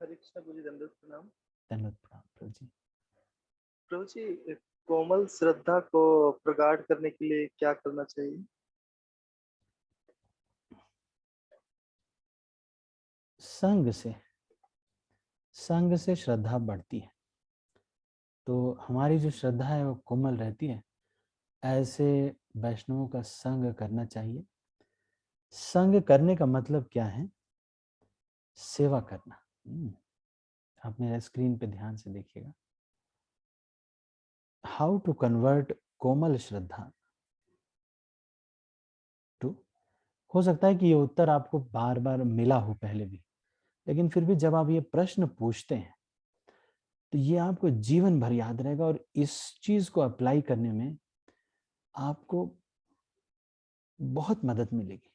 हरे कृष्णा प्रभु जी, दंडवत प्रणाम। धन्यवाद प्रभु जी। प्रभु जी, कोमल श्रद्धा को प्रगाढ़ करने के लिए क्या करना चाहिए? संग से श्रद्धा बढ़ती है, तो हमारी जो श्रद्धा है वो कोमल रहती है। ऐसे वैष्णवों का संग करना चाहिए। संग करने का मतलब क्या है? सेवा करना। आप मेरा स्क्रीन पे ध्यान से देखिएगा। हाउ टू कन्वर्ट कोमल श्रद्धा टू, हो सकता है कि ये उत्तर आपको बार बार मिला हो पहले भी, लेकिन फिर भी जब आप ये प्रश्न पूछते हैं तो ये आपको जीवन भर याद रहेगा, और इस चीज को अप्लाई करने में आपको बहुत मदद मिलेगी।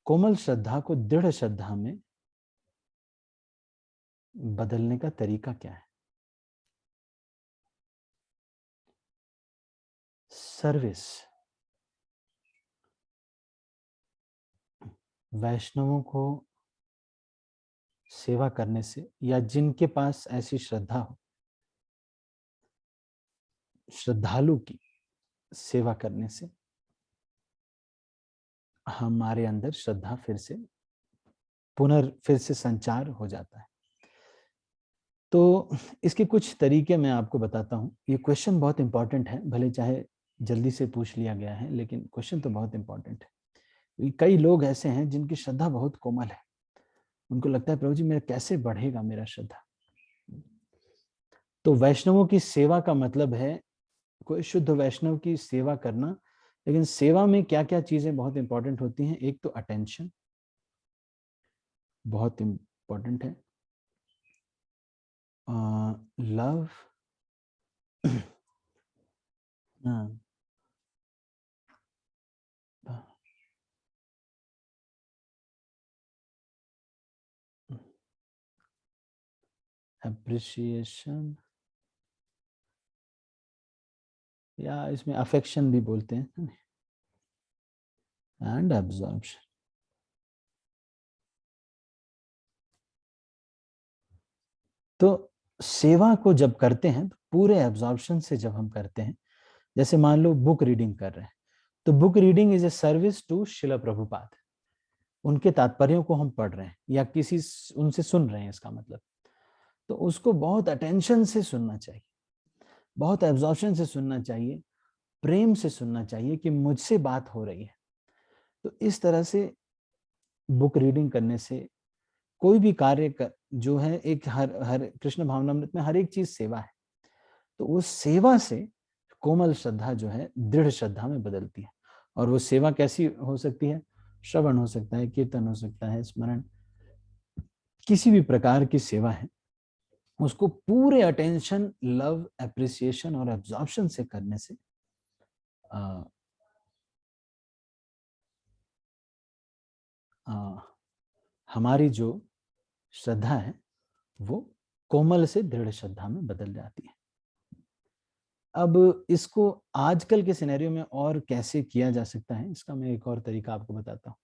कोमल श्रद्धा को दृढ़ श्रद्धा में बदलने का तरीका क्या है? सर्विस। वैष्णवों को सेवा करने से, या जिनके पास ऐसी श्रद्धा हो, श्रद्धालु की सेवा करने से हमारे अंदर श्रद्धा फिर से संचार हो जाता है। तो इसके कुछ तरीके मैं आपको बताता हूँ। ये क्वेश्चन बहुत इंपॉर्टेंट है, भले चाहे जल्दी से पूछ लिया गया है, लेकिन क्वेश्चन तो बहुत इंपॉर्टेंट है। कई लोग ऐसे हैं जिनकी श्रद्धा बहुत कोमल है, उनको लगता है प्रभु जी मेरा कैसे बढ़ेगा मेरा श्रद्धा। तो वैष्णवों की सेवा का मतलब है कोई शुद्ध वैष्णव की सेवा करना। लेकिन सेवा में क्या क्या चीजें बहुत इंपॉर्टेंट होती हैं? एक तो अटेंशन बहुत इंपॉर्टेंट है, लव, एप्रिसिएशन, या इसमें अफेक्शन भी बोलते हैं, एंड एब्जॉर्प्शन। तो सेवा को जब करते हैं तो पूरे एब्जॉर्प्शन से जब हम करते हैं, जैसे मान लो बुक रीडिंग कर रहे हैं, तो book reading is a service to Srila Prabhupada. उनके तात्पर्यों को हम पढ़ रहे हैं या किसी उनसे सुन रहे हैं, इसका मतलब तो उसको बहुत अटेंशन से सुनना चाहिए, बहुत एब्जॉर्प्शन से सुनना चाहिए, प्रेम से सुनना चाहिए कि मुझसे बात हो रही है। तो इस तरह से बुक रीडिंग करने से कोई भी कार्य जो है, एक हर कृष्ण भावनामृत में हर एक चीज सेवा है, तो उस सेवा से कोमल श्रद्धा जो है दृढ़ श्रद्धा में बदलती है। और वो सेवा कैसी हो सकती है? श्रवण हो सकता है, कीर्तन हो सकता है, स्मरण, किसी भी प्रकार की सेवा है, उसको पूरे अटेंशन, लव, एप्रिसिएशन और एब्जॉर्प्शन से करने से हमारी जो श्रद्धा है वो कोमल से दृढ़ श्रद्धा में बदल जाती है। अब इसको आजकल के सिनेरियो में और कैसे किया जा सकता है, इसका मैं एक और तरीका आपको बताता हूँ।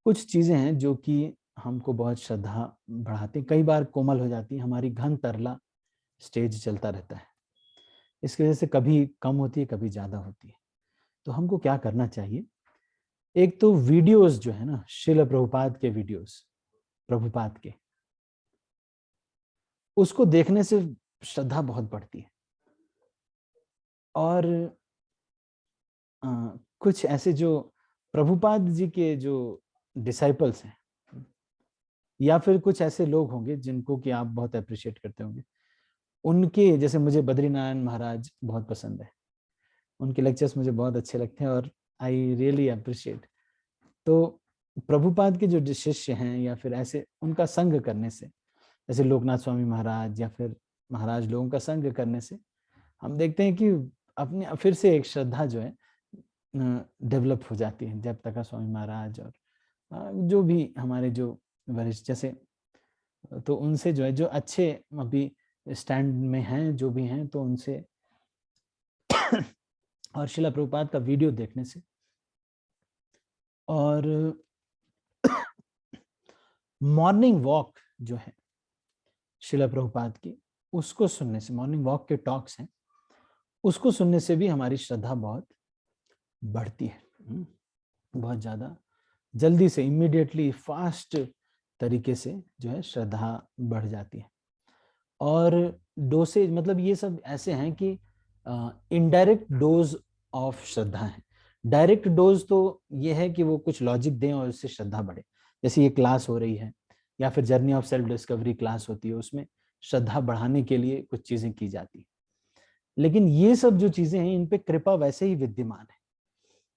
कुछ चीजें हैं जो कि हमको बहुत श्रद्धा बढ़ाती, कई बार कोमल हो जाती है। हमारी घन तरला स्टेज चलता रहता है, इसकी वजह से कभी कम होती है, कभी ज्यादा होती है। तो हमको क्या करना चाहिए? एक तो वीडियोस जो है ना, श्रील प्रभुपाद के वीडियोस, प्रभुपाद के, उसको देखने से श्रद्धा बहुत बढ़ती है। और कुछ ऐसे जो प्रभुपाद जी के जो डिसाइपल्स हैं, या फिर कुछ ऐसे लोग होंगे जिनको कि आप बहुत अप्रिशिएट करते होंगे, उनके जैसे मुझे बद्रीनारायण महाराज बहुत पसंद है, उनके लेक्चर्स मुझे बहुत अच्छे लगते हैं और आई रियली अप्रिशिएट। तो प्रभुपाद के जो शिष्य हैं या फिर ऐसे, उनका संग करने से, जैसे लोकनाथ स्वामी महाराज या फिर महाराज लोगों का संग करने से हम देखते हैं कि अपने फिर से एक श्रद्धा जो है डेवलप हो जाती है। जयप्रकाश स्वामी महाराज और जो भी हमारे जो वरिष्ठ जैसे, तो उनसे जो है, जो अच्छे अभी स्टैंड में हैं, जो भी हैं, तो उनसे और शिला प्रभुपाद का वीडियो देखने से और मॉर्निंग वॉक जो है शिला प्रभुपाद की, उसको सुनने से, मॉर्निंग वॉक के टॉक्स हैं, उसको सुनने से भी हमारी श्रद्धा बहुत बढ़ती है, बहुत ज्यादा जल्दी से, इमीडिएटली, फास्ट तरीके से जो है श्रद्धा बढ़ जाती है। और डोसेज, मतलब ये सब ऐसे हैं कि इनडायरेक्ट डोज ऑफ श्रद्धा है। डायरेक्ट डोज तो ये है कि वो कुछ लॉजिक दें और उससे श्रद्धा बढ़े, जैसे ये क्लास हो रही है या फिर journey of self discovery class होती है, उसमें श्रद्धा बढ़ाने के लिए कुछ चीजें की जाती है। लेकिन ये सब जो चीजें हैं, इन पे कृपा वैसे ही विद्यमान है।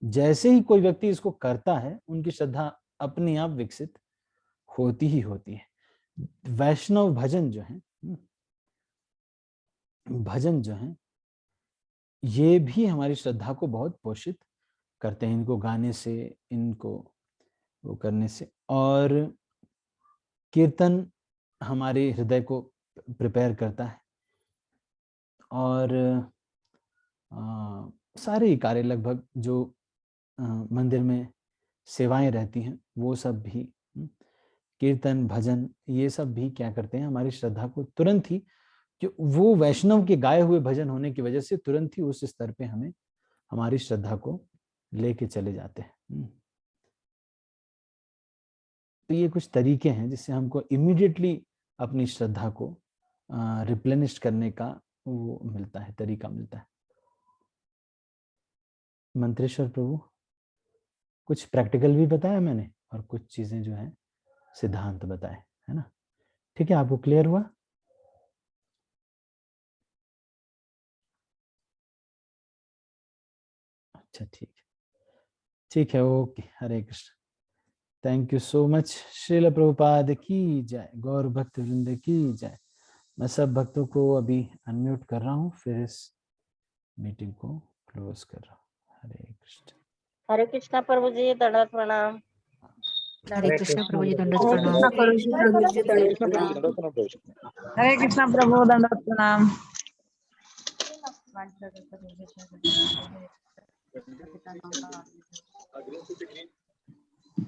जैसे ही कोई व्यक्ति इसको करता है, उनकी श्रद्धा अपने आप विकसित होती ही होती है। वैष्णव भजन जो है, भजन जो है, ये भी हमारी श्रद्धा को बहुत पोषित करते हैं इनको गाने से, इनको वो करने से। और कीर्तन हमारे हृदय को प्रिपेयर करता है, और सारे ही कार्य लगभग जो मंदिर में सेवाएं रहती हैं वो सब भी, कीर्तन भजन ये सब भी क्या करते हैं, हमारी श्रद्धा को तुरंत ही, जो वो वैष्णव के गाए हुए भजन होने की वजह से तुरंत ही उस स्तर पे हमें हमारी श्रद्धा को लेके चले जाते हैं। तो ये कुछ तरीके हैं जिससे हमको इमीडिएटली अपनी श्रद्धा को रिप्लेनिश करने का वो मिलता है, तरीका मिलता है। मंत्रेश्वर प्रभु, कुछ प्रैक्टिकल भी बताया मैंने और कुछ चीजें जो है सिद्धांत बताए, है ना? ठीक है, आपको क्लियर हुआ? अच्छा, ठीक है, okay. Hare Krishna, thank you so much. Srila Prabhupada की जय, गौर भक्त वृंद की जय। मैं सब भक्तों को अभी अनम्यूट कर रहा हूँ, फिर इस मीटिंग को क्लोज कर रहा हूँ। हरे कृष्ण। हरे कृष्णा प्रभु जी, दंडवत प्रणाम। हरे कृष्ण प्रभु जी, दंडवत हरे प्रणाम। हरे कृष्णा प्रभु दंडवत प्रणाम।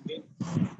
पिता